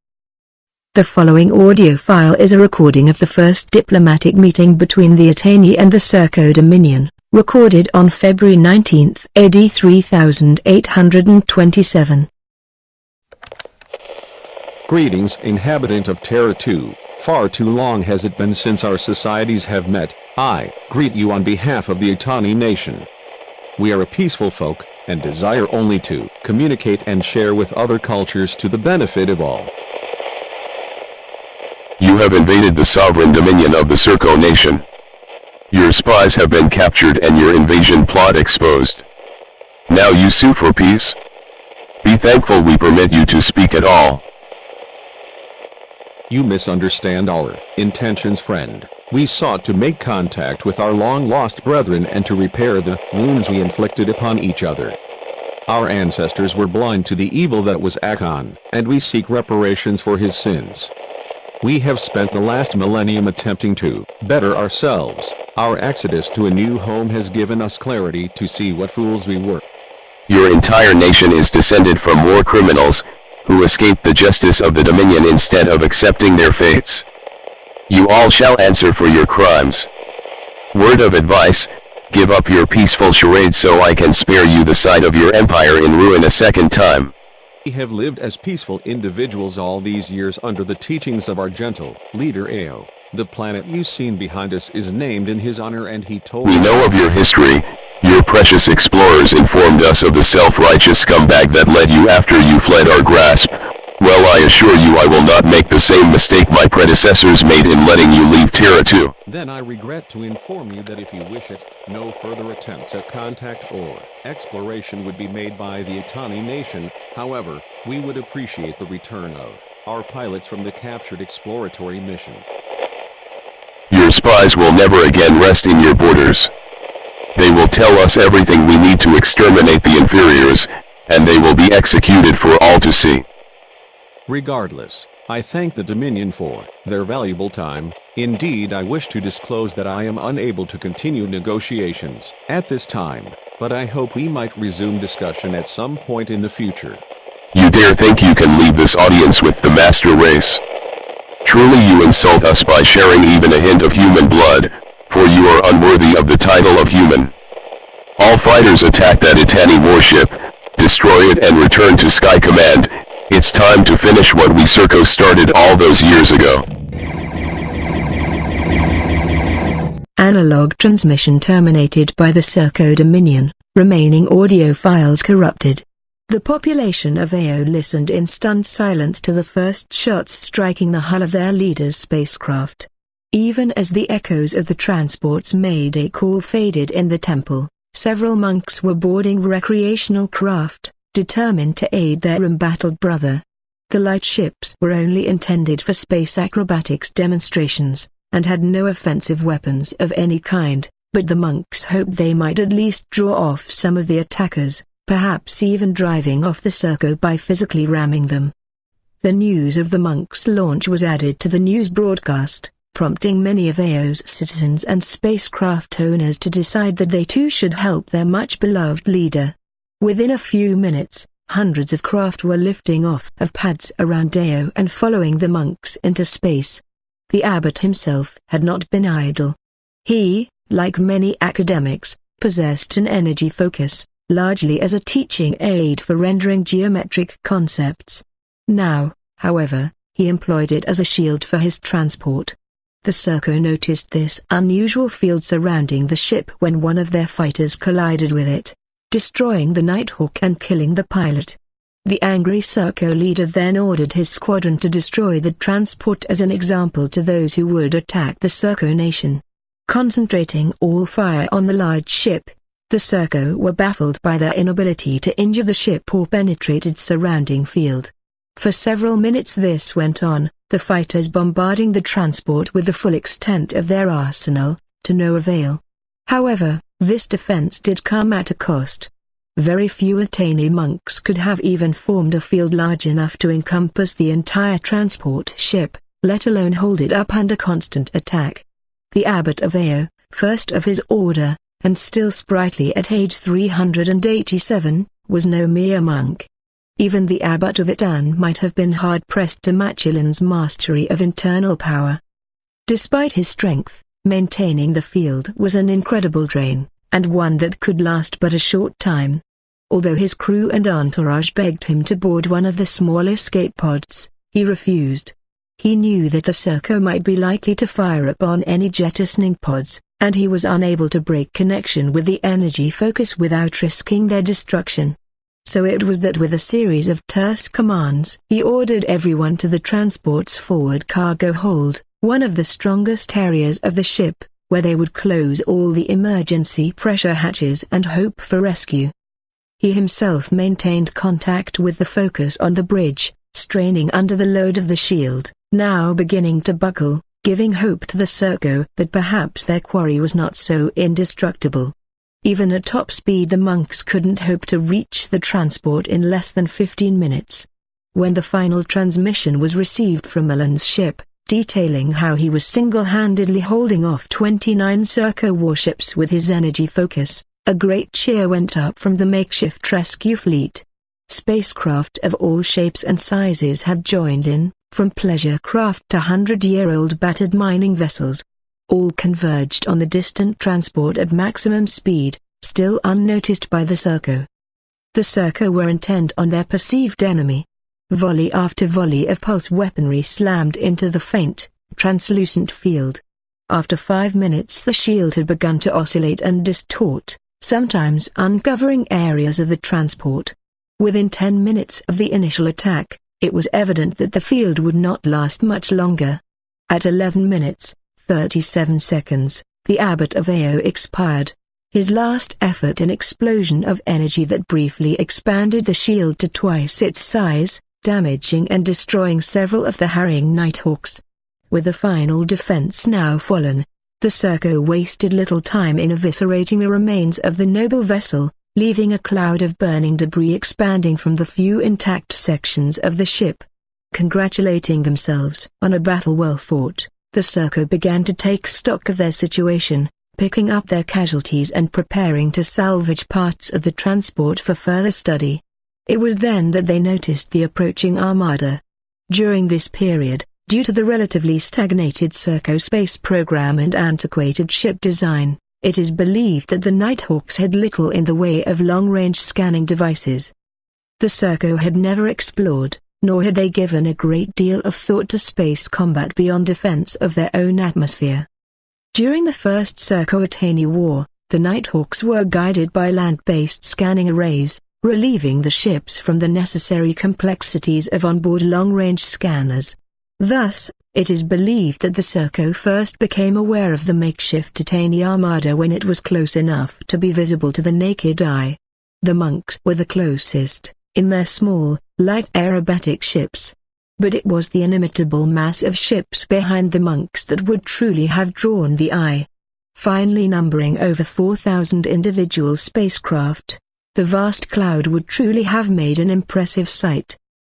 The following audio file is a recording of the first diplomatic meeting between the Attainee and the Surco Dominion, recorded on February 19, AD 3827. Greetings, inhabitant of Terra 2. Far too long has it been since our societies have met. I greet you on behalf of the Itani Nation. We are a peaceful folk, and desire only to communicate and share with other cultures to the benefit of all. You have invaded the sovereign dominion of the Serco Nation. Your spies have been captured and your invasion plot exposed. Now you sue for peace? Be thankful we permit you to speak at all. You misunderstand our intentions, friend. We sought to make contact with our long-lost brethren and to repair the wounds we inflicted upon each other. Our ancestors were blind to the evil that was Akon, and we seek reparations for his sins. We have spent the last millennium attempting to better ourselves. Our exodus to a new home has given us clarity to see what fools we were. Your entire nation is descended from war criminals, who escaped the justice of the Dominion instead of accepting their fates. You all shall answer for your crimes. Word of advice, give up your peaceful charade so I can spare you the sight of your empire in ruin a second time. We have lived as peaceful individuals all these years under the teachings of our gentle leader Ao. The planet you seen behind us is named in his honor, and he told us. We know of your history. Your precious explorers informed us of the self-righteous scumbag that led you after you fled our grasp. Well, I assure you I will not make the same mistake my predecessors made in letting you leave Terra 2. Then I regret to inform you that if you wish it, no further attempts at contact or exploration would be made by the Itani Nation. However, we would appreciate the return of our pilots from the captured exploratory mission. Your spies will never again rest in your borders. They will tell us everything we need to exterminate the inferiors, and they will be executed for all to see. Regardless, I thank the Dominion for their valuable time. Indeed, I wish to disclose that I am unable to continue negotiations at this time, but I hope we might resume discussion at some point in the future. You dare think you can leave this audience with the master race? Truly you insult us by sharing even a hint of human blood, for you are unworthy of the title of human. All fighters attack that Itani warship, destroy it and return to Sky Command. It's time to finish what we Serco started all those years ago. Analog transmission terminated by the Surco Dominion, remaining audio files corrupted. The population of Ao listened in stunned silence to the first shots striking the hull of their leader's spacecraft. Even as the echoes of the transport's Mayday call faded in the temple, several monks were boarding recreational craft, determined to aid their embattled brother. The light ships were only intended for space acrobatics demonstrations, and had no offensive weapons of any kind, but the monks hoped they might at least draw off some of the attackers, perhaps even driving off the Serco by physically ramming them. The news of the monks' launch was added to the news broadcast, prompting many of Ao's citizens and spacecraft owners to decide that they too should help their much-beloved leader. Within a few minutes, Hundreds of craft were lifting off of pads around Deo and following the monks into space. The abbot himself had not been idle. He, like many academics, possessed an energy focus, largely as a teaching aid for rendering geometric concepts. Now, however, he employed it as a shield for his transport. The Serco noticed this unusual field surrounding the ship when one of their fighters collided with it, destroying the Nighthawk and killing the pilot. The angry Serco leader then ordered his squadron to destroy the transport as an example to those who would attack the Serco Nation. Concentrating all fire on the large ship, the Serco were baffled by their inability to injure the ship or penetrate its surrounding field. For several minutes this went on, the fighters bombarding the transport with the full extent of their arsenal, to no avail. However, this defense did come at a cost. Very few Attainee monks could have even formed a field large enough to encompass the entire transport ship, let alone hold it up under constant attack. The abbot of Ao, first of his order, and still sprightly at age 387, was no mere monk. Even the abbot of Itan might have been hard-pressed to match Ilan's mastery of internal power. Despite his strength, maintaining the field was an incredible drain, and one that could last but a short time. Although his crew and entourage begged him to board one of the small escape pods, he refused. He knew that the Serco might be likely to fire upon any jettisoning pods, and he was unable to break connection with the energy focus without risking their destruction. So it was that with a series of terse commands, he ordered everyone to the transport's forward cargo hold, one of the strongest areas of the ship, where they would close all the emergency pressure hatches and hope for rescue. He himself maintained contact with the focus on the bridge, straining under the load of the shield, now beginning to buckle, giving hope to the Serco that perhaps their quarry was not so indestructible. Even at top speed the monks couldn't hope to reach the transport in less than 15 minutes. When the final transmission was received from Milan's ship, detailing how he was single-handedly holding off 29 Serco warships with his energy focus, a great cheer went up from the makeshift rescue fleet. Spacecraft of all shapes and sizes had joined in, from pleasure craft to 100-year-old battered mining vessels. All converged on the distant transport at maximum speed, still unnoticed by the Serco. The Serco were intent on their perceived enemy. Volley after volley of pulse weaponry slammed into the faint, translucent field. After 5 minutes the shield had begun to oscillate and distort, sometimes uncovering areas of the transport. Within 10 minutes of the initial attack, it was evident that the field would not last much longer. At 11 minutes, 37 seconds, the abbot of Ao expired. His last effort, an explosion of energy that briefly expanded the shield to twice its size, damaging and destroying several of the harrying Nighthawks. With the final defense now fallen, the Serco wasted little time in eviscerating the remains of the noble vessel, leaving a cloud of burning debris expanding from the few intact sections of the ship. Congratulating themselves on a battle well fought, the Serco began to take stock of their situation, picking up their casualties and preparing to salvage parts of the transport for further study. It was then that they noticed the approaching armada. During this period, due to the relatively stagnated Serco space program and antiquated ship design, it is believed that the Nighthawks had little in the way of long-range scanning devices. The Serco had never explored, nor had they given a great deal of thought to space combat beyond defense of their own atmosphere. During the First Serco-Attainee War, the Nighthawks were guided by land-based scanning arrays, relieving the ships from the necessary complexities of onboard long-range scanners. Thus, it is believed that the Serco first became aware of the makeshift Attainee armada when it was close enough to be visible to the naked eye. The monks were the closest, in their small, light aerobatic ships. But it was the inimitable mass of ships behind the monks that would truly have drawn the eye. Finally numbering over 4,000 individual spacecraft, the vast cloud would truly have made an impressive sight.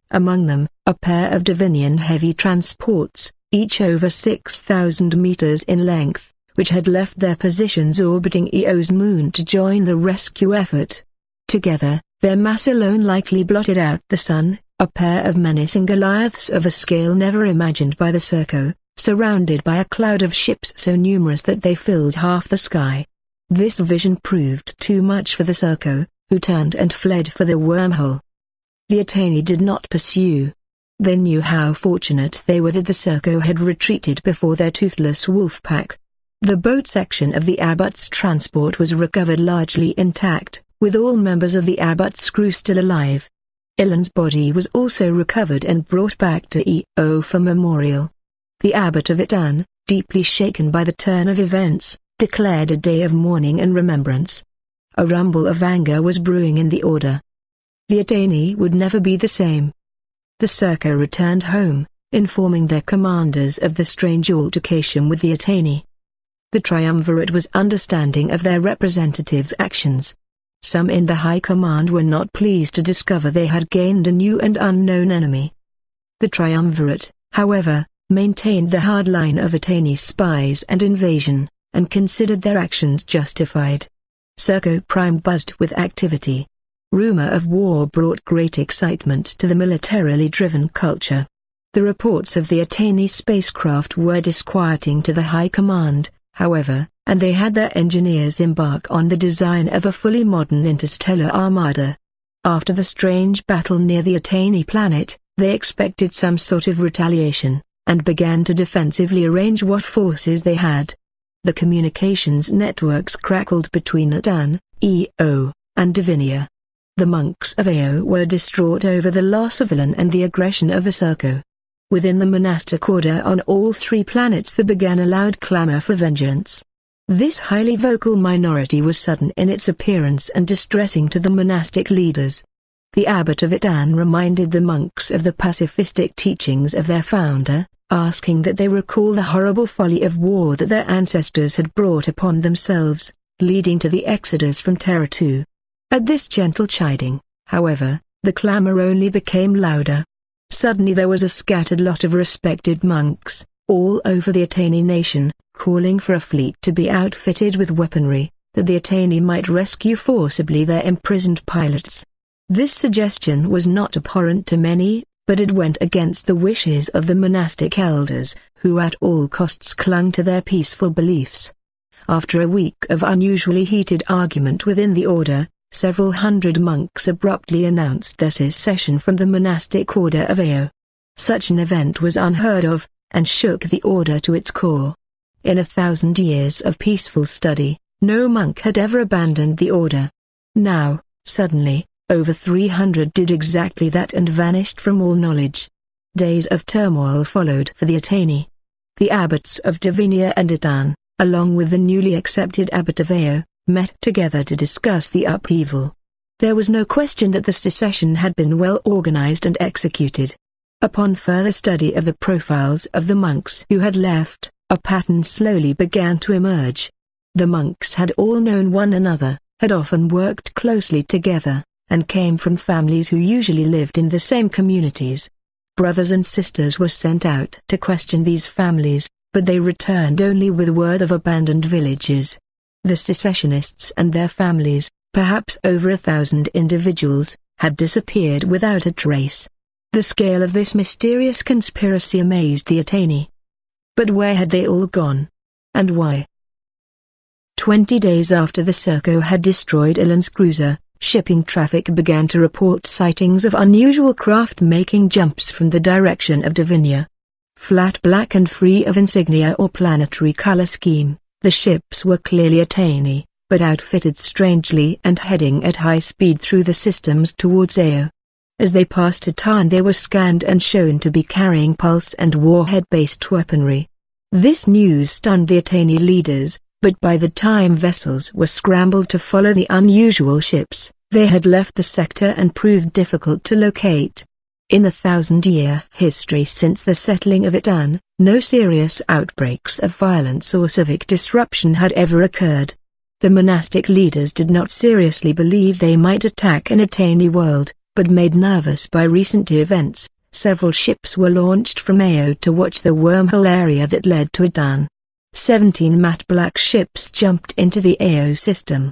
Among them, a pair of Dominion heavy transports, each over 6,000 meters in length, which had left their positions orbiting Eo's moon to join the rescue effort. Together, Their mass alone likely blotted out the sun, a pair of menacing Goliaths of a scale never imagined by the Serco, surrounded by a cloud of ships so numerous that they filled half the sky. This vision proved too much for the Serco, who turned and fled for the wormhole. The Attainee did not pursue. They knew how fortunate they were that the Serco had retreated before their toothless wolf pack. The boat section of the Abbot's transport was recovered largely intact, with all members of the Abbot's crew still alive. Ilan's body was also recovered and brought back to EO for memorial. The Abbot of Itan, deeply shaken by the turn of events, declared a day of mourning and remembrance. A rumble of anger was brewing in the order. The Attainee would never be the same. The Serco returned home, informing their commanders of the strange altercation with the Attainee. The Triumvirate was understanding of their representatives' actions. Some in the high command were not pleased to discover they had gained a new and unknown enemy. The Triumvirate, however, maintained the hard line of Attainee spies and invasion, and considered their actions justified. Serco Prime buzzed with activity. Rumor of war brought great excitement to the militarily driven culture. The reports of the Attainee spacecraft were disquieting to the high command, however, and they had their engineers embark on the design of a fully modern interstellar armada. After the strange battle near the Attainee planet, they expected some sort of retaliation, and began to defensively arrange what forces they had. The communications networks crackled between Itan, EO, and Divinia. The monks of AO were distraught over the loss of Ilan and the aggression of the Serco. Within the monastic order on all three planets there began a loud clamor for vengeance. This highly vocal minority was sudden in its appearance and distressing to the monastic leaders. The Abbot of Itan reminded the monks of the pacifistic teachings of their founder, asking that they recall the horrible folly of war that their ancestors had brought upon themselves, leading to the exodus from Terra too. At this gentle chiding, however, the clamor only became louder. Suddenly there was a scattered lot of respected monks, all over the Itani Nation, calling for a fleet to be outfitted with weaponry, that the Attainee might rescue forcibly their imprisoned pilots. This suggestion was not abhorrent to many, but it went against the wishes of the monastic elders, who at all costs clung to their peaceful beliefs. After a week of unusually heated argument within the order, several hundred monks abruptly announced their secession from the monastic order of AO. Such an event was unheard of, and shook the order to its core. In 1,000 years of peaceful study, no monk had ever abandoned the order. Now, suddenly, over 300 did exactly that and vanished from all knowledge. Days of turmoil followed for the Attainee. The abbots of Divinia and Itan, along with the newly accepted abbot of AO, met together to discuss the upheaval. There was no question that the secession had been well organized and executed. Upon further study of the profiles of the monks who had left, a pattern slowly began to emerge. The monks had all known one another, had often worked closely together, and came from families who usually lived in the same communities. Brothers and sisters were sent out to question these families, but they returned only with word of abandoned villages. The secessionists and their families, perhaps over 1,000 individuals, had disappeared without a trace. The scale of this mysterious conspiracy amazed the Attainee. But where had they all gone? And why? 20 days after the Serco had destroyed Ilan's cruiser, shipping traffic began to report sightings of unusual craft making jumps from the direction of Divinia. Flat black and free of insignia or planetary color scheme, the ships were clearly Attainee, but outfitted strangely and heading at high speed through the systems towards AO. As they passed Itan they were scanned and shown to be carrying pulse and warhead-based weaponry. This news stunned the Attainee leaders, but by the time vessels were scrambled to follow the unusual ships, they had left the sector and proved difficult to locate. In the 1,000-year history since the settling of Itan, no serious outbreaks of violence or civic disruption had ever occurred. The monastic leaders did not seriously believe they might attack an Attainee world, but made nervous by recent events, several ships were launched from AO to watch the wormhole area that led to Itan. 17 matte black ships jumped into the AO system.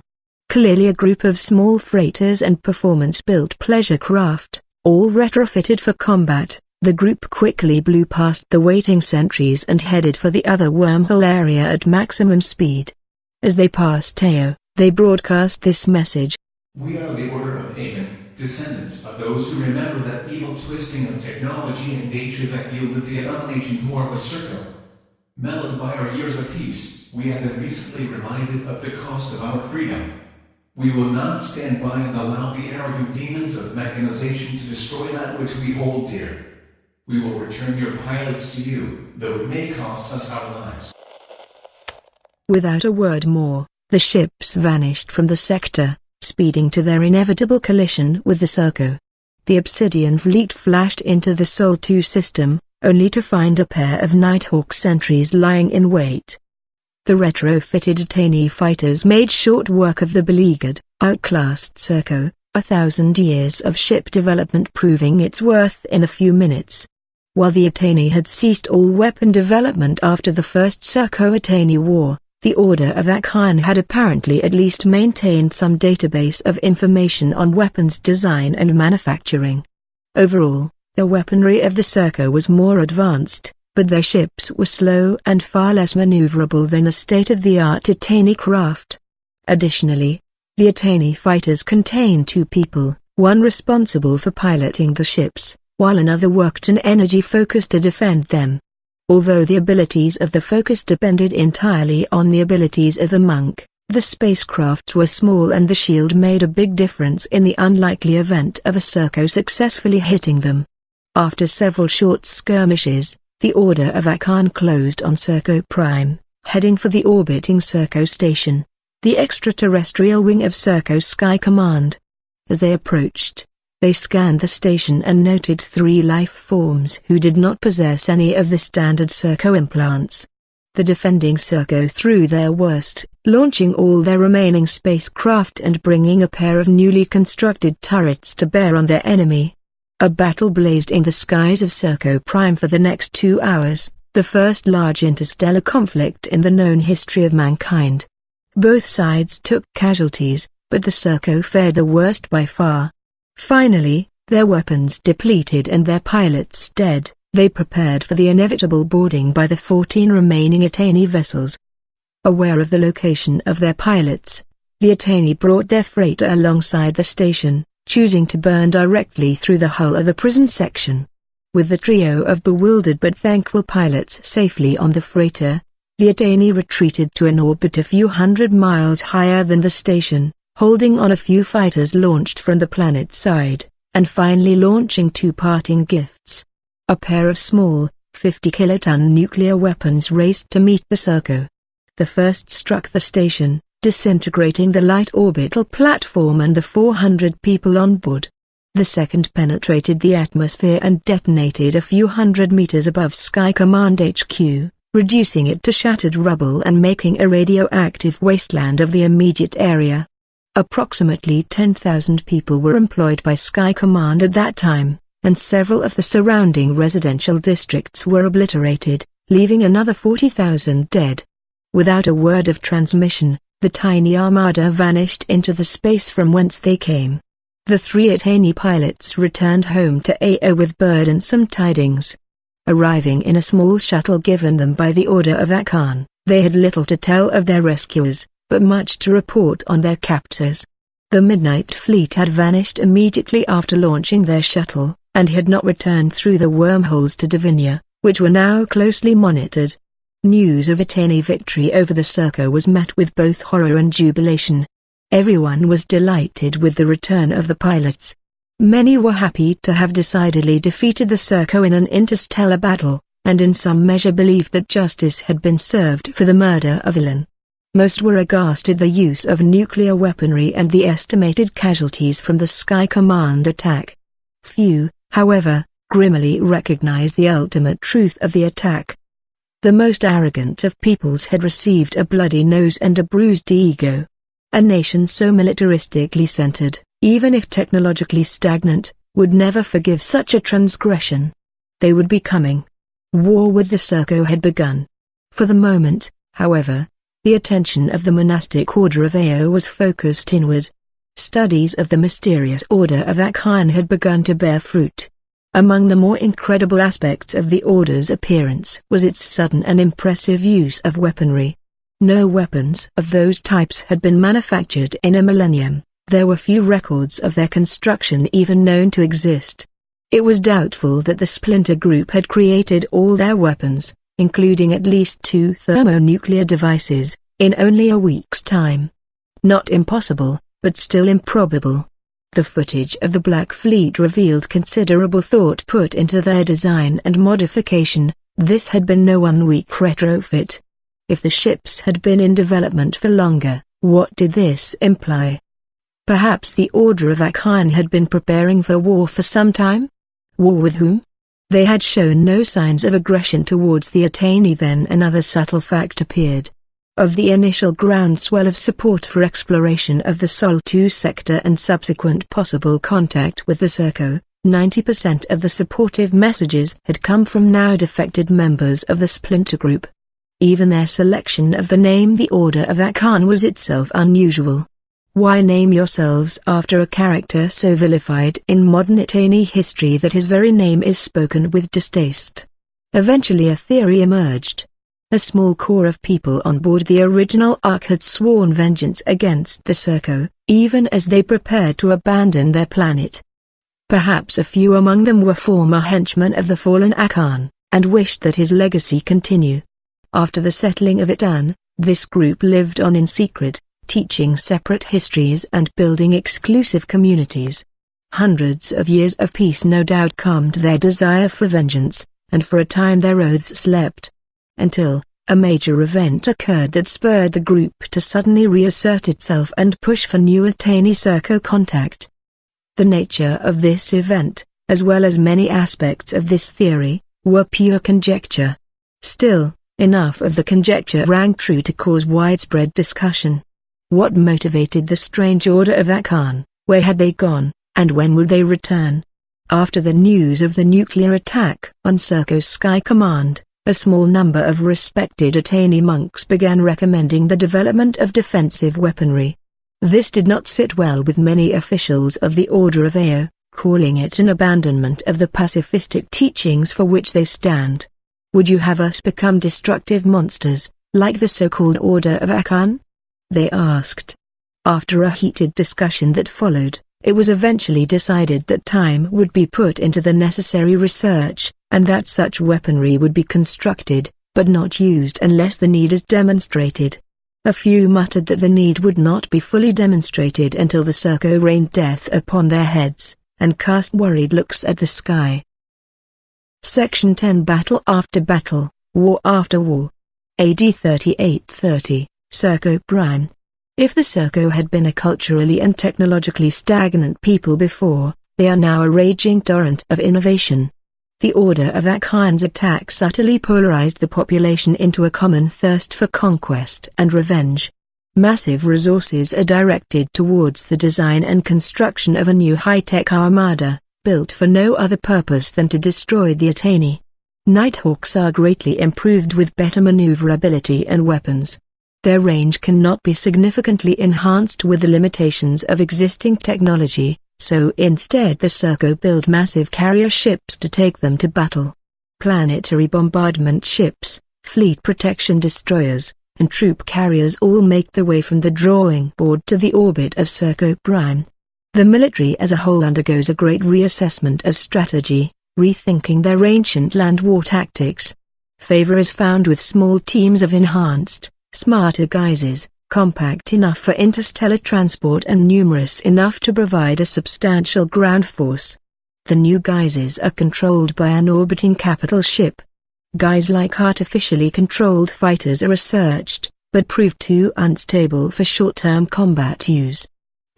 clearly a group of small freighters and performance-built pleasure craft, all retrofitted for combat. The group quickly blew past the waiting sentries and headed for the other wormhole area at maximum speed. As they passed Teo, they broadcast this message. We are the Order of Amen, descendants of those who remember that evil twisting of technology and nature that yielded the Itani Nation war with Serco. Mellowed by our years of peace, we have been recently reminded of the cost of our freedom. We will not stand by and allow the arrogant demons of mechanization to destroy that which we hold dear. We will return your pilots to you, though it may cost us our lives. Without a word more, the ships vanished from the sector, speeding to their inevitable collision with the Surco. The Obsidian fleet flashed into the Sol 2 system, only to find a pair of Nighthawk sentries lying in wait. The retrofitted Attainee fighters made short work of the beleaguered, outclassed Serco, 1,000 years of ship development proving its worth in a few minutes. While the Attainee had ceased all weapon development after the first Serco-Attainee war, the Order of Achaean had apparently at least maintained some database of information on weapons design and manufacturing. Overall, the weaponry of the Serco was more advanced, but their ships were slow and far less maneuverable than the state-of-the-art Attainee craft. Additionally, the Attainee fighters contained 2 people, one responsible for piloting the ships, while another worked an energy focus to defend them. Although the abilities of the focus depended entirely on the abilities of the monk, the spacecrafts were small and the shield made a big difference in the unlikely event of a Serco successfully hitting them. After several short skirmishes, the Order of Achaean closed on Serco Prime, heading for the orbiting Serco station, the extraterrestrial wing of Serco Sky Command. As they approached, they scanned the station and noted 3 life forms who did not possess any of the standard Serco implants. The defending Serco threw their worst, launching all their remaining spacecraft and bringing a pair of newly constructed turrets to bear on their enemy. A battle blazed in the skies of Serco Prime for the next 2 hours, the first large interstellar conflict in the known history of mankind. Both sides took casualties, but the Serco fared the worst by far. Finally, their weapons depleted and their pilots dead, they prepared for the inevitable boarding by the 14 remaining Attainee vessels. Aware of the location of their pilots, the Attainee brought their freighter alongside the station, choosing to burn directly through the hull of the prison section. With the trio of bewildered but thankful pilots safely on the freighter, the Attainee retreated to an orbit a few hundred miles higher than the station, holding on a few fighters launched from the planet's side, and finally launching 2 parting gifts. A pair of small, 50-kiloton nuclear weapons raced to meet the Serco. The first struck the station, disintegrating the light orbital platform and the 400 people on board. The second penetrated the atmosphere and detonated a few hundred meters above Sky Command HQ, reducing it to shattered rubble and making a radioactive wasteland of the immediate area. Approximately 10,000 people were employed by Sky Command at that time, and several of the surrounding residential districts were obliterated, leaving another 40,000 dead. Without a word of transmission, the tiny armada vanished into the space from whence they came. The 3 Attainee pilots returned home to AO with burdensome tidings. Arriving in a small shuttle given them by the Order of Achaean, they had little to tell of their rescuers, but much to report on their captors. The Midnight Fleet had vanished immediately after launching their shuttle, and had not returned through the wormholes to Divinia, which were now closely monitored. News of Attainee victory over the Serco was met with both horror and jubilation. Everyone was delighted with the return of the pilots. Many were happy to have decidedly defeated the Serco in an interstellar battle, and in some measure believed that justice had been served for the murder of Ilan. Most were aghast at the use of nuclear weaponry and the estimated casualties from the Sky Command attack. Few, however, grimly recognized the ultimate truth of the attack. The most arrogant of peoples had received a bloody nose and a bruised ego. A nation so militaristically centered, even if technologically stagnant, would never forgive such a transgression. They would be coming. War with the Serco had begun. For the moment, however, The attention of the monastic order of Ao was focused inward. Studies of the mysterious order of Achaean had begun to bear fruit. Among the more incredible aspects of the order's appearance was its sudden and impressive use of weaponry. No weapons of those types had been manufactured in a millennium. There were few records of their construction even known to exist. It was doubtful that the splinter group had created all their weapons, including at least 2 thermonuclear devices, in only a week's time. Not impossible, but still improbable. The footage of the Black Fleet revealed considerable thought put into their design and modification. This had been no one-week retrofit. If the ships had been in development for longer, what did this imply? Perhaps the Order of Achaean had been preparing for war for some time? War with whom? They had shown no signs of aggression towards the Attainee. Then another subtle fact appeared. Of the initial groundswell of support for exploration of the Sol 2 sector and subsequent possible contact with the Serco, 90% of the supportive messages had come from now defected members of the splinter group. Even their selection of the name the Order of Achaean was itself unusual. Why name yourselves after a character so vilified in modern Itani history that his very name is spoken with distaste? Eventually a theory emerged. A small core of people on board the original Ark had sworn vengeance against the Serco, even as they prepared to abandon their planet. Perhaps a few among them were former henchmen of the fallen Achaean, and wished that his legacy continue. After the settling of Itani, this group lived on in secret, teaching separate histories and building exclusive communities. Hundreds of years of peace no doubt calmed their desire for vengeance, and for a time their oaths slept. Until a major event occurred that spurred the group to suddenly reassert itself and push for new Attainee Serco contact. The nature of this event, as well as many aspects of this theory, were pure conjecture. Still, enough of the conjecture rang true to cause widespread discussion. What motivated the strange Order of Achaean? Where had they gone, and when would they return? After the news of the nuclear attack on Surco's Sky Command, a small number of respected Attainee monks began recommending the development of defensive weaponry. This did not sit well with many officials of the Order of Ao, calling it an abandonment of the pacifistic teachings for which they stand. Would you have us become destructive monsters, like the so-called Order of Achaean? They asked. After a heated discussion that followed, it was eventually decided that time would be put into the necessary research, and that such weaponry would be constructed, but not used unless the need is demonstrated. A few muttered that the need would not be fully demonstrated until the Serco rained death upon their heads, and cast worried looks at the sky. Section 10 Battle after battle, war after war. AD 3830, Surco Prime. If the Serco had been a culturally and technologically stagnant people before, they are now a raging torrent of innovation. The Order of Achaean's attacks utterly polarized the population into a common thirst for conquest and revenge. Massive resources are directed towards the design and construction of a new high-tech armada, built for no other purpose than to destroy the Attainee. Nighthawks are greatly improved with better maneuverability and weapons. Their range cannot be significantly enhanced with the limitations of existing technology, so instead the Serco build massive carrier ships to take them to battle. Planetary bombardment ships, fleet protection destroyers, and troop carriers all make their way from the drawing board to the orbit of Serco Prime. The military as a whole undergoes a great reassessment of strategy, rethinking their ancient land war tactics. Favor is found with small teams of enhanced, smarter guises, compact enough for interstellar transport and numerous enough to provide a substantial ground force. The new guises are controlled by an orbiting capital ship. Guise-like artificially controlled fighters are researched, but prove too unstable for short-term combat use.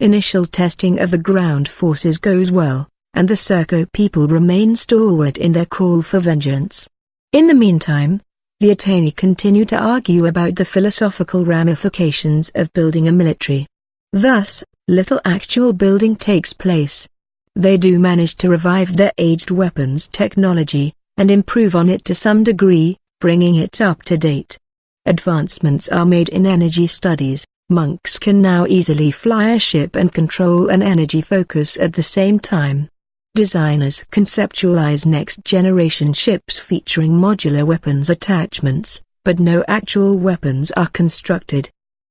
Initial testing of the ground forces goes well, and the Serco people remain stalwart in their call for vengeance. In the meantime, the Attainee continue to argue about the philosophical ramifications of building a military. Thus, little actual building takes place. They do manage to revive their aged weapons technology, and improve on it to some degree, bringing it up to date. Advancements are made in energy studies. Monks can now easily fly a ship and control an energy focus at the same time. Designers conceptualize next-generation ships featuring modular weapons attachments, but no actual weapons are constructed.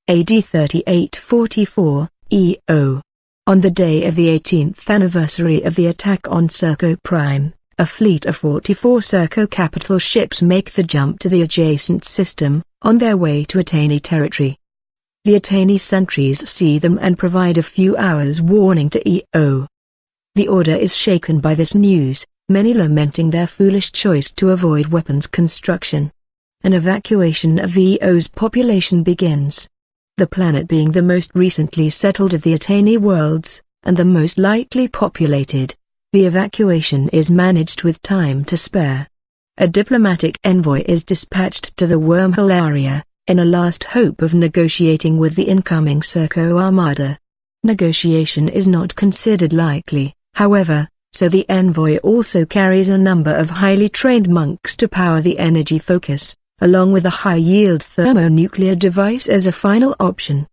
AD 3844, EO. On the day of the 18th anniversary of the attack on Serco Prime, a fleet of 44 Serco capital ships make the jump to the adjacent system, on their way to Attainee territory. The Attainee sentries see them and provide a few hours warning to EO. The order is shaken by this news, many lamenting their foolish choice to avoid weapons construction. An evacuation of EO's population begins. The planet being the most recently settled of the Attainee worlds, and the most lightly populated, the evacuation is managed with time to spare. A diplomatic envoy is dispatched to the wormhole area, in a last hope of negotiating with the incoming Serco armada. Negotiation is not considered likely, however, so the envoy also carries a number of highly trained monks to power the energy focus, along with a high-yield thermonuclear device as a final option.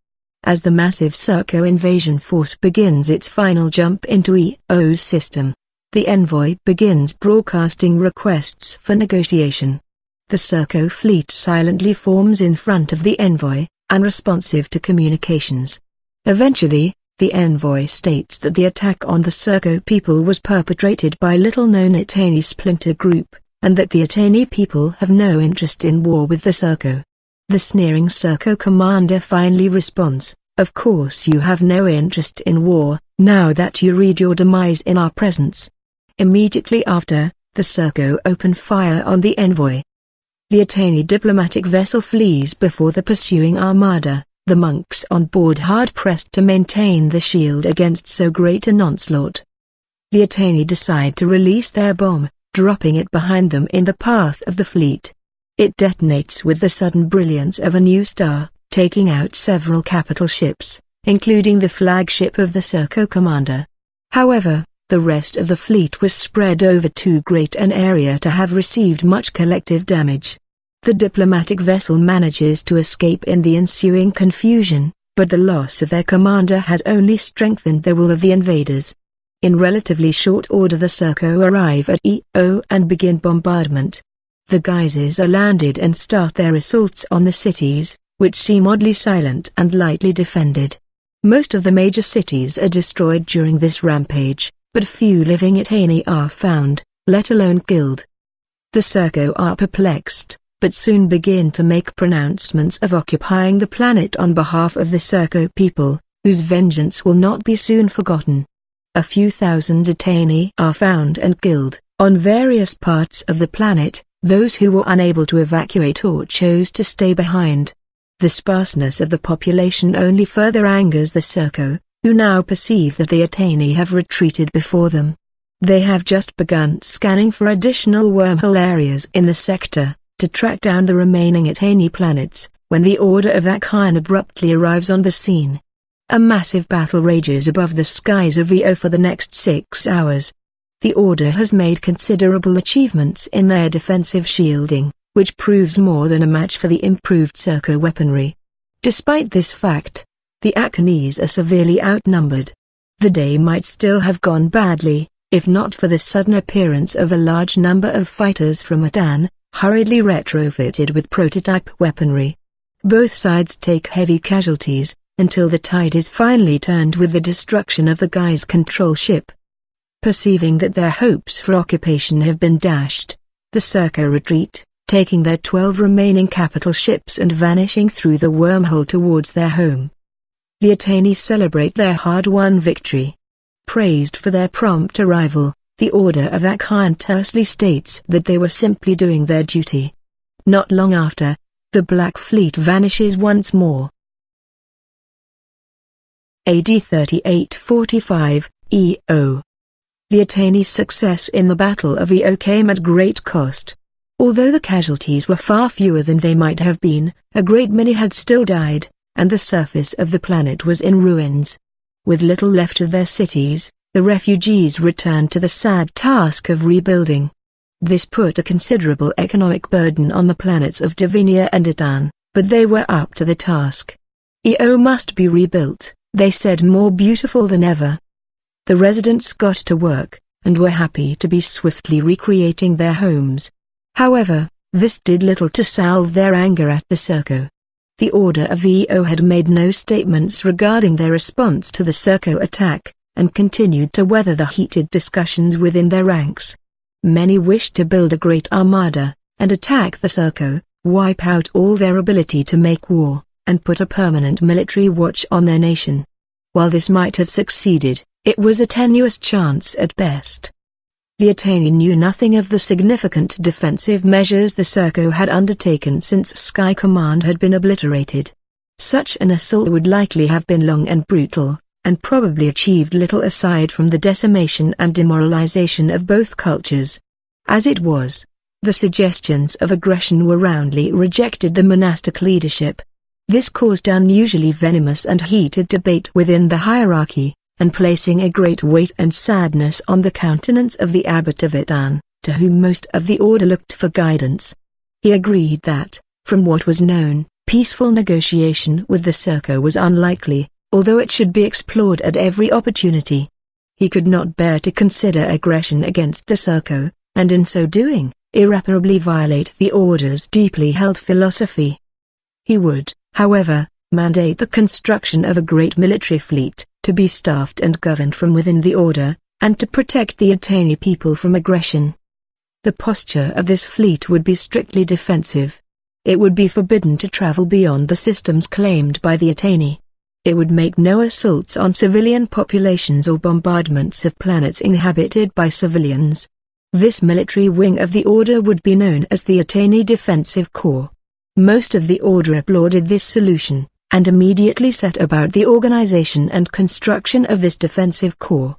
As the massive Serco invasion force begins its final jump into EO's system, the envoy begins broadcasting requests for negotiation. The Serco fleet silently forms in front of the envoy, unresponsive to communications. Eventually, the envoy states that the attack on the Serco people was perpetrated by little-known Attainee splinter group, and that the Attainee people have no interest in war with the Serco. The sneering Serco commander finally responds, "Of course you have no interest in war, now that you read your demise in our presence." Immediately after, the Serco open fire on the envoy. The Attainee diplomatic vessel flees before the pursuing armada, the monks on board hard-pressed to maintain the shield against so great an onslaught. The Attainee decide to release their bomb, dropping it behind them in the path of the fleet. It detonates with the sudden brilliance of a new star, taking out several capital ships, including the flagship of the Serco commander. However, the rest of the fleet was spread over too great an area to have received much collective damage. The diplomatic vessel manages to escape in the ensuing confusion, but the loss of their commander has only strengthened the will of the invaders. In relatively short order the Serco arrive at EO and begin bombardment. The geysers are landed and start their assaults on the cities, which seem oddly silent and lightly defended. Most of the major cities are destroyed during this rampage, but few living Attainee are found, let alone killed. The Serco are perplexed, but soon begin to make pronouncements of occupying the planet on behalf of the Serco people, whose vengeance will not be soon forgotten. A few thousand Attainee are found and killed, on various parts of the planet, those who were unable to evacuate or chose to stay behind. The sparseness of the population only further angers the Serco, who now perceive that the Attainee have retreated before them. They have just begun scanning for additional wormhole areas in the sector, to track down the remaining Attainee planets, when the Order of Achaean abruptly arrives on the scene. A massive battle rages above the skies of EO for the next 6 hours. The Order has made considerable achievements in their defensive shielding, which proves more than a match for the improved Serco weaponry. Despite this fact, the Achaenees are severely outnumbered. The day might still have gone badly, if not for the sudden appearance of a large number of fighters from Attainee, hurriedly retrofitted with prototype weaponry. Both sides take heavy casualties, until the tide is finally turned with the destruction of the Guy's control ship. Perceiving that their hopes for occupation have been dashed, the Serco retreat, taking their 12 remaining capital ships and vanishing through the wormhole towards their home. The Attainee celebrate their hard-won victory. Praised for their prompt arrival, the Order of Achaean tersely states that they were simply doing their duty. Not long after, the Black Fleet vanishes once more. AD 3845, EO. The Attainee's success in the Battle of EO came at great cost. Although the casualties were far fewer than they might have been, a great many had still died, and the surface of the planet was in ruins. With little left of their cities, the refugees returned to the sad task of rebuilding. This put a considerable economic burden on the planets of Divinia and Attainee, but they were up to the task. EO must be rebuilt, they said, more beautiful than ever. The residents got to work, and were happy to be swiftly recreating their homes. However, this did little to salve their anger at the Serco. The Order of EO had made no statements regarding their response to the Serco attack, and continued to weather the heated discussions within their ranks. Many wished to build a great armada, and attack the Serco, wipe out all their ability to make war, and put a permanent military watch on their nation. While this might have succeeded, it was a tenuous chance at best. The Attainee knew nothing of the significant defensive measures the Serco had undertaken since Sky Command had been obliterated. Such an assault would likely have been long and brutal, and probably achieved little aside from the decimation and demoralization of both cultures. As it was, the suggestions of aggression were roundly rejected by the monastic leadership. This caused unusually venomous and heated debate within the hierarchy, and placing a great weight and sadness on the countenance of the abbot of Itani, to whom most of the order looked for guidance. He agreed that, from what was known, peaceful negotiation with the Serco was unlikely, although it should be explored at every opportunity. He could not bear to consider aggression against the Serco, and in so doing, irreparably violate the Order's deeply held philosophy. He would, however, mandate the construction of a great military fleet, to be staffed and governed from within the Order, and to protect the Attainee people from aggression. The posture of this fleet would be strictly defensive. It would be forbidden to travel beyond the systems claimed by the Attainee. It would make no assaults on civilian populations or bombardments of planets inhabited by civilians. This military wing of the Order would be known as the Attainee Defensive Corps. Most of the Order applauded this solution, and immediately set about the organization and construction of this defensive corps.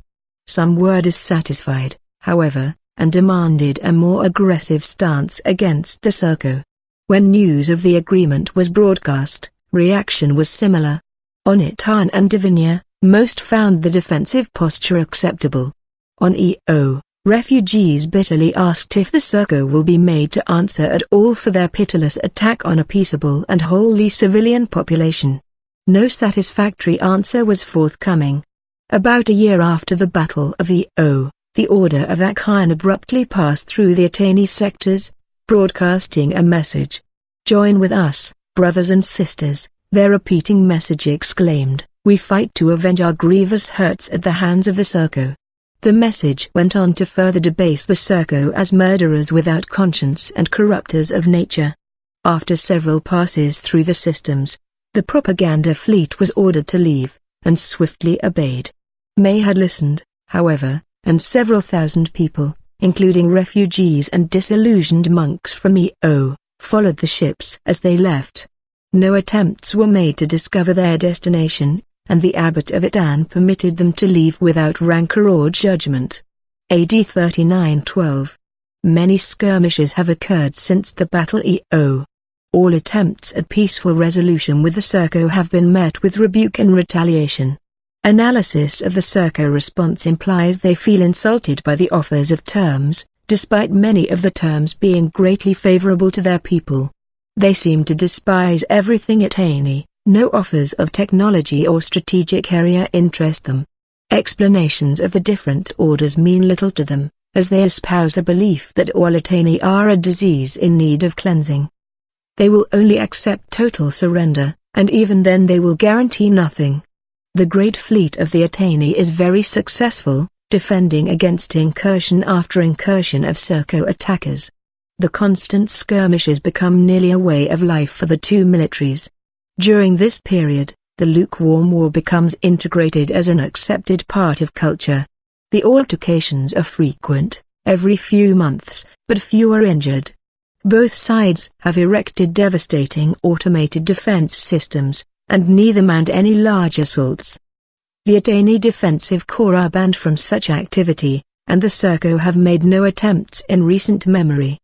Some were dissatisfied, however, and demanded a more aggressive stance against the Serco. When news of the agreement was broadcast, reaction was similar. On Itani and Divinia, most found the defensive posture acceptable. On EO, refugees bitterly asked if the Serco will be made to answer at all for their pitiless attack on a peaceable and wholly civilian population. No satisfactory answer was forthcoming. About a year after the Battle of EO, the Order of Achaean abruptly passed through the Attainee sectors, broadcasting a message. "Join with us, brothers and sisters," their repeating message exclaimed. "We fight to avenge our grievous hurts at the hands of the Serco." The message went on to further debase the Serco as murderers without conscience and corrupters of nature. After several passes through the systems, the propaganda fleet was ordered to leave, and swiftly obeyed. May had listened, however, and several thousand people, including refugees and disillusioned monks from EO, followed the ships as they left. No attempts were made to discover their destination, and the abbot of Itani permitted them to leave without rancor or judgment. AD 3912. Many skirmishes have occurred since the Battle EO. All attempts at peaceful resolution with the Serco have been met with rebuke and retaliation. Analysis of the Serco response implies they feel insulted by the offers of terms, despite many of the terms being greatly favorable to their people. They seem to despise everything Attainee. No offers of technology or strategic area interest them. Explanations of the different orders mean little to them, as they espouse a belief that all Attainee are a disease in need of cleansing. They will only accept total surrender, and even then they will guarantee nothing. The great fleet of the Attainee is very successful, defending against incursion after incursion of Serco attackers. The constant skirmishes become nearly a way of life for the two militaries. During this period, the lukewarm war becomes integrated as an accepted part of culture. The altercations are frequent, every few months, but few are injured. Both sides have erected devastating automated defense systems, and neither manned any large assaults. The Attainee Defensive Corps are banned from such activity, and the Serco have made no attempts in recent memory.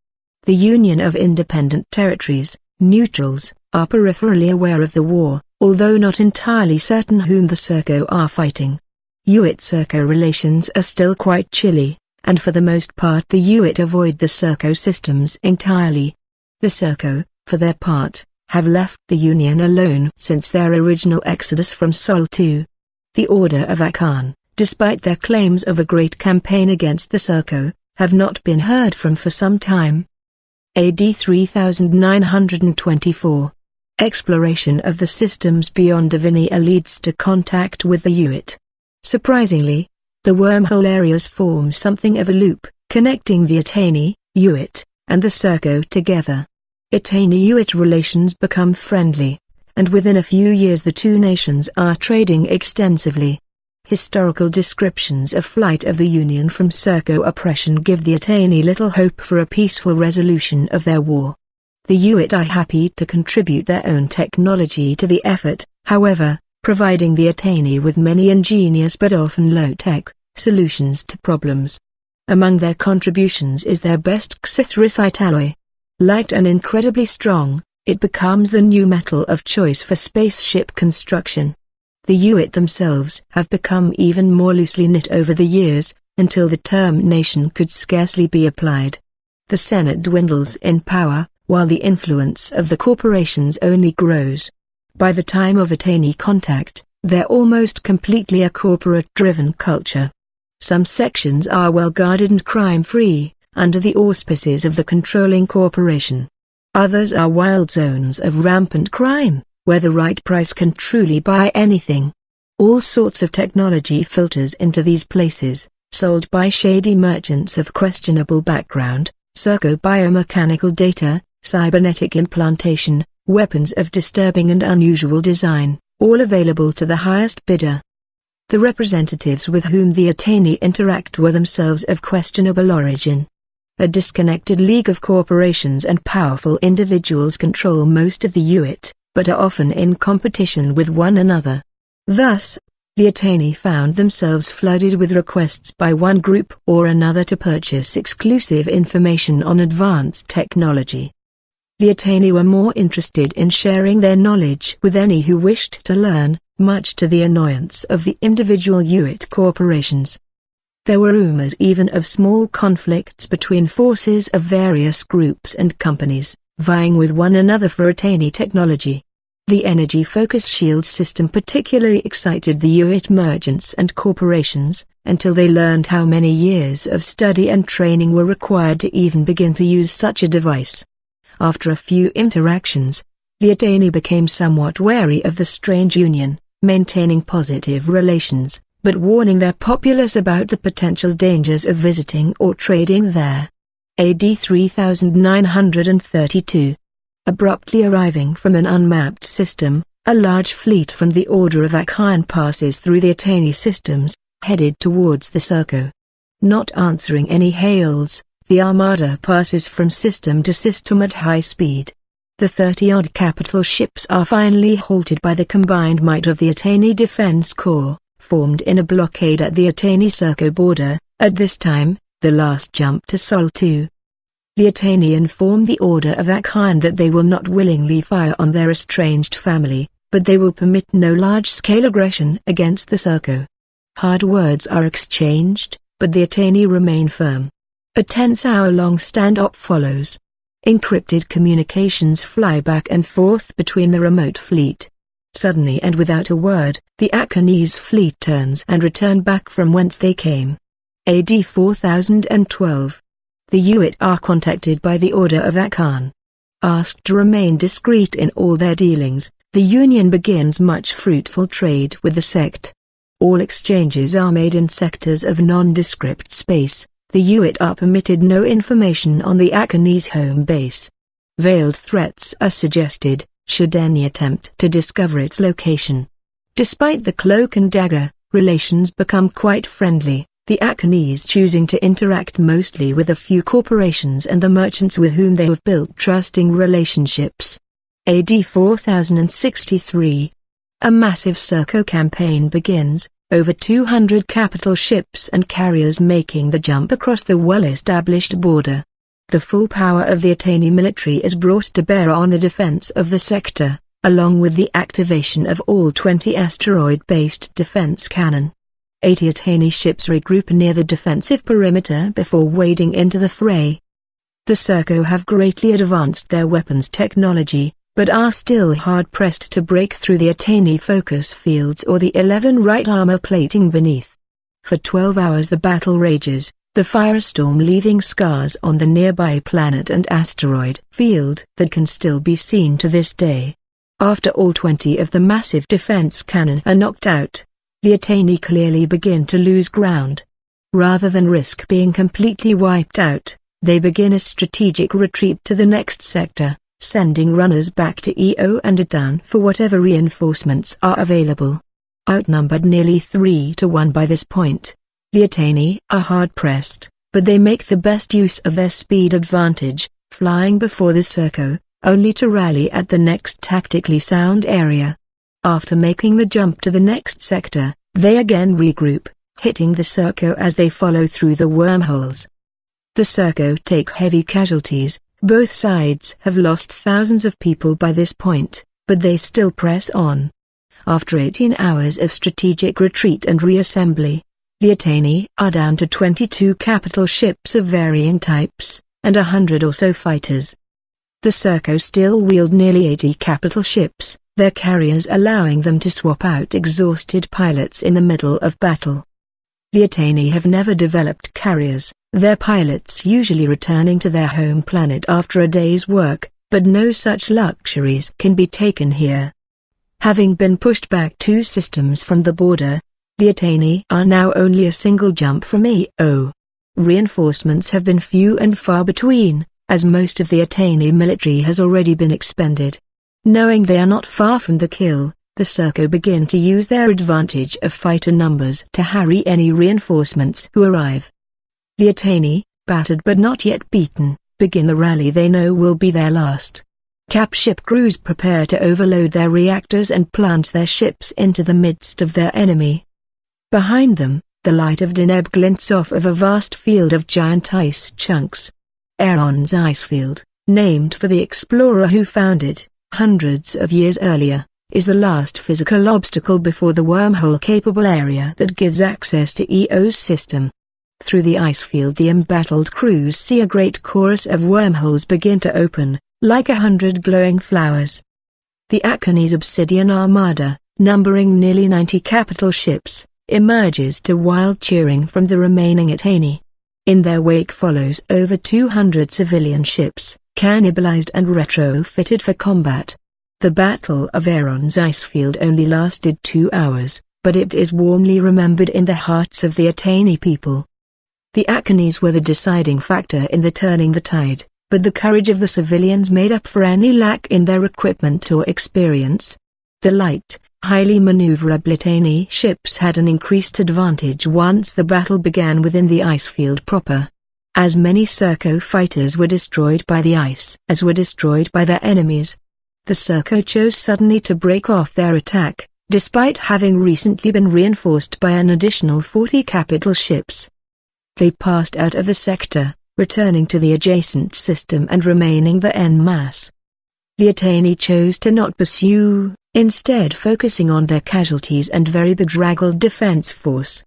The Union of Independent Territories, neutrals, are peripherally aware of the war, although not entirely certain whom the Serco are fighting. UIT-Serco relations are still quite chilly, and for the most part the UIT avoid the Serco systems entirely. The Serco, for their part, have left the Union alone since their original exodus from Sol II. The Order of Akan, despite their claims of a great campaign against the Serco, have not been heard from for some time. AD 3924. Exploration of the systems beyond Divinia leads to contact with the UIT. Surprisingly, the wormhole areas form something of a loop, connecting the Attainee, UIT, and the Serco together. Itani-UIT relations become friendly, and within a few years the two nations are trading extensively. Historical descriptions of flight of the Union from Serco oppression give the Attainee little hope for a peaceful resolution of their war. The UIT are happy to contribute their own technology to the effort, however, providing the Attainee with many ingenious but often low-tech solutions to problems. Among their contributions is their best xythrisite alloy. Light and incredibly strong, it becomes the new metal of choice for spaceship construction. The UIT themselves have become even more loosely knit over the years, until the term nation could scarcely be applied. The Senate dwindles in power, while the influence of the corporations only grows. By the time of Attainee contact, they're almost completely a corporate-driven culture. Some sections are well guarded and crime-free, under the auspices of the controlling corporation. Others are wild zones of rampant crime, where the right price can truly buy anything. All sorts of technology filters into these places, sold by shady merchants of questionable background, Serco biomechanical data, cybernetic implantation, weapons of disturbing and unusual design, all available to the highest bidder. The representatives with whom the Attainee interact were themselves of questionable origin. A disconnected league of corporations and powerful individuals control most of the UIT, but are often in competition with one another. Thus, the Attainee found themselves flooded with requests by one group or another to purchase exclusive information on advanced technology. The Attainee were more interested in sharing their knowledge with any who wished to learn, much to the annoyance of the individual UIT corporations. There were rumors even of small conflicts between forces of various groups and companies, vying with one another for Attainee technology. The energy focus shield system particularly excited the UIT merchants and corporations, until they learned how many years of study and training were required to even begin to use such a device. After a few interactions, the Attainee became somewhat wary of the strange union, maintaining positive relations, but warning their populace about the potential dangers of visiting or trading there. AD 3932. Abruptly arriving from an unmapped system, a large fleet from the Order of Akan passes through the Attainee systems, headed towards the Serco. Not answering any hails, the Armada passes from system to system at high speed. The 30-odd capital ships are finally halted by the combined might of the Attainee Defense Corps, formed in a blockade at the Attainee-Serco border. At this time, the last jump to Sol II. The Attainee inform the Order of Akan that they will not willingly fire on their estranged family, but they will permit no large-scale aggression against the Serco. Hard words are exchanged, but the Attainee remain firm. A 10-hour-long standoff follows. Encrypted communications fly back and forth between the remote fleet. Suddenly and without a word, the Akanee's fleet turns and return back from whence they came. AD 4012. The UIT are contacted by the Order of Akan. Asked to remain discreet in all their dealings, the Union begins much fruitful trade with the sect. All exchanges are made in sectors of nondescript space. The UIT are permitted no information on the Akanee's home base. Veiled threats are suggested, should any attempt to discover its location. Despite the cloak and dagger, relations become quite friendly, the Akanees choosing to interact mostly with a few corporations and the merchants with whom they have built trusting relationships. AD 4063. A massive Serco campaign begins, over 200 capital ships and carriers making the jump across the well-established border. The full power of the Attainee military is brought to bear on the defense of the sector, along with the activation of all 20 asteroid-based defense cannon. 80 Attainee ships regroup near the defensive perimeter before wading into the fray. The Serco have greatly advanced their weapons technology, but are still hard-pressed to break through the Attainee focus fields or the 11 right armor plating beneath. For 12 hours the battle rages, the firestorm leaving scars on the nearby planet and asteroid field that can still be seen to this day. After all 20 of the massive defense cannon are knocked out, the Attainee clearly begin to lose ground. Rather than risk being completely wiped out, they begin a strategic retreat to the next sector, sending runners back to EO and Itani for whatever reinforcements are available. Outnumbered nearly 3 to 1 by this point, the Attainee are hard-pressed, but they make the best use of their speed advantage, flying before the Serco, only to rally at the next tactically sound area. After making the jump to the next sector, they again regroup, hitting the Serco as they follow through the wormholes. The Serco take heavy casualties. Both sides have lost thousands of people by this point, but they still press on. After 18 hours of strategic retreat and reassembly, the Attainee are down to 22 capital ships of varying types, and 100 or so fighters. The Serco still wield nearly 80 capital ships, their carriers allowing them to swap out exhausted pilots in the middle of battle. The Attainee have never developed carriers, their pilots usually returning to their home planet after a day's work, but no such luxuries can be taken here. Having been pushed back 2 systems from the border, the Attainee are now only a single jump from EO. Reinforcements have been few and far between, as most of the Attainee military has already been expended. Knowing they are not far from the kill, the Serco begin to use their advantage of fighter numbers to harry any reinforcements who arrive. The Attainee, battered but not yet beaten, begin the rally they know will be their last. Cap ship crews prepare to overload their reactors and plant their ships into the midst of their enemy. Behind them, the light of Deneb glints off of a vast field of giant ice chunks. Aeron's ice field, named for the explorer who found it, hundreds of years earlier, is the last physical obstacle before the wormhole-capable area that gives access to EO's system. Through the ice field the embattled crews see a great chorus of wormholes begin to open, like 100 glowing flowers. The Attanee's obsidian armada, numbering nearly 90 capital ships, emerges to wild cheering from the remaining Attainee. In their wake follows over 200 civilian ships, cannibalized and retrofitted for combat. The Battle of Aeron's icefield only lasted 2 hours, but it is warmly remembered in the hearts of the Attainee people. The Attanees were the deciding factor in the turning the tide, but the courage of the civilians made up for any lack in their equipment or experience. The light, highly maneuverable Attainee ships had an increased advantage once the battle began within the icefield proper. As many Serco fighters were destroyed by the ice as were destroyed by their enemies. The Serco chose suddenly to break off their attack, despite having recently been reinforced by an additional 40 capital ships. They passed out of the sector, returning to the adjacent system and remaining the en masse. The Attainee chose to not pursue, instead focusing on their casualties and very bedraggled defense force.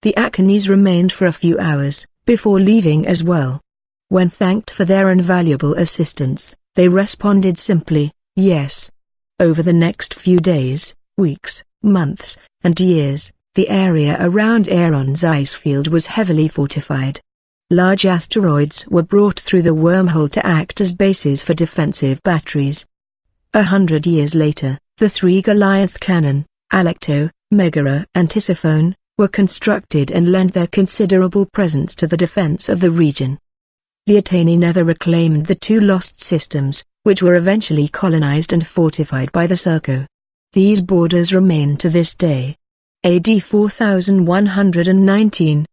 The Attanees remained for a few hours, before leaving as well. When thanked for their invaluable assistance, they responded simply, yes. Over the next few days, weeks, months, and years, the area around Aeron's icefield was heavily fortified. Large asteroids were brought through the wormhole to act as bases for defensive batteries. 100 years later, the 3 Goliath cannon, Alecto, Megara and Tisiphone, were constructed and lent their considerable presence to the defense of the region. The Attainee never reclaimed the 2 lost systems, which were eventually colonized and fortified by the Serco. These borders remain to this day. AD 4119.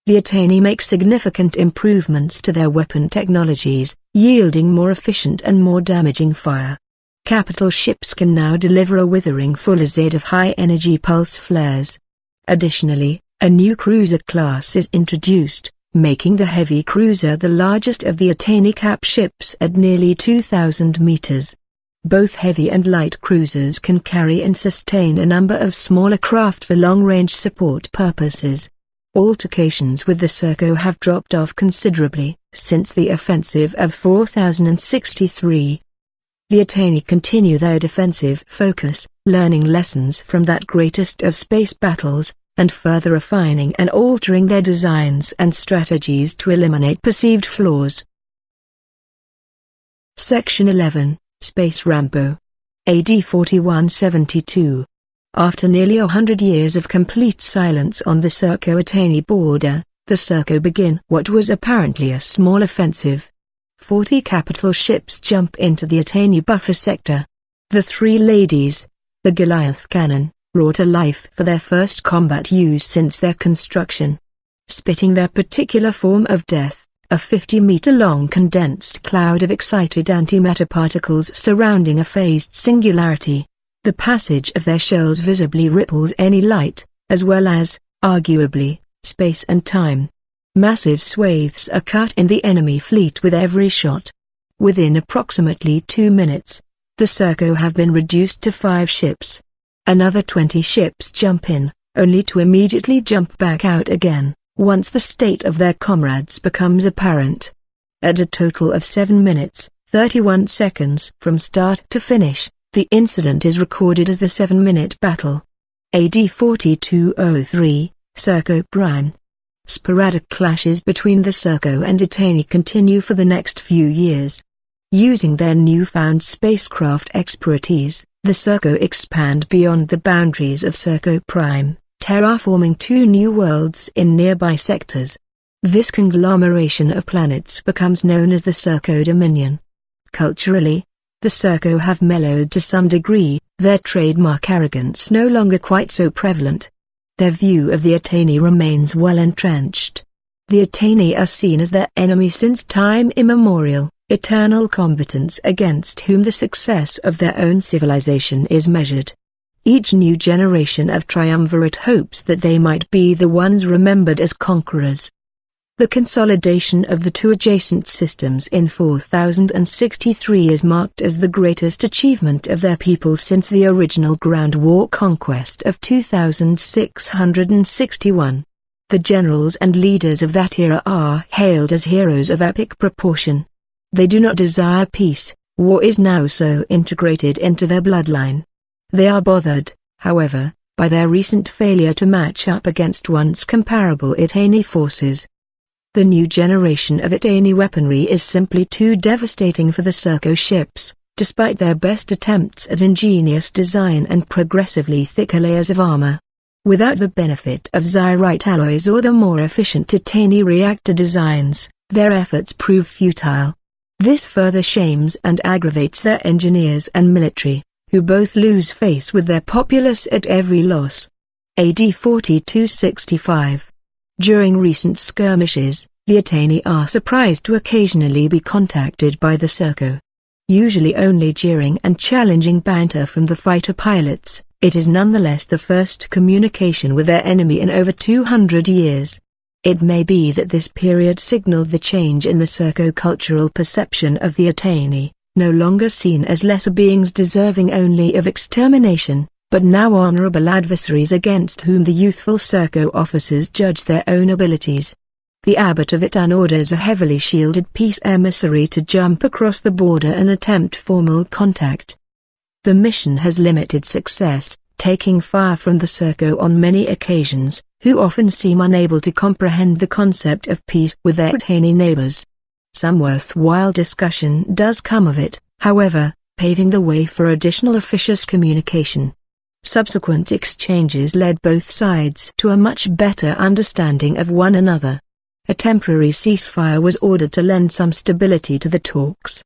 The Attainee make significant improvements to their weapon technologies, yielding more efficient and more damaging fire. Capital ships can now deliver a withering fusillade of high-energy pulse flares. Additionally, a new cruiser class is introduced, making the heavy cruiser the largest of the Attainee cap ships at nearly 2,000 meters. Both heavy and light cruisers can carry and sustain a number of smaller craft for long-range support purposes. Altercations with the Serco have dropped off considerably since the offensive of 4063. The Attainee continue their defensive focus, learning lessons from that greatest of space battles, and further refining and altering their designs and strategies to eliminate perceived flaws. Section 11, Space Rampo. AD 4172. After nearly 100 years of complete silence on the Surco-Attainee border, the Surco begin what was apparently a small offensive. 40 capital ships jump into the Attainee buffer sector. The three ladies, the Goliath cannon, brought to life for their first combat use since their construction. Spitting their particular form of death, a 50-meter-long condensed cloud of excited antimatter particles surrounding a phased singularity. The passage of their shells visibly ripples any light, as well as, arguably, space and time. Massive swathes are cut in the enemy fleet with every shot. Within approximately 2 minutes, the Surco have been reduced to 5 ships. Another 20 ships jump in, only to immediately jump back out again, once the state of their comrades becomes apparent. At a total of 7 minutes, 31 seconds from start to finish, the incident is recorded as the 7-minute battle. AD 4203, Surco Prime. Sporadic clashes between the Surco and Attainee continue for the next few years. Using their newfound spacecraft expertise, the Surco expand beyond the boundaries of Surco Prime, terraforming 2 new worlds in nearby sectors. This conglomeration of planets becomes known as the Surco Dominion. Culturally, the Surco have mellowed to some degree, their trademark arrogance no longer quite so prevalent. Their view of the Attainee remains well entrenched. The Attainee are seen as their enemy since time immemorial, eternal combatants against whom the success of their own civilization is measured. Each new generation of triumvirate hopes that they might be the ones remembered as conquerors. The consolidation of the 2 adjacent systems in 4063 is marked as the greatest achievement of their people since the original ground war conquest of 2661. The generals and leaders of that era are hailed as heroes of epic proportion. They do not desire peace, war is now so integrated into their bloodline. They are bothered, however, by their recent failure to match up against once comparable Attainee forces. The new generation of Attainee weaponry is simply too devastating for the Surco ships, despite their best attempts at ingenious design and progressively thicker layers of armor. Without the benefit of Zyrite alloys or the more efficient Attainee reactor designs, their efforts prove futile. This further shames and aggravates their engineers and military, who both lose face with their populace at every loss. AD 4265. During recent skirmishes, the Attainee are surprised to occasionally be contacted by the Surco. Usually only jeering and challenging banter from the fighter pilots, it is nonetheless the first communication with their enemy in over 200 years. It may be that this period signaled the change in the Surco cultural perception of the Attainee, no longer seen as lesser beings deserving only of extermination, but now honorable adversaries against whom the youthful Surco officers judge their own abilities. The abbot of Itan orders a heavily shielded peace emissary to jump across the border and attempt formal contact. The mission has limited success, taking fire from the Surco on many occasions, who often seem unable to comprehend the concept of peace with their Attainee neighbors. Some worthwhile discussion does come of it, however, paving the way for additional officious communication. Subsequent exchanges led both sides to a much better understanding of one another. A temporary ceasefire was ordered to lend some stability to the talks.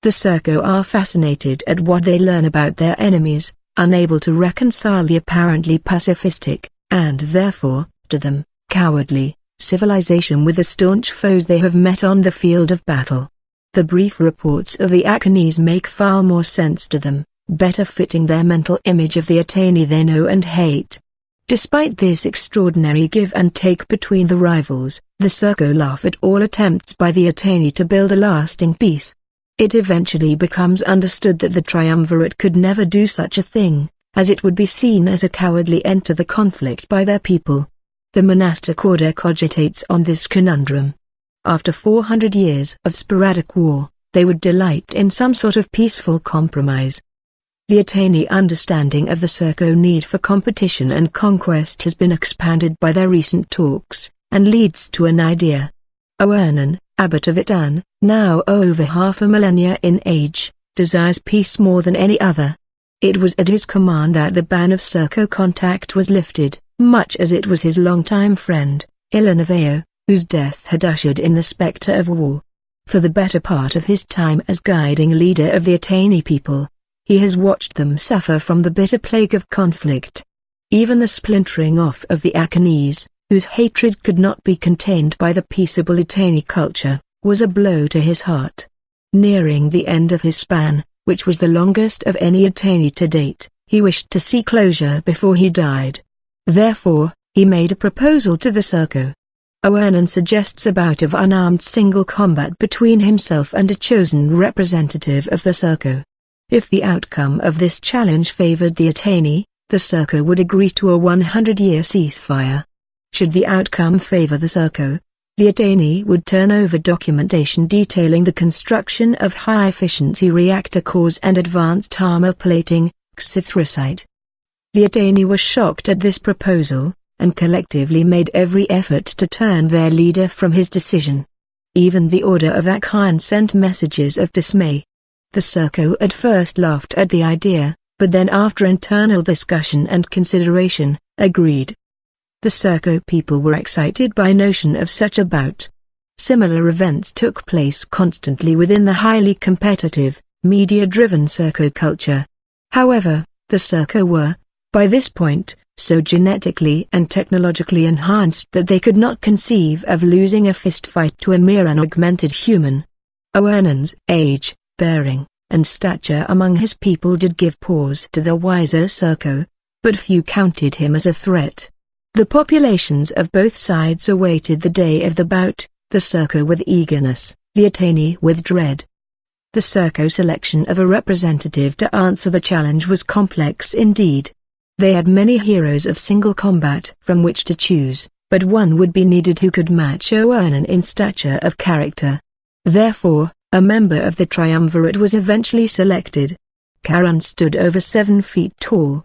The Surco are fascinated at what they learn about their enemies, unable to reconcile the apparently pacifistic, and therefore, to them, cowardly, civilization with the staunch foes they have met on the field of battle. The brief reports of the Attainees make far more sense to them, better fitting their mental image of the Attainee they know and hate. Despite this extraordinary give and take between the rivals, the Surco laugh at all attempts by the Attainee to build a lasting peace. It eventually becomes understood that the triumvirate could never do such a thing, as it would be seen as a cowardly end to the conflict by their people. The monastic order cogitates on this conundrum. After 400 years of sporadic war, they would delight in some sort of peaceful compromise. The Attainee understanding of the Serco need for competition and conquest has been expanded by their recent talks, and leads to an idea. Oernan, abbot of Itan, now over half a millennia in age, desires peace more than any other. It was at his command that the ban of Serco contact was lifted, much as it was his longtime friend, Ilanaveo, whose death had ushered in the specter of war. For the better part of his time as guiding leader of the Attainee people, he has watched them suffer from the bitter plague of conflict. Even the splintering off of the Achaenes, whose hatred could not be contained by the peaceable Attainee culture, was a blow to his heart. Nearing the end of his span, which was the longest of any Attainee to date, he wished to see closure before he died. Therefore, he made a proposal to the Serco. Oernan suggests a bout of unarmed single combat between himself and a chosen representative of the Serco. If the outcome of this challenge favored the Attainee, the Serco would agree to a 100-year ceasefire. Should the outcome favor the Serco, the Attainee would turn over documentation detailing the construction of high-efficiency reactor cores and advanced armor plating, xithrosite. The Attainee was shocked at this proposal, and collectively made every effort to turn their leader from his decision. Even the Order of Achaean sent messages of dismay. The Serco at first laughed at the idea, but then after internal discussion and consideration, agreed. The Serco people were excited by notion of such a bout. Similar events took place constantly within the highly competitive, media-driven Serco culture. However, the Serco were, by this point, so genetically and technologically enhanced that they could not conceive of losing a fistfight to a mere unaugmented human. Oernan's age, bearing, and stature among his people did give pause to the wiser Serco, but few counted him as a threat. The populations of both sides awaited the day of the bout, the Serco with eagerness, the Attainee with dread. The Serco selection of a representative to answer the challenge was complex indeed. They had many heroes of single combat from which to choose, but one would be needed who could match Oernan in stature of character. Therefore, a member of the triumvirate was eventually selected. Karan stood over 7 feet tall.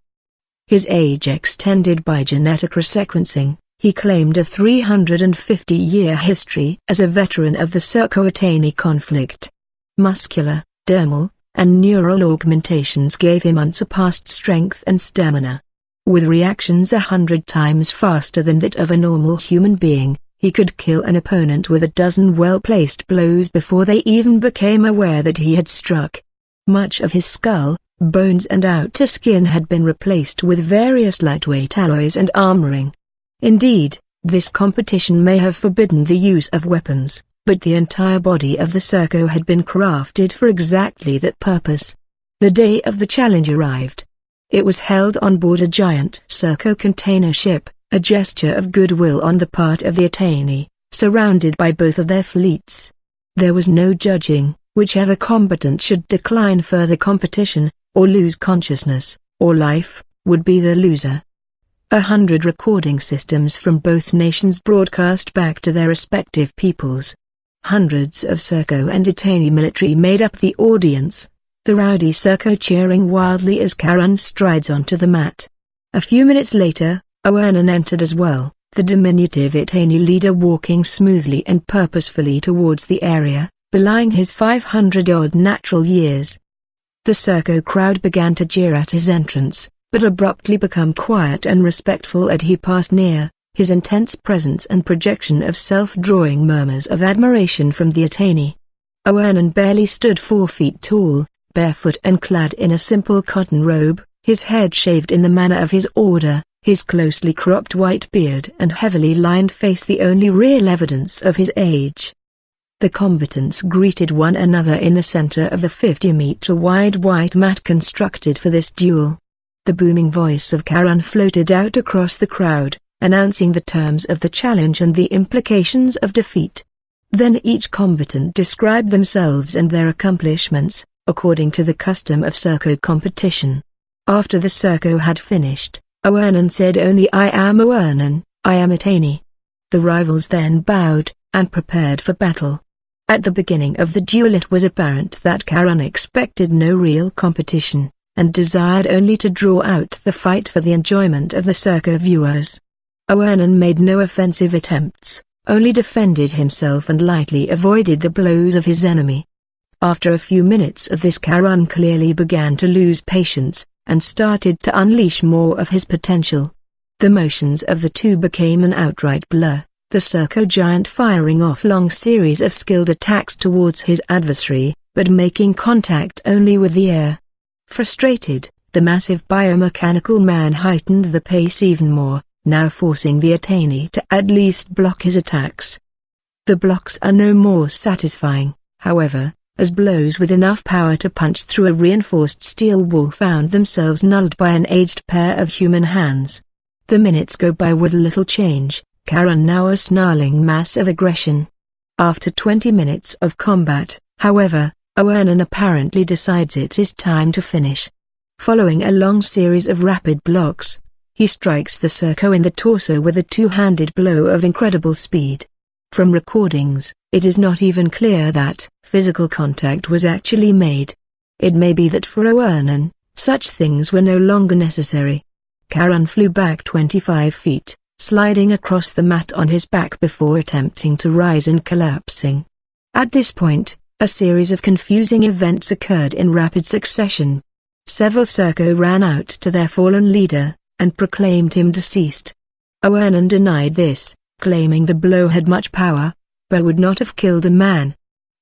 His age extended by genetic resequencing, he claimed a 350-year history as a veteran of the Serco-Attainee conflict. Muscular, dermal, and neural augmentations gave him unsurpassed strength and stamina. With reactions 100 times faster than that of a normal human being, he could kill an opponent with a dozen well-placed blows before they even became aware that he had struck. Much of his skull, bones and outer skin had been replaced with various lightweight alloys and armoring. Indeed, this competition may have forbidden the use of weapons, but the entire body of the Serco had been crafted for exactly that purpose. The day of the challenge arrived. It was held on board a giant Serco container ship, a gesture of goodwill on the part of the Attainee, surrounded by both of their fleets. There was no judging, whichever combatant should decline further competition, or lose consciousness, or life, would be the loser. 100 recording systems from both nations broadcast back to their respective peoples. Hundreds of Serco and Attainee military made up the audience, the rowdy Serco cheering wildly as Karan strides onto the mat. A few minutes later, Oernan entered as well, the diminutive Attainee leader walking smoothly and purposefully towards the area, belying his 500-odd natural years. The Serco crowd began to jeer at his entrance, but abruptly become quiet and respectful as he passed near. His intense presence and projection of self drawing murmurs of admiration from the Attainee. Oernan barely stood 4 feet tall, barefoot and clad in a simple cotton robe, his head shaved in the manner of his order, his closely cropped white beard and heavily lined face the only real evidence of his age. The combatants greeted one another in the center of the 50-meter wide white mat constructed for this duel. The booming voice of Karan floated out across the crowd, announcing the terms of the challenge and the implications of defeat. Then each combatant described themselves and their accomplishments, according to the custom of Serco competition. After the Serco had finished, Oernan said only "I am Oernan, I am Attainee." The rivals then bowed, and prepared for battle. At the beginning of the duel it was apparent that Charon expected no real competition, and desired only to draw out the fight for the enjoyment of the Serco viewers. Oernan made no offensive attempts, only defended himself and lightly avoided the blows of his enemy. After a few minutes of this, Charon clearly began to lose patience, and started to unleash more of his potential. The motions of the two became an outright blur, the Serco giant firing off long series of skilled attacks towards his adversary, but making contact only with the air. Frustrated, the massive biomechanical man heightened the pace even more, now forcing the Attainee to at least block his attacks. The blocks are no more satisfying, however, as blows with enough power to punch through a reinforced steel wall found themselves nulled by an aged pair of human hands. The minutes go by with little change, Charon now a snarling mass of aggression. After 20 minutes of combat, however, Oernan apparently decides it is time to finish. Following a long series of rapid blocks, he strikes the Serco in the torso with a two-handed blow of incredible speed. From recordings, it is not even clear that physical contact was actually made. It may be that for Oernan, such things were no longer necessary. Charon flew back 25 feet, sliding across the mat on his back before attempting to rise and collapsing. At this point, a series of confusing events occurred in rapid succession. Several Serco ran out to their fallen leader, and proclaimed him deceased. Oernan denied this, claiming the blow had much power, but would not have killed a man.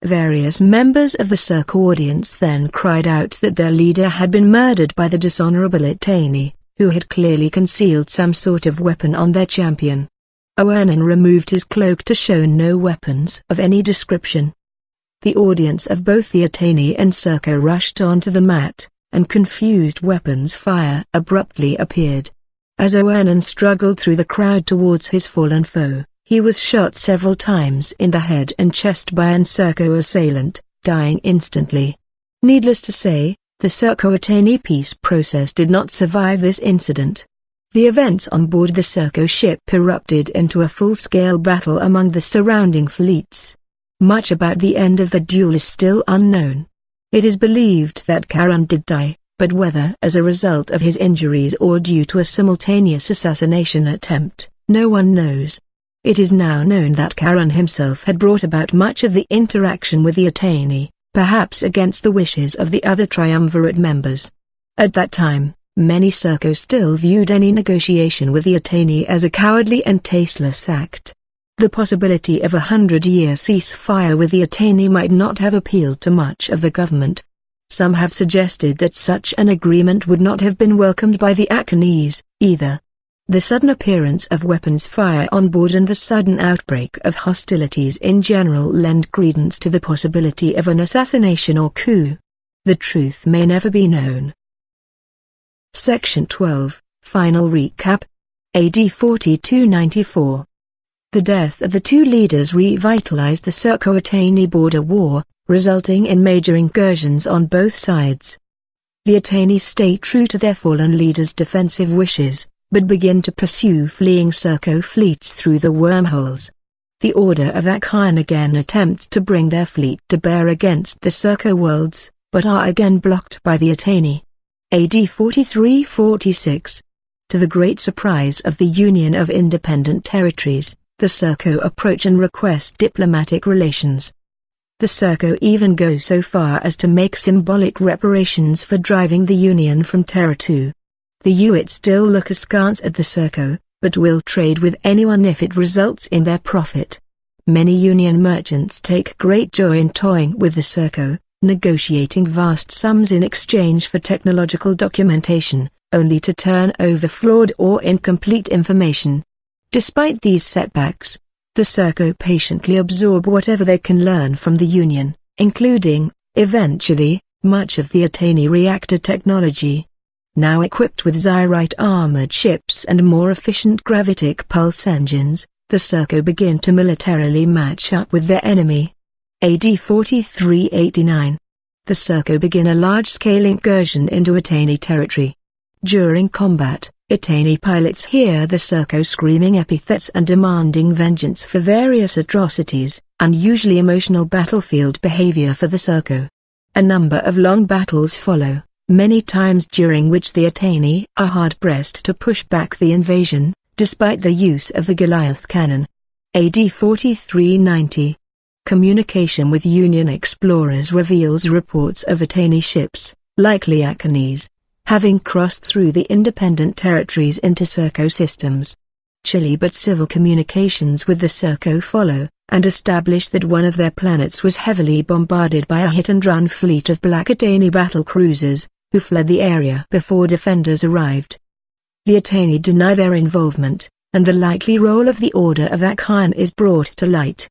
Various members of the Serco audience then cried out that their leader had been murdered by the dishonorable Attainee, who had clearly concealed some sort of weapon on their champion. Oernan removed his cloak to show no weapons of any description. The audience of both the Attainee and Serco rushed onto the mat, and confused weapons fire abruptly appeared. As Oernan struggled through the crowd towards his fallen foe, he was shot several times in the head and chest by an Serco assailant, dying instantly. Needless to say, the Serco Attainee peace process did not survive this incident. The events on board the Serco ship erupted into a full-scale battle among the surrounding fleets. Much about the end of the duel is still unknown. It is believed that Charon did die, but whether as a result of his injuries or due to a simultaneous assassination attempt, no one knows. It is now known that Charon himself had brought about much of the interaction with the Attainee, perhaps against the wishes of the other triumvirate members. At that time, many Serco still viewed any negotiation with the Attainee as a cowardly and tasteless act. The possibility of a 100-year ceasefire with the Attainee might not have appealed to much of the government. Some have suggested that such an agreement would not have been welcomed by the Achaenes, either. The sudden appearance of weapons fire on board and the sudden outbreak of hostilities in general lend credence to the possibility of an assassination or coup. The truth may never be known. Section 12, Final Recap. AD 4294. The death of the two leaders revitalized the Serco-Attainee border war, resulting in major incursions on both sides. The Attainee stay true to their fallen leaders' defensive wishes, but begin to pursue fleeing Serco fleets through the wormholes. The Order of Achaean again attempts to bring their fleet to bear against the Serco worlds, but are again blocked by the Attainee. AD 4346. To the great surprise of the Union of Independent Territories, the Serco approach and request diplomatic relations. The Serco even go so far as to make symbolic reparations for driving the Union from Terra to. The UIT still look askance at the Serco, but will trade with anyone if it results in their profit. Many Union merchants take great joy in toying with the Serco, negotiating vast sums in exchange for technological documentation, only to turn over flawed or incomplete information. Despite these setbacks, the Serco patiently absorb whatever they can learn from the Union, including, eventually, much of the Attainee reactor technology. Now equipped with Zyrite armored ships and more efficient gravitic pulse engines, the Serco begin to militarily match up with their enemy. AD 4389. The Serco begin a large-scale incursion into Attainee territory. During combat, Itani pilots hear the Surco screaming epithets and demanding vengeance for various atrocities, unusually emotional battlefield behavior for the Surco. A number of long battles follow, many times during which the Attainee are hard-pressed to push back the invasion, despite the use of the Goliath cannon. AD 4390. Communication with Union explorers reveals reports of Attainee ships, likely Attanees, having crossed through the independent territories into Surco systems. Chilly but civil communications with the Surco follow, and establish that one of their planets was heavily bombarded by a hit-and-run fleet of black Attainee battle cruisers, who fled the area before defenders arrived. The Attainee deny their involvement, and the likely role of the Order of Achaean is brought to light.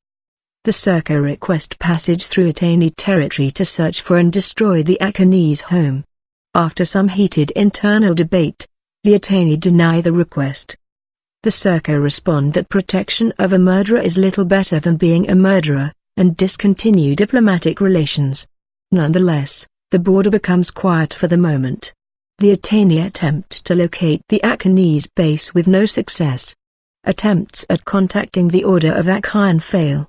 The Surco request passage through Attainee territory to search for and destroy the Achaeanee's home. After some heated internal debate, the Attainee deny the request. The Surco respond that protection of a murderer is little better than being a murderer, and discontinue diplomatic relations. Nonetheless, the border becomes quiet for the moment. The Attainee attempt to locate the Achaeanee's base with no success. Attempts at contacting the Order of Achaean fail.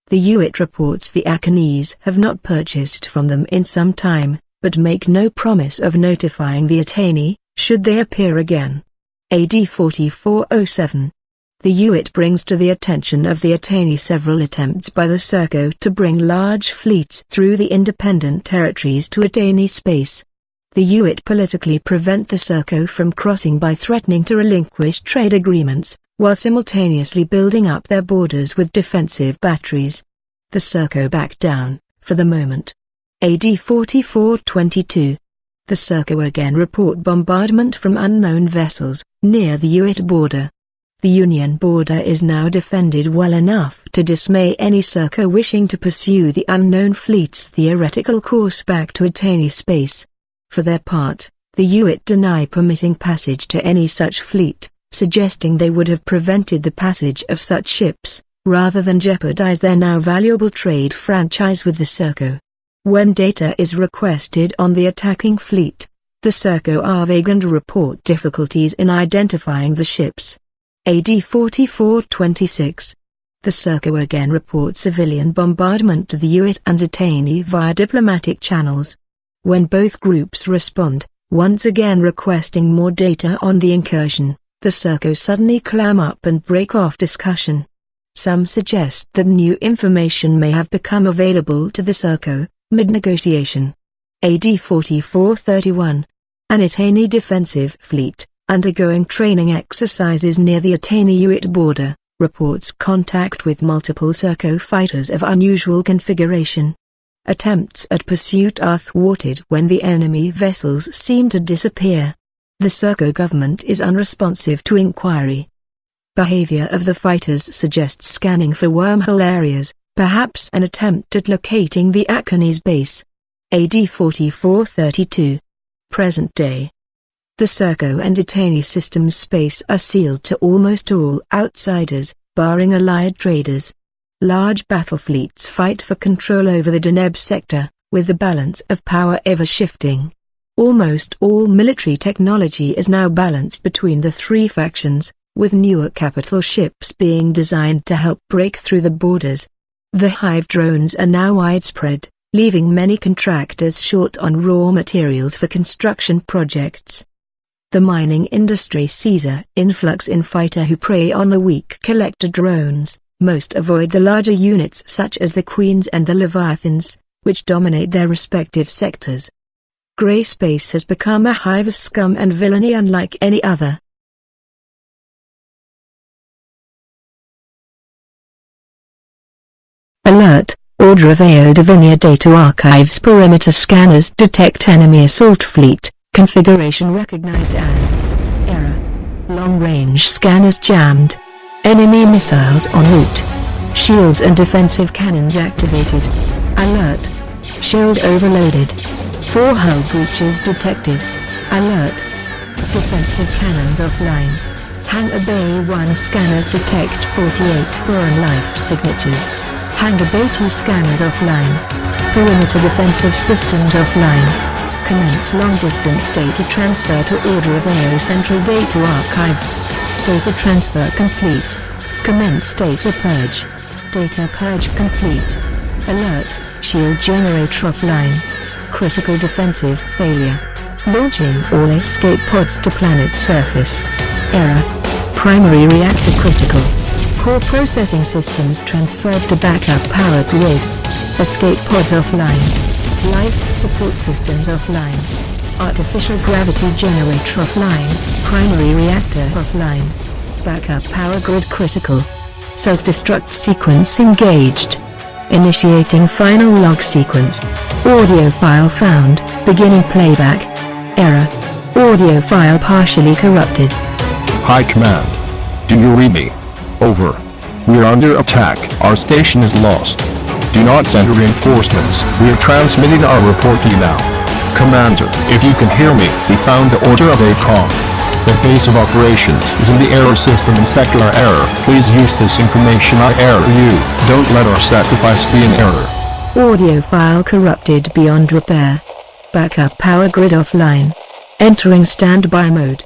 The UIT reports the Achaeanees have not purchased from them in some time, but make no promise of notifying the Attainee, should they appear again. AD 4407. The UIT brings to the attention of the Attainee several attempts by the Surco to bring large fleets through the independent territories to Attainee space. The UIT politically prevent the Surco from crossing by threatening to relinquish trade agreements, while simultaneously building up their borders with defensive batteries. The Surco back down, for the moment. AD 4422. The Surco again report bombardment from unknown vessels, near the UIT border. The Union border is now defended well enough to dismay any Surco wishing to pursue the unknown fleet's theoretical course back to Attainee space. For their part, the UIT deny permitting passage to any such fleet, suggesting they would have prevented the passage of such ships, rather than jeopardize their now valuable trade franchise with the Surco. When data is requested on the attacking fleet, the Surco are vague and report difficulties in identifying the ships. AD 4426. The Surco again reports civilian bombardment to the UIT and Attainee via diplomatic channels. When both groups respond, once again requesting more data on the incursion, the Surco suddenly clam up and break off discussion. Some suggest that new information may have become available to the Surco, mid-negotiation. AD 4431. An Attainee defensive fleet, undergoing training exercises near the Attainee-UIT border, reports contact with multiple Surco fighters of unusual configuration. Attempts at pursuit are thwarted when the enemy vessels seem to disappear. The Surco government is unresponsive to inquiry. Behavior of the fighters suggests scanning for wormhole areas, perhaps an attempt at locating the Achaeanee's base. AD 4432. Present day. The Surco and Attainee systems space are sealed to almost all outsiders, barring allied traders. Large battle fleets fight for control over the Deneb sector, with the balance of power ever shifting. Almost all military technology is now balanced between the three factions, with newer capital ships being designed to help break through the borders. The hive drones are now widespread, leaving many contractors short on raw materials for construction projects. The mining industry sees an influx in fighter who prey on the weak collector drones. Most avoid the larger units such as the Queens and the Leviathans, which dominate their respective sectors. Grey space has become a hive of scum and villainy unlike any other. Alert! Order of AO Divinia Data Archives perimeter scanners detect enemy assault fleet, configuration recognized as error. Long-range scanners jammed. Enemy missiles en route. Shields and defensive cannons activated. Alert! Shield overloaded. 4 hull breaches detected. Alert! Defensive cannons offline. Hangar Bay 1 scanners detect 48 foreign life signatures. Hangar Bay 2 scanners offline. Perimeter defensive systems offline. Commence long-distance data transfer to order of AO Central Data Archives. Data transfer complete. Commence data purge. Data purge complete. Alert, shield generator offline. Critical defensive failure. Launching all escape pods to planet surface. Error. Primary reactor critical. Core processing systems transferred to backup power grid. Escape pods offline. Life support systems offline. Artificial gravity generator offline. Primary reactor offline. Backup power grid critical. Self-destruct sequence engaged. Initiating final log sequence. Audio file found. Beginning playback. Error. Audio file partially corrupted. Hi Command. Do you read me? Over. We're under attack. Our station is lost. Do not send reinforcements. We are transmitting our report to you now. Commander, if you can hear me, we found the order of ACOM. The base of operations is in the error system in secular error. Please use this information. I error you. Don't let our sacrifice be in error. Audio file corrupted beyond repair. Backup power grid offline. Entering standby mode.